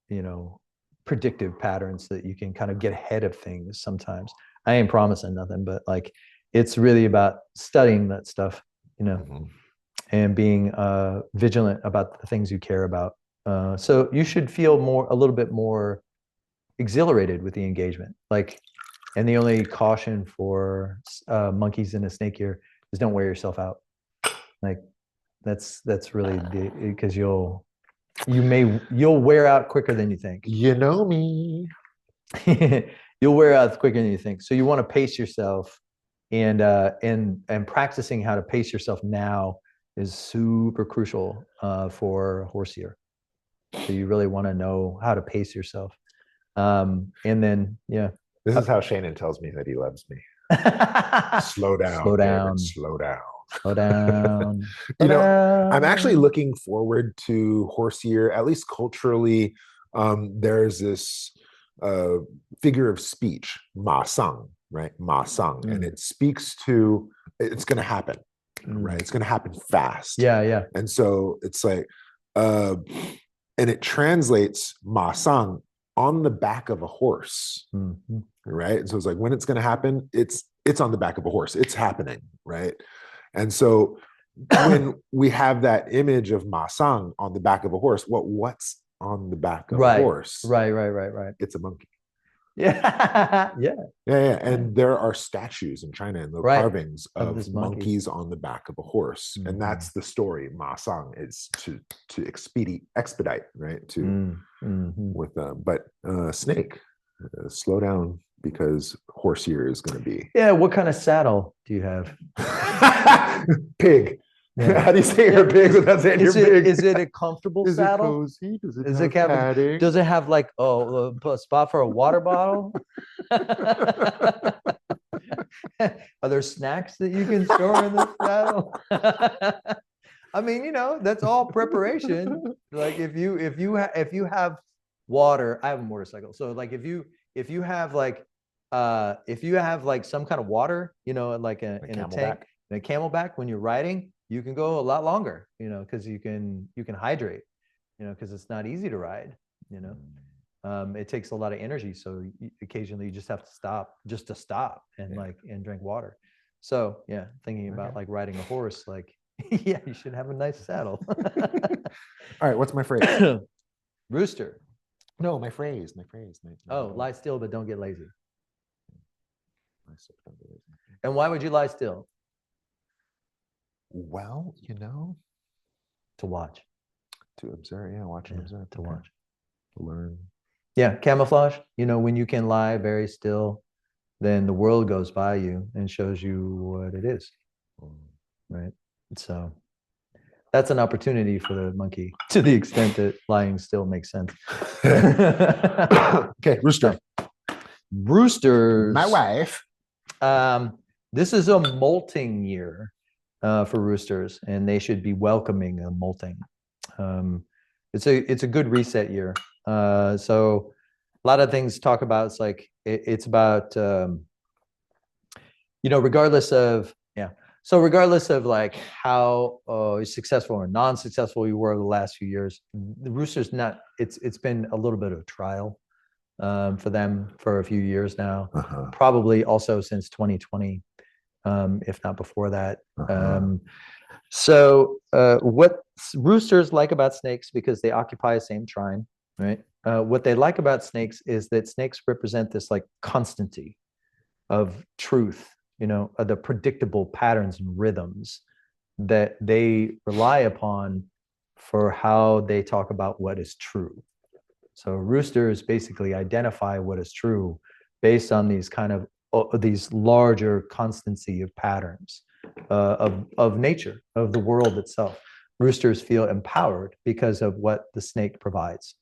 [SPEAKER 2] you know, predictive patterns that you can kind of get ahead of things sometimes. I ain't promising nothing, but like, it's really about studying that stuff, you know, and being vigilant about the things you care about. So you should feel a little bit more exhilarated with the engagement. Like, and the only caution for monkeys in a snake year is don't wear yourself out. Like that's really because you'll wear out quicker than you think.
[SPEAKER 1] You know me.
[SPEAKER 2] You'll wear out quicker than you think. So you want to pace yourself, and practicing how to pace yourself now is super crucial for horse year. So you really want to know how to pace yourself. And then, yeah.
[SPEAKER 1] This is how Seanan tells me that he loves me. Slow down.
[SPEAKER 2] Slow down.
[SPEAKER 1] David, slow down.
[SPEAKER 2] Slow down.
[SPEAKER 1] You know, I'm actually looking forward to horse year, at least culturally. There's this figure of speech, ma sang, right? Ma sang. And it speaks to, it's going to happen, right? It's going to happen fast.
[SPEAKER 2] Yeah.
[SPEAKER 1] And so it's like, and it translates ma sang on the back of a horse, right? And so it's like, when it's going to happen, it's on the back of a horse. It's happening, right? And so when we have that image of ma sang on the back of a horse, what's on the back of a horse?
[SPEAKER 2] Right.
[SPEAKER 1] It's a monkey.
[SPEAKER 2] Yeah.
[SPEAKER 1] And there are statues in China and the carvings of monkeys on the back of a horse. And that's the story. Ma sang is to expedite, right? With but snake, slow down, because horse year is going to be
[SPEAKER 2] Yeah. What kind of saddle do you have?
[SPEAKER 1] pig.
[SPEAKER 2] Yeah.
[SPEAKER 1] How do you say you're big without saying you're big?
[SPEAKER 2] Is it a comfortable
[SPEAKER 1] Is it
[SPEAKER 2] saddle?
[SPEAKER 1] cozy? Does it
[SPEAKER 2] Is
[SPEAKER 1] have
[SPEAKER 2] it have
[SPEAKER 1] padding?
[SPEAKER 2] does it have like a spot for a water bottle? Are there snacks that you can store in the saddle? I mean, you know, that's all preparation. Like if you have water, I have a motorcycle. So like if you have like some kind of water, you know, like in a tank, in a camelback, when you're riding, you can go a lot longer, you know, because you can hydrate, you know, because it's not easy to ride, you know. It takes a lot of energy, so occasionally you just have to stop and drink water. So yeah, thinking about like riding a horse, like yeah, you should have a nice saddle.
[SPEAKER 1] All right, what's my phrase?
[SPEAKER 2] Rooster.
[SPEAKER 1] No, my phrase.
[SPEAKER 2] Oh, lie still, but don't get lazy. And why would you lie still?
[SPEAKER 1] Well, you know,
[SPEAKER 2] To watch.
[SPEAKER 1] to observe. Yeah, watch and observe.
[SPEAKER 2] To watch.
[SPEAKER 1] To learn.
[SPEAKER 2] Yeah, camouflage. You know, when you can lie very still, then the world goes by you and shows you what it is. Right. So that's an opportunity for the monkey, to the extent that lying still makes sense.
[SPEAKER 1] Okay, rooster.
[SPEAKER 2] Roosters.
[SPEAKER 1] My wife.
[SPEAKER 2] This is a molting year for roosters, and they should be welcoming a molting. It's a good reset year. So a lot of things to talk about. It's like it's about you know, regardless of like how successful or non-successful you were the last few years, the roosters it's been a little bit of a trial for them for a few years now, probably also since 2020, if not before that. So what roosters like about snakes, because they occupy the same trine, right? What they like about snakes is that snakes represent this like constancy of truth, you know, the predictable patterns and rhythms that they rely upon for how they talk about what is true. So roosters basically identify what is true based on these kind of these larger constancy of patterns of nature, of the world itself. Roosters feel empowered because of what the snake provides,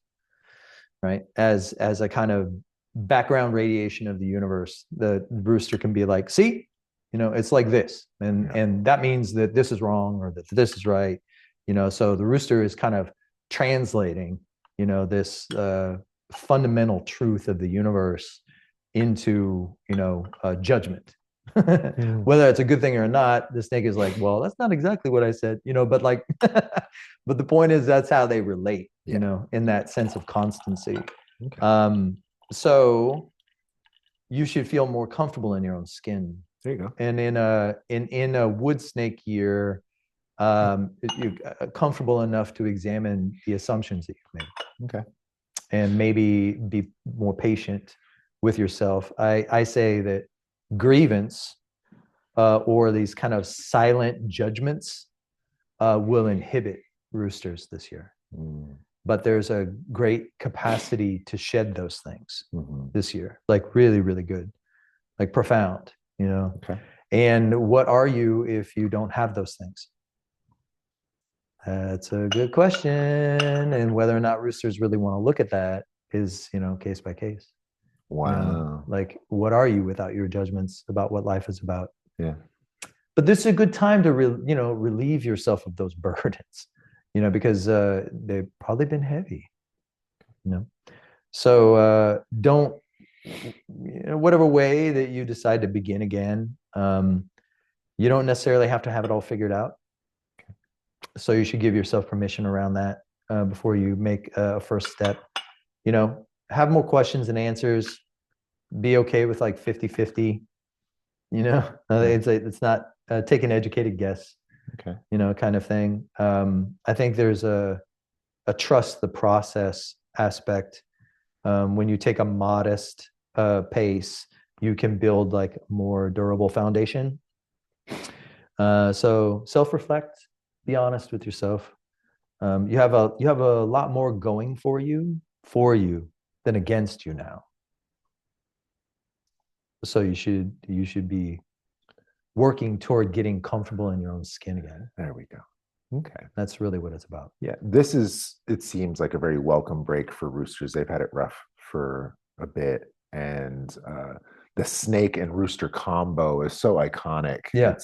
[SPEAKER 2] right? As a kind of background radiation of the universe, the rooster can be like, see, you know, it's like this, and that means that this is wrong or that this is right, you know. So the rooster is kind of translating, you know, this fundamental truth of the universe into, you know, judgment. Whether it's a good thing or not, the snake is like, well, that's not exactly what I said, you know, but like, but the point is that's how they relate, you know, in that sense of constancy. So you should feel more comfortable in your own skin.
[SPEAKER 1] There you go.
[SPEAKER 2] And in a wood snake year, you're comfortable enough to examine the assumptions that you've made.
[SPEAKER 1] Okay.
[SPEAKER 2] And maybe be more patient with yourself. I say that grievance or these kind of silent judgments will inhibit roosters this year. But there's a great capacity to shed those things this year, like really, really good, like profound, you know.
[SPEAKER 1] Okay.
[SPEAKER 2] And what are you if you don't have those things? That's a good question. And whether or not roosters really want to look at that is, you know, case by case.
[SPEAKER 1] Wow.
[SPEAKER 2] You know, like, what are you without your judgments about what life is about?
[SPEAKER 1] Yeah.
[SPEAKER 2] But this is a good time to, you know, relieve yourself of those burdens, you know, because they've probably been heavy, you know. So don't, you know, whatever way that you decide to begin again, you don't necessarily have to have it all figured out. So you should give yourself permission around that before you make a first step. You know, have more questions than answers. Be okay with like 50-50. You know, it's not take an educated guess.
[SPEAKER 1] Okay.
[SPEAKER 2] You know, kind of thing. I think there's a trust the process aspect. When you take a modest pace, you can build like a more durable foundation. So self-reflect. Be honest with yourself. You have a lot more going for you than against you now. So you should be working toward getting comfortable in your own skin again.
[SPEAKER 1] There we go. Okay.
[SPEAKER 2] That's really what it's about.
[SPEAKER 1] Yeah, it seems like a very welcome break for roosters. They've had it rough for a bit. And the snake and rooster combo is so iconic.
[SPEAKER 2] Yeah.
[SPEAKER 1] It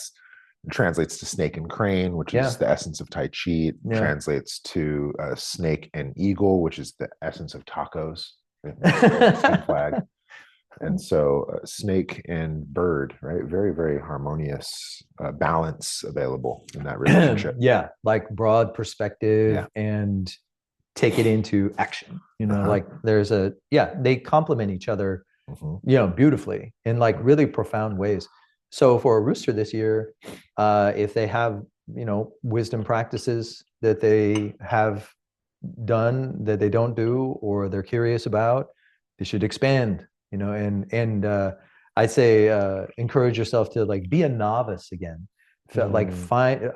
[SPEAKER 1] translates to snake and crane, which
[SPEAKER 2] Yeah.
[SPEAKER 1] is the essence of Tai Chi. It
[SPEAKER 2] Yeah.
[SPEAKER 1] translates to snake and eagle, which is the essence of tacos. Skin flag. And so snake and bird, right? Very, very harmonious balance available in that relationship.
[SPEAKER 2] Yeah, like broad perspective
[SPEAKER 1] Yeah.
[SPEAKER 2] and take it into action. You know,
[SPEAKER 1] Uh-huh.
[SPEAKER 2] like they complement each other,
[SPEAKER 1] Mhm.
[SPEAKER 2] beautifully in like really profound ways. So for a rooster this year, if they have, wisdom practices that they have done that they don't do or they're curious about, they should expand. And I'd say encourage yourself to like be a novice again. Like find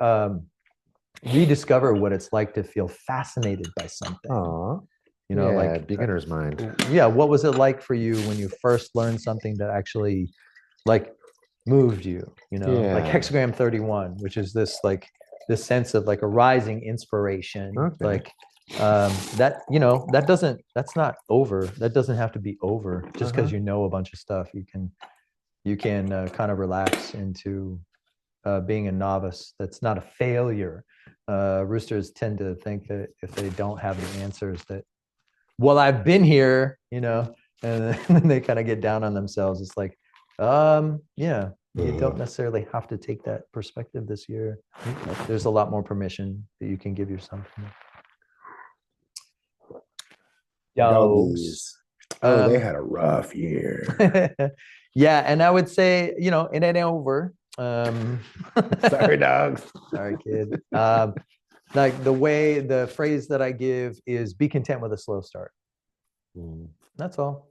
[SPEAKER 2] rediscover what it's like to feel fascinated by something.
[SPEAKER 1] Aw.
[SPEAKER 2] Yeah,
[SPEAKER 1] like beginner's mind.
[SPEAKER 2] Yeah, what was it like for you when you first learned something that actually like moved you? Like
[SPEAKER 1] Yeah.
[SPEAKER 2] hexagram 31, which is this sense of like a rising inspiration.
[SPEAKER 1] Okay.
[SPEAKER 2] Like that's not over. That doesn't have to be over just because you know a bunch of stuff. You can kind of relax into being a novice. That's not a failure. Roosters tend to think that if they don't have the answers that, well, I've been here, and then they kind of get down on themselves. It's like, yeah, you don't necessarily have to take that perspective this year. There's a lot more permission that you can give yourself.
[SPEAKER 1] Doggies. Oh, they had a rough year.
[SPEAKER 2] Yeah, and I would say, it ain't over.
[SPEAKER 1] Sorry, dogs.
[SPEAKER 2] Sorry, kid. Like the phrase that I give is be content with a slow start. That's all,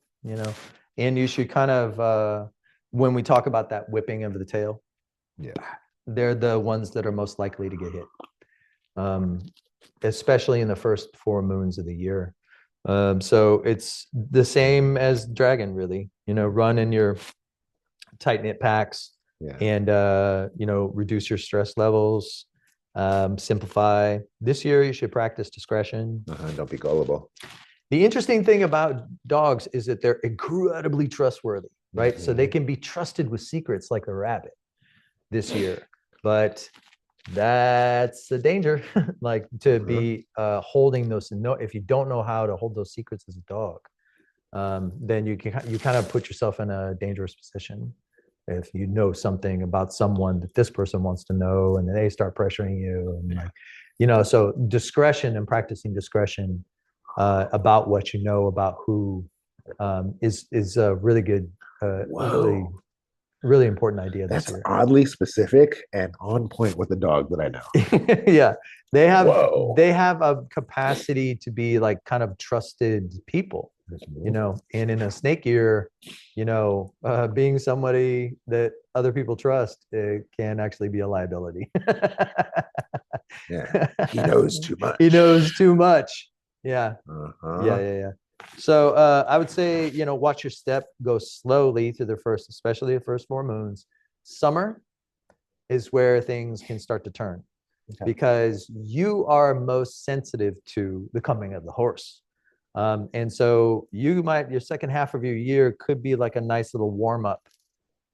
[SPEAKER 2] and you should kind of, when we talk about that whipping of the tail, they're the ones that are most likely to get hit, especially in the first 4 moons of the year. So it's the same as dragon, really, run in your tight knit packs and, reduce your stress levels, simplify. This year, you should practice discretion.
[SPEAKER 1] Don't be gullible.
[SPEAKER 2] The interesting thing about dogs is that they're incredibly trustworthy, right? So they can be trusted with secrets like a rabbit this year, but that's the danger. Like to be holding those. If you don't know how to hold those secrets as a dog, then you kind of put yourself in a dangerous position. If you know something about someone that this person wants to know, and then they start pressuring you, and so discretion and practicing discretion about what you know about who is a really good, really important idea this year.
[SPEAKER 1] That's oddly specific and on point with the dog that I know.
[SPEAKER 2] Yeah, they have a capacity to be like kind of trusted people, and in a snake year, being somebody that other people trust, it can actually be a liability.
[SPEAKER 1] Yeah, he knows too much.
[SPEAKER 2] He knows too much. Yeah. Yeah. So I would say, watch your step, go slowly through especially the first 4 moons. Summer is where things can start to turn because you are most sensitive to the coming of the horse. And so your second half of your year could be like a nice little warm up,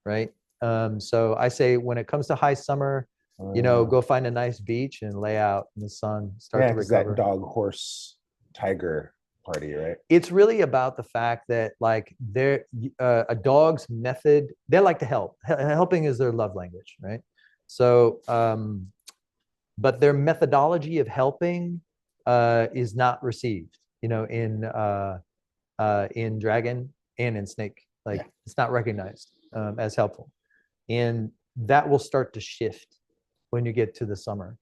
[SPEAKER 2] right? So I say when it comes to high summer, go find a nice beach and lay out in the sun, start to recover.
[SPEAKER 1] That dog, horse, tiger party, right?
[SPEAKER 2] It's really about the fact that like a dog's method, they like to help. Helping is their love language, right? So, but their methodology of helping is not received, in dragon and in snake. Like it's not recognized as helpful, and that will start to shift when you get to the summer.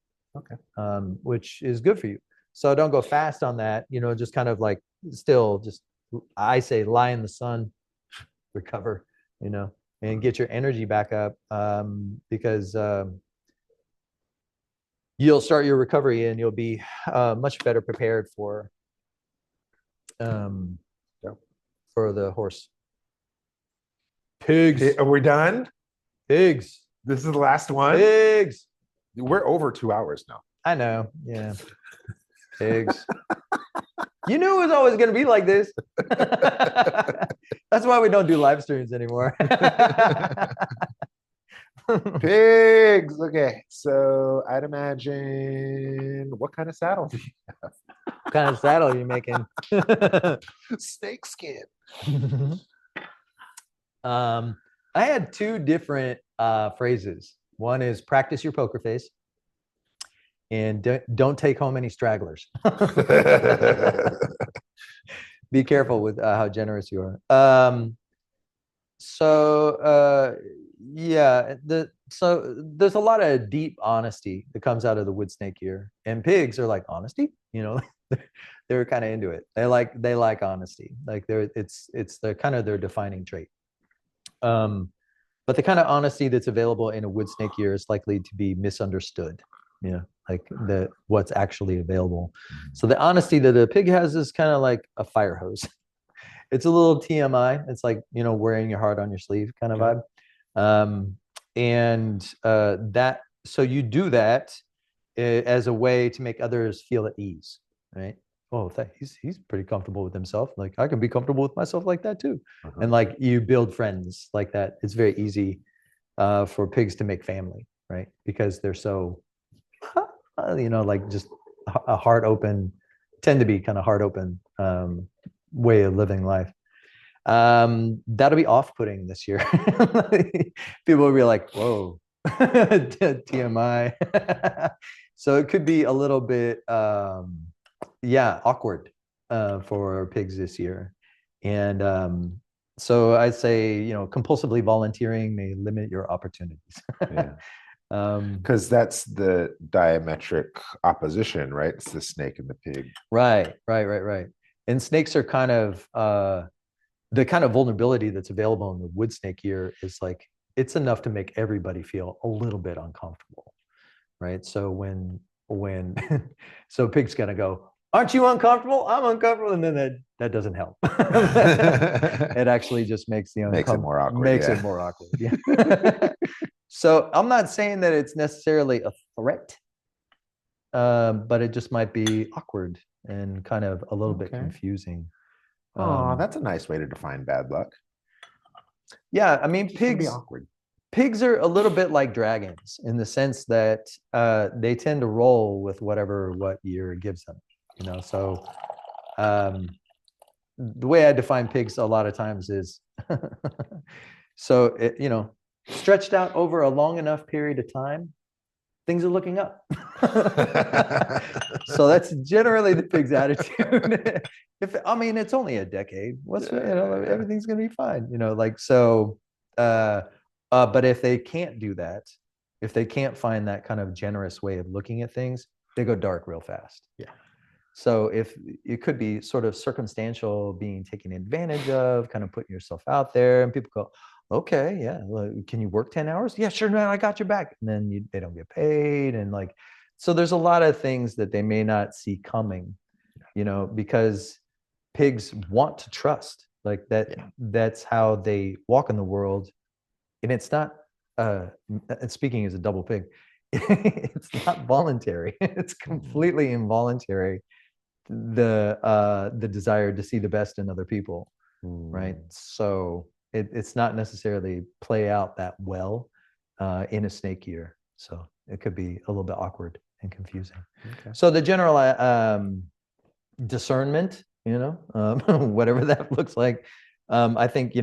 [SPEAKER 2] Which is good for you. So don't go fast on that, just kind of like I say lie in the sun, recover, and get your energy back up, because you'll start your recovery and you'll be much better prepared for the horse. Pigs.
[SPEAKER 1] Are we done?
[SPEAKER 2] Pigs.
[SPEAKER 1] This is the last one.
[SPEAKER 2] Pigs.
[SPEAKER 1] We're over 2 hours now.
[SPEAKER 2] I know. Yeah. Pigs. You knew it was always going to be like this. That's why we don't do live streams anymore.
[SPEAKER 1] Pigs. Okay. So I'd imagine, what kind of saddle do you
[SPEAKER 2] What kind of saddle are you making?
[SPEAKER 1] Snake skin.
[SPEAKER 2] I had two different phrases. One is practice your poker face, and don't take home any stragglers. Be careful with how generous you are. Yeah, so there's a lot of deep honesty that comes out of the wood snake year, and pigs are like, honesty, they're kind of into it. They like honesty. Like it's the kind of their defining trait. But the kind of honesty that's available in a wood snake year is likely to be misunderstood. Like what's actually available. So the honesty that a pig has is kind of like a fire hose. It's a little TMI. It's like, wearing your heart on your sleeve kind of vibe. So you do that as a way to make others feel at ease, right? Oh, he's pretty comfortable with himself. Like, I can be comfortable with myself like that too. And like, you build friends like that. It's very easy for pigs to make family, right? Because they're so, like just a heart open, tend to be kind of heart open way of living life. That'll be off-putting this year. People will be like, whoa, TMI. So it could be a little bit awkward for pigs this year. And so I'd say, compulsively volunteering may limit your opportunities.
[SPEAKER 1] Because that's the diametric opposition, right? It's the snake and the pig.
[SPEAKER 2] Right. And snakes are kind of the kind of vulnerability that's available in the wood snake year is like, it's enough to make everybody feel a little bit uncomfortable, right? So when so pig's gonna go, aren't you uncomfortable? I'm uncomfortable, and then that doesn't help. It actually just makes it more awkward. Yeah. So I'm not saying that it's necessarily a threat, but it just might be awkward and kind of a little bit confusing.
[SPEAKER 1] Oh, that's a nice way to define bad luck.
[SPEAKER 2] Yeah, I mean, pigs are a little bit like dragons in the sense that they tend to roll with what year gives them. So the way I define pigs a lot of times is so stretched out over a long enough period of time, things are looking up. So that's generally the pig's attitude. It's only a decade. Everything's gonna be fine. But if they can't do that, if they can't find that kind of generous way of looking at things, they go dark real fast.
[SPEAKER 1] Yeah.
[SPEAKER 2] So if it could be sort of circumstantial, being taken advantage of, kind of putting yourself out there, and people go, okay, yeah, well, can you work 10 hours? Yeah, sure, man, I got your back. And then they don't get paid. And so there's a lot of things that they may not see coming, because pigs want to trust like that. Yeah. That's how they walk in the world. And it's not, and speaking as a double pig, it's not voluntary. It's completely involuntary. The desire to see the best in other people, right? So it's not necessarily play out that well in a snake year. So it could be a little bit awkward and confusing. Okay. So the general discernment, whatever that looks like, I think,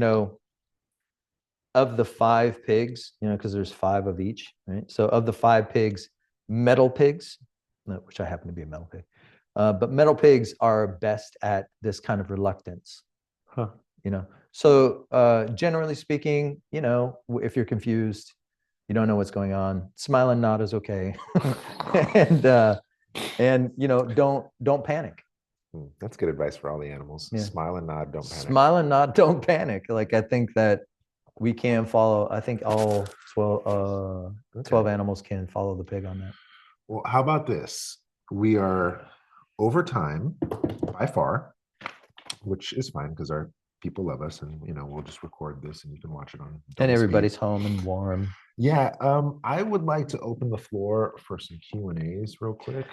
[SPEAKER 2] of the 5 pigs, because there's 5 of each, right? So of the 5 pigs, metal pigs, which I happen to be a metal pig, but metal pigs are best at this kind of reluctance. So generally speaking, if you're confused, you don't know what's going on, smile and nod is okay. and don't panic.
[SPEAKER 1] That's good advice for all the animals. Yeah. Smile and nod, don't panic.
[SPEAKER 2] Smile and nod, don't panic. Like, I think that we can follow, I think all 12 animals can follow the pig on that.
[SPEAKER 1] Well, how about this? We are over time by far, which is fine because our people love us, and we'll just record this and you can watch it on
[SPEAKER 2] And
[SPEAKER 1] double
[SPEAKER 2] everybody's
[SPEAKER 1] speed.
[SPEAKER 2] home and warm.
[SPEAKER 1] Yeah, I would like to open the floor for some Q&As real quick.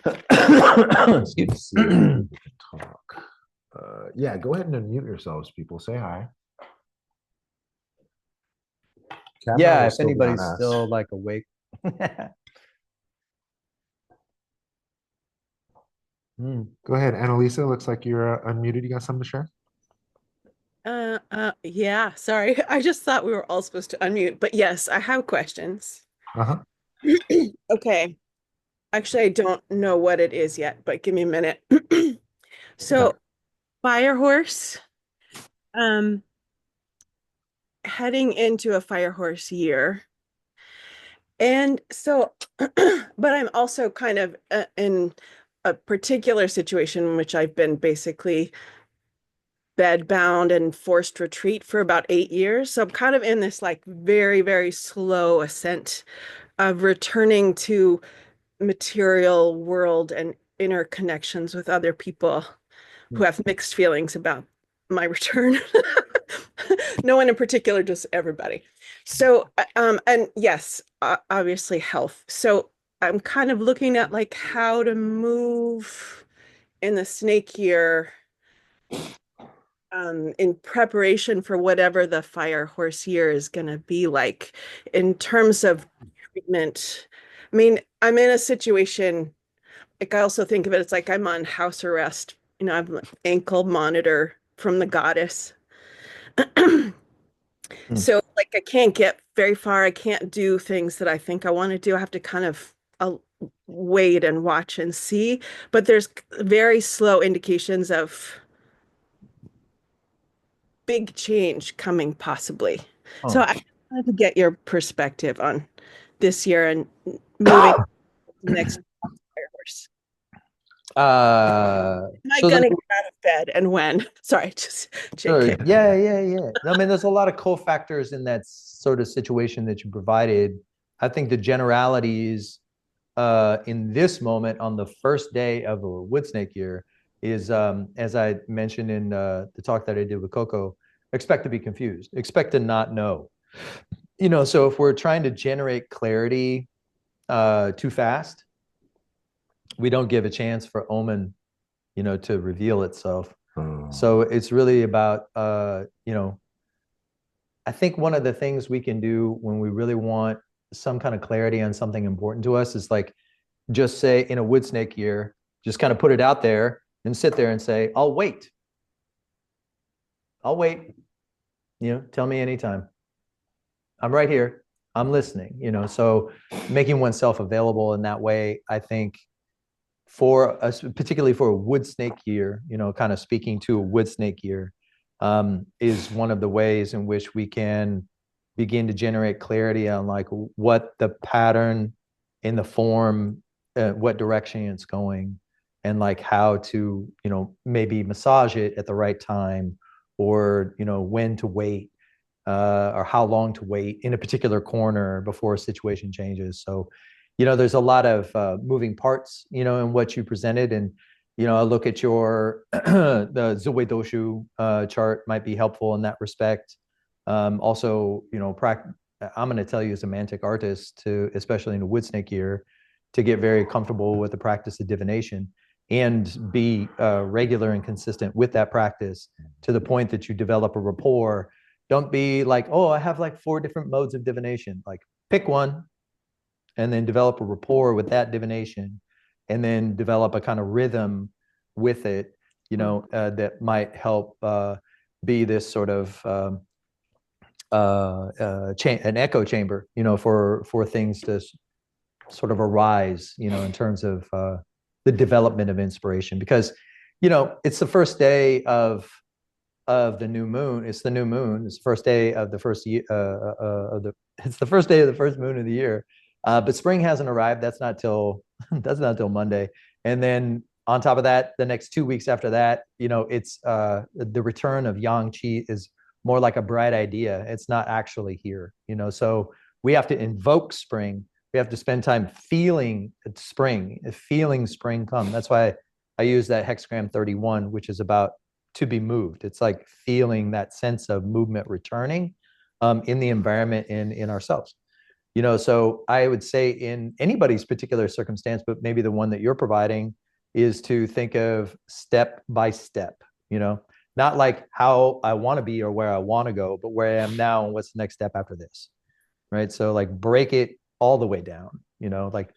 [SPEAKER 2] Excuse
[SPEAKER 1] See if people can talk. Yeah, go ahead and unmute yourselves, people. Say hi. Camera
[SPEAKER 2] Yeah,
[SPEAKER 1] will
[SPEAKER 2] if
[SPEAKER 1] still be
[SPEAKER 2] anybody's
[SPEAKER 1] on us.
[SPEAKER 2] still like awake.
[SPEAKER 1] Go ahead, Annalisa. Looks like you're unmuted. You got something to share?
[SPEAKER 5] Yeah, sorry. I just thought we were all supposed to unmute, but yes, I have questions.
[SPEAKER 1] Uh-huh.
[SPEAKER 5] Okay. Actually, I don't know what it is yet, but give me a minute. So,
[SPEAKER 1] Okay.
[SPEAKER 5] fire horse, heading into a fire horse year. And so, but I'm also kind of in a particular situation in which I've been basically bedbound and forced retreat for about 8 years. So I'm kind of in this like very, very slow ascent of returning to material world and interconnections with other people who have mixed feelings about my return. No one in particular, just everybody. So, and yes, obviously health. So I'm kind of looking at like how to move in the snake year in preparation for whatever the fire horse year is going to be like in terms of treatment. I mean, I'm in a situation, like I also think of it, it's like I'm on house arrest. I have an ankle monitor from the goddess. So like I can't get very far. I can't do things that I think I want to do. I have to kind of wait and watch and see. But there's very slow indications of big change coming possibly. So I wanted to get your perspective on this year and moving to the next fire horse. Am I gonna get out of bed and when? Sorry, just JK.
[SPEAKER 2] Sure. Yeah. I mean, there's a lot of cofactors in that sort of situation that you provided. I think the generalities in this moment on the first day of a wood snake year is, as I mentioned in the talk that I did with Coco, expect to be confused, expect to not know. So if we're trying to generate clarity too fast, we don't give a chance for omen, to reveal itself. So it's really about, I think one of the things we can do when we really want some kind of clarity on something important to us is like, just say in a wood snake year, just kind of put it out there and sit there and say, I'll wait. Tell me anytime. I'm right here. I'm listening, so making oneself available in that way, I think particularly for a wood snake year, kind of speaking to a wood snake year, is one of the ways in which we can begin to generate clarity on like what the pattern in the form, what direction it's going, and like how to, maybe massage it at the right time, or, when to wait, or how long to wait in a particular corner before a situation changes. So, there's a lot of moving parts, in what you presented. And, I look at your, the Zui Doshu chart might be helpful in that respect. Also, I'm going to tell you as a mantic artist to, especially in a wood snake year, to get very comfortable with the practice of divination and be regular and consistent with that practice to the point that you develop a rapport. Don't be like, oh, I have like 4 different modes of divination. Like pick one and then develop a rapport with that divination, and then develop a kind of rhythm with it, that might help be this sort of an echo chamber, for things to sort of arise, in terms of the development of inspiration. Because, it's the first day of the new moon. It's the new moon. It's the first day of the first year. It's the first day of the first moon of the year. But spring hasn't arrived. That's not till Monday. And then on top of that, the next 2 weeks after that, it's the return of yang qi is more like a bright idea. It's not actually here. So we have to invoke spring. We have to spend time feeling spring come. That's why I use that hexagram 31, which is about to be moved. It's like feeling that sense of movement returning in the environment and in ourselves. You know, so I would say in anybody's particular circumstance, but maybe the one that you're providing, is to think of step by step, you know, not like how I want to be or where I want to go, but where I am now and what's the next step after this, right? So like break it all the way down, you know, like,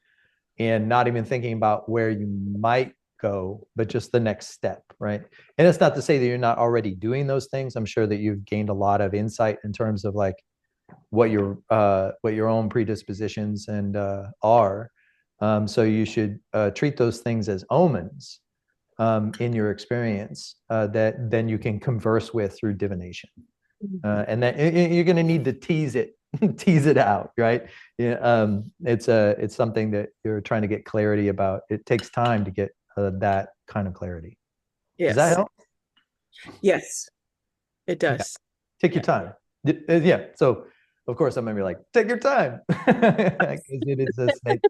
[SPEAKER 2] and not even thinking about where you might go, but just the next step, right? And it's not to say that you're not already doing those things. I'm sure that you've gained a lot of insight in terms of like what your own predispositions and are. So you should treat those things as omens in your experience that then you can converse with through divination. And then you're going to need to tease it out, right? Yeah, it's something that you're trying to get clarity about. It takes time to get that kind of clarity.
[SPEAKER 5] Yes.
[SPEAKER 2] Does that help?
[SPEAKER 5] Yes, it does.
[SPEAKER 2] Yeah. Take your time. Yeah. So of course I'm gonna be like, take your time, because it is a snake,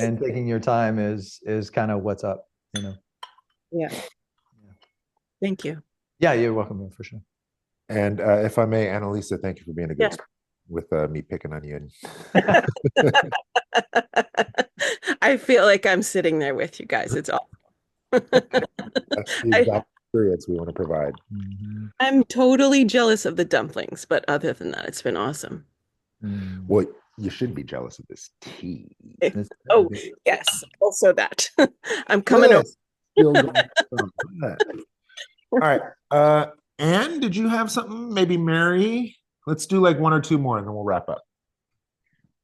[SPEAKER 2] and taking your time is kind of what's up, you know.
[SPEAKER 5] Yeah. Thank you.
[SPEAKER 2] Yeah, you're welcome, for sure.
[SPEAKER 1] And if I may, Annalisa, thank you for being a good sport with me picking on you.
[SPEAKER 5] I feel like I'm sitting there with you guys. It's awesome.
[SPEAKER 1] That's the exact experience we want to provide.
[SPEAKER 5] I'm totally jealous of the dumplings, but other than that, it's been awesome.
[SPEAKER 1] Well, you should be jealous of this tea.
[SPEAKER 5] Oh, yes. Also that. I'm coming over.
[SPEAKER 1] Still going on. All right. Anne, did you have something? Maybe Mary? Let's do like one or two more and then we'll wrap up.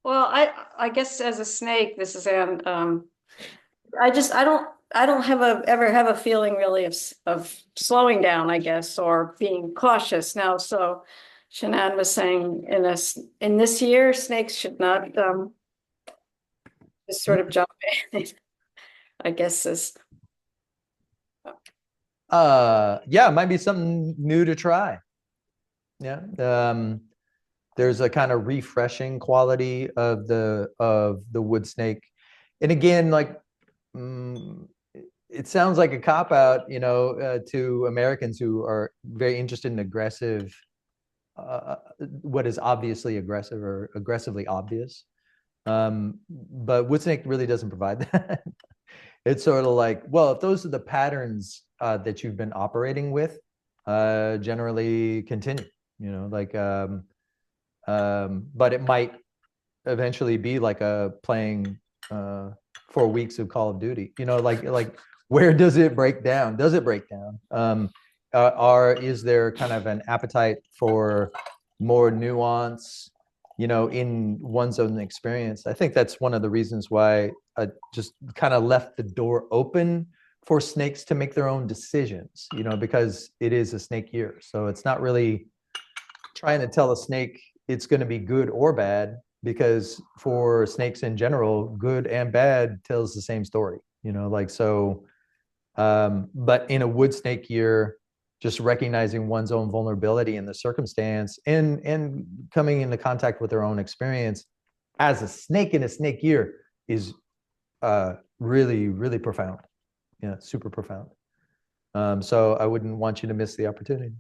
[SPEAKER 6] Well, I guess as a snake, this is Anne. I don't ever have a feeling really of slowing down, I guess, or being cautious now. So Seanan was saying in this year, snakes should not just sort of jump in. I guess is.
[SPEAKER 2] Yeah, it might be something new to try. Yeah. There's a kind of refreshing quality of the wood snake. And again, like it sounds like a cop-out, you know, to Americans who are very interested in aggressive, what is obviously aggressive or aggressively obvious. But wood snake really doesn't provide that. It's sort of like, well, if those are the patterns that you've been operating with, generally continue, you know, like, but it might eventually be like playing 4 weeks of Call of Duty, you know, like where does it break down? Does it break down? Is there kind of an appetite for more nuance, you know, in one's own experience? I think that's one of the reasons why I just kind of left the door open for snakes to make their own decisions, you know, because it is a snake year. So it's not really trying to tell a snake it's going to be good or bad, because for snakes in general, good and bad tells the same story, you know, like, so, but in a wood snake year, just recognizing one's own vulnerability in the circumstance and coming into contact with their own experience as a snake in a snake year is really, really profound. Yeah, super profound. So I wouldn't want you to miss the opportunity.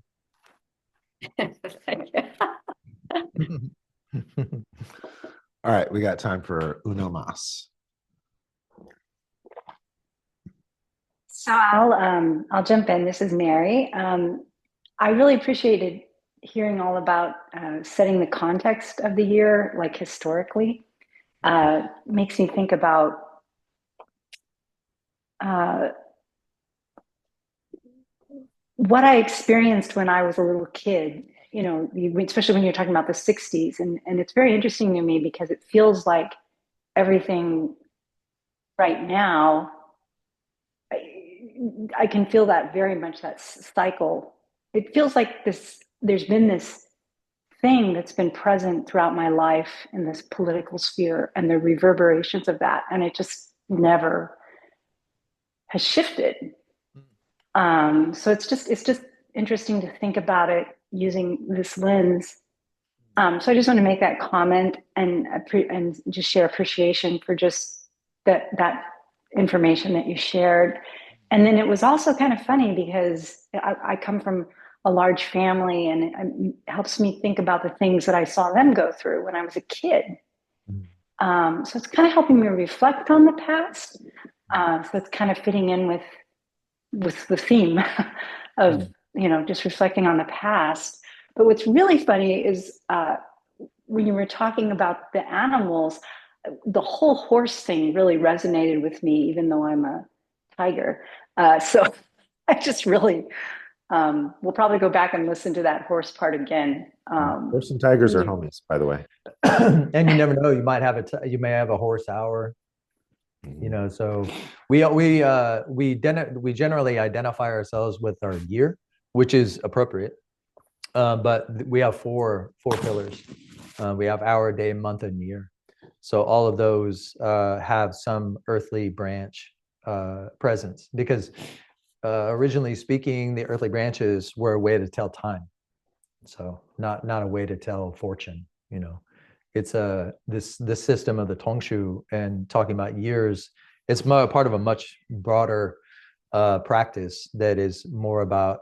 [SPEAKER 6] Thank you.
[SPEAKER 1] All right, we got time for uno más.
[SPEAKER 7] So I'll jump in. This is Mary. I really appreciated hearing all about setting the context of the year, like historically. Makes me think about what I experienced when I was a little kid, you know, especially when you're talking about the 60s. And it's very interesting to me because it feels like everything right now, I can feel that very much, that cycle. It feels like there's been this thing that's been present throughout my life in this political sphere and the reverberations of that. And it just never has shifted. So it's just interesting to think about it using this lens. So I just want to make that comment and just share appreciation for just that information that you shared. And then it was also kind of funny because I come from a large family, and it helps me think about the things that I saw them go through when I was a kid. So it's kind of helping me reflect on the past. So it's kind of fitting in with the theme of, just reflecting on the past. But what's really funny is when you were talking about the animals, the whole horse thing really resonated with me, even though I'm a tiger. So I just really, we'll probably go back and listen to that horse part again.
[SPEAKER 1] Horse and tigers are homies, by the way.
[SPEAKER 2] And you never know, you might have you may have a horse hour. So we generally identify ourselves with our year, which is appropriate. But we have four pillars. We have hour, day, month, and year. So all of those have some earthly branch presence, because originally speaking, the earthly branches were a way to tell time. So not a way to tell fortune. It's this system of the Tongshu, and talking about years, it's part of a much broader practice that is more about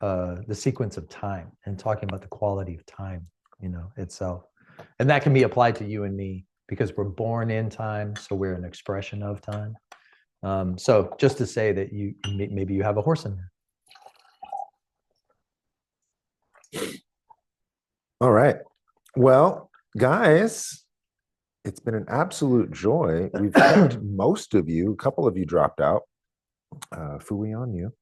[SPEAKER 2] the sequence of time, and talking about the quality of time, itself. And that can be applied to you and me, because we're born in time, so we're an expression of time. So just to say that maybe you have a horse in there.
[SPEAKER 1] All right. Well, guys, it's been an absolute joy. We've kept most of you. A couple of you dropped out. Fooey on you.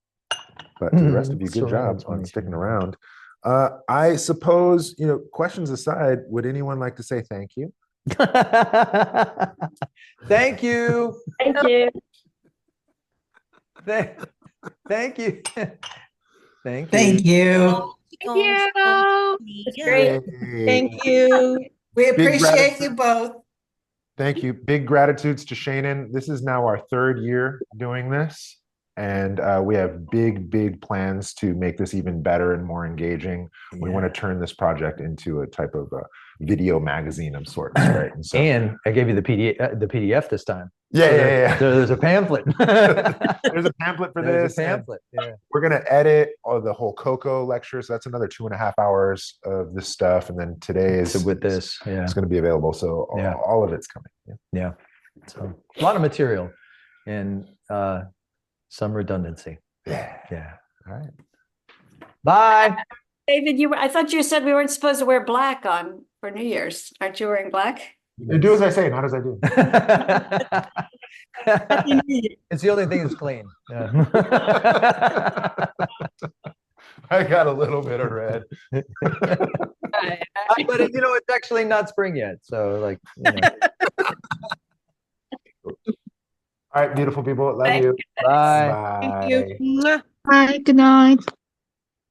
[SPEAKER 1] But to the rest of you, good job on sticking around. I suppose, questions aside, would anyone like to say thank you?
[SPEAKER 2] Thank you.
[SPEAKER 7] Thank you.
[SPEAKER 2] Thank you. Thank you.
[SPEAKER 8] Thank you.
[SPEAKER 3] Thank you.
[SPEAKER 5] It's great. Thank you.
[SPEAKER 8] We appreciate you both.
[SPEAKER 1] Thank you. Big gratitudes to Seanan. This is now our 3rd year doing this. And we have big plans to make this even better and more engaging. We want to turn this project into a type of video magazine of sorts, right?
[SPEAKER 2] And I gave you the PDF this time.
[SPEAKER 1] Yeah.
[SPEAKER 2] So there's a pamphlet.
[SPEAKER 1] There's a pamphlet for
[SPEAKER 2] There's
[SPEAKER 1] this.
[SPEAKER 2] a pamphlet. Yeah.
[SPEAKER 1] We're going to edit the whole Coco lecture. So that's another 2.5 hours of this stuff. And then today is
[SPEAKER 2] with this. Yeah.
[SPEAKER 1] It's going to be available. So all of it's coming.
[SPEAKER 2] Yeah. So a lot of material and some redundancy. Yeah. All right. Bye.
[SPEAKER 6] David, I thought you said we weren't supposed to wear black for New Year's. Aren't you wearing black?
[SPEAKER 1] You do as I say, not as I do.
[SPEAKER 2] It's the only thing that's clean. Yeah.
[SPEAKER 1] I got a little bit of red.
[SPEAKER 2] But it's actually not spring yet. So
[SPEAKER 1] All right, beautiful people. Love you.
[SPEAKER 2] Bye.
[SPEAKER 1] Bye.
[SPEAKER 5] Thank you.
[SPEAKER 9] Bye. Good night.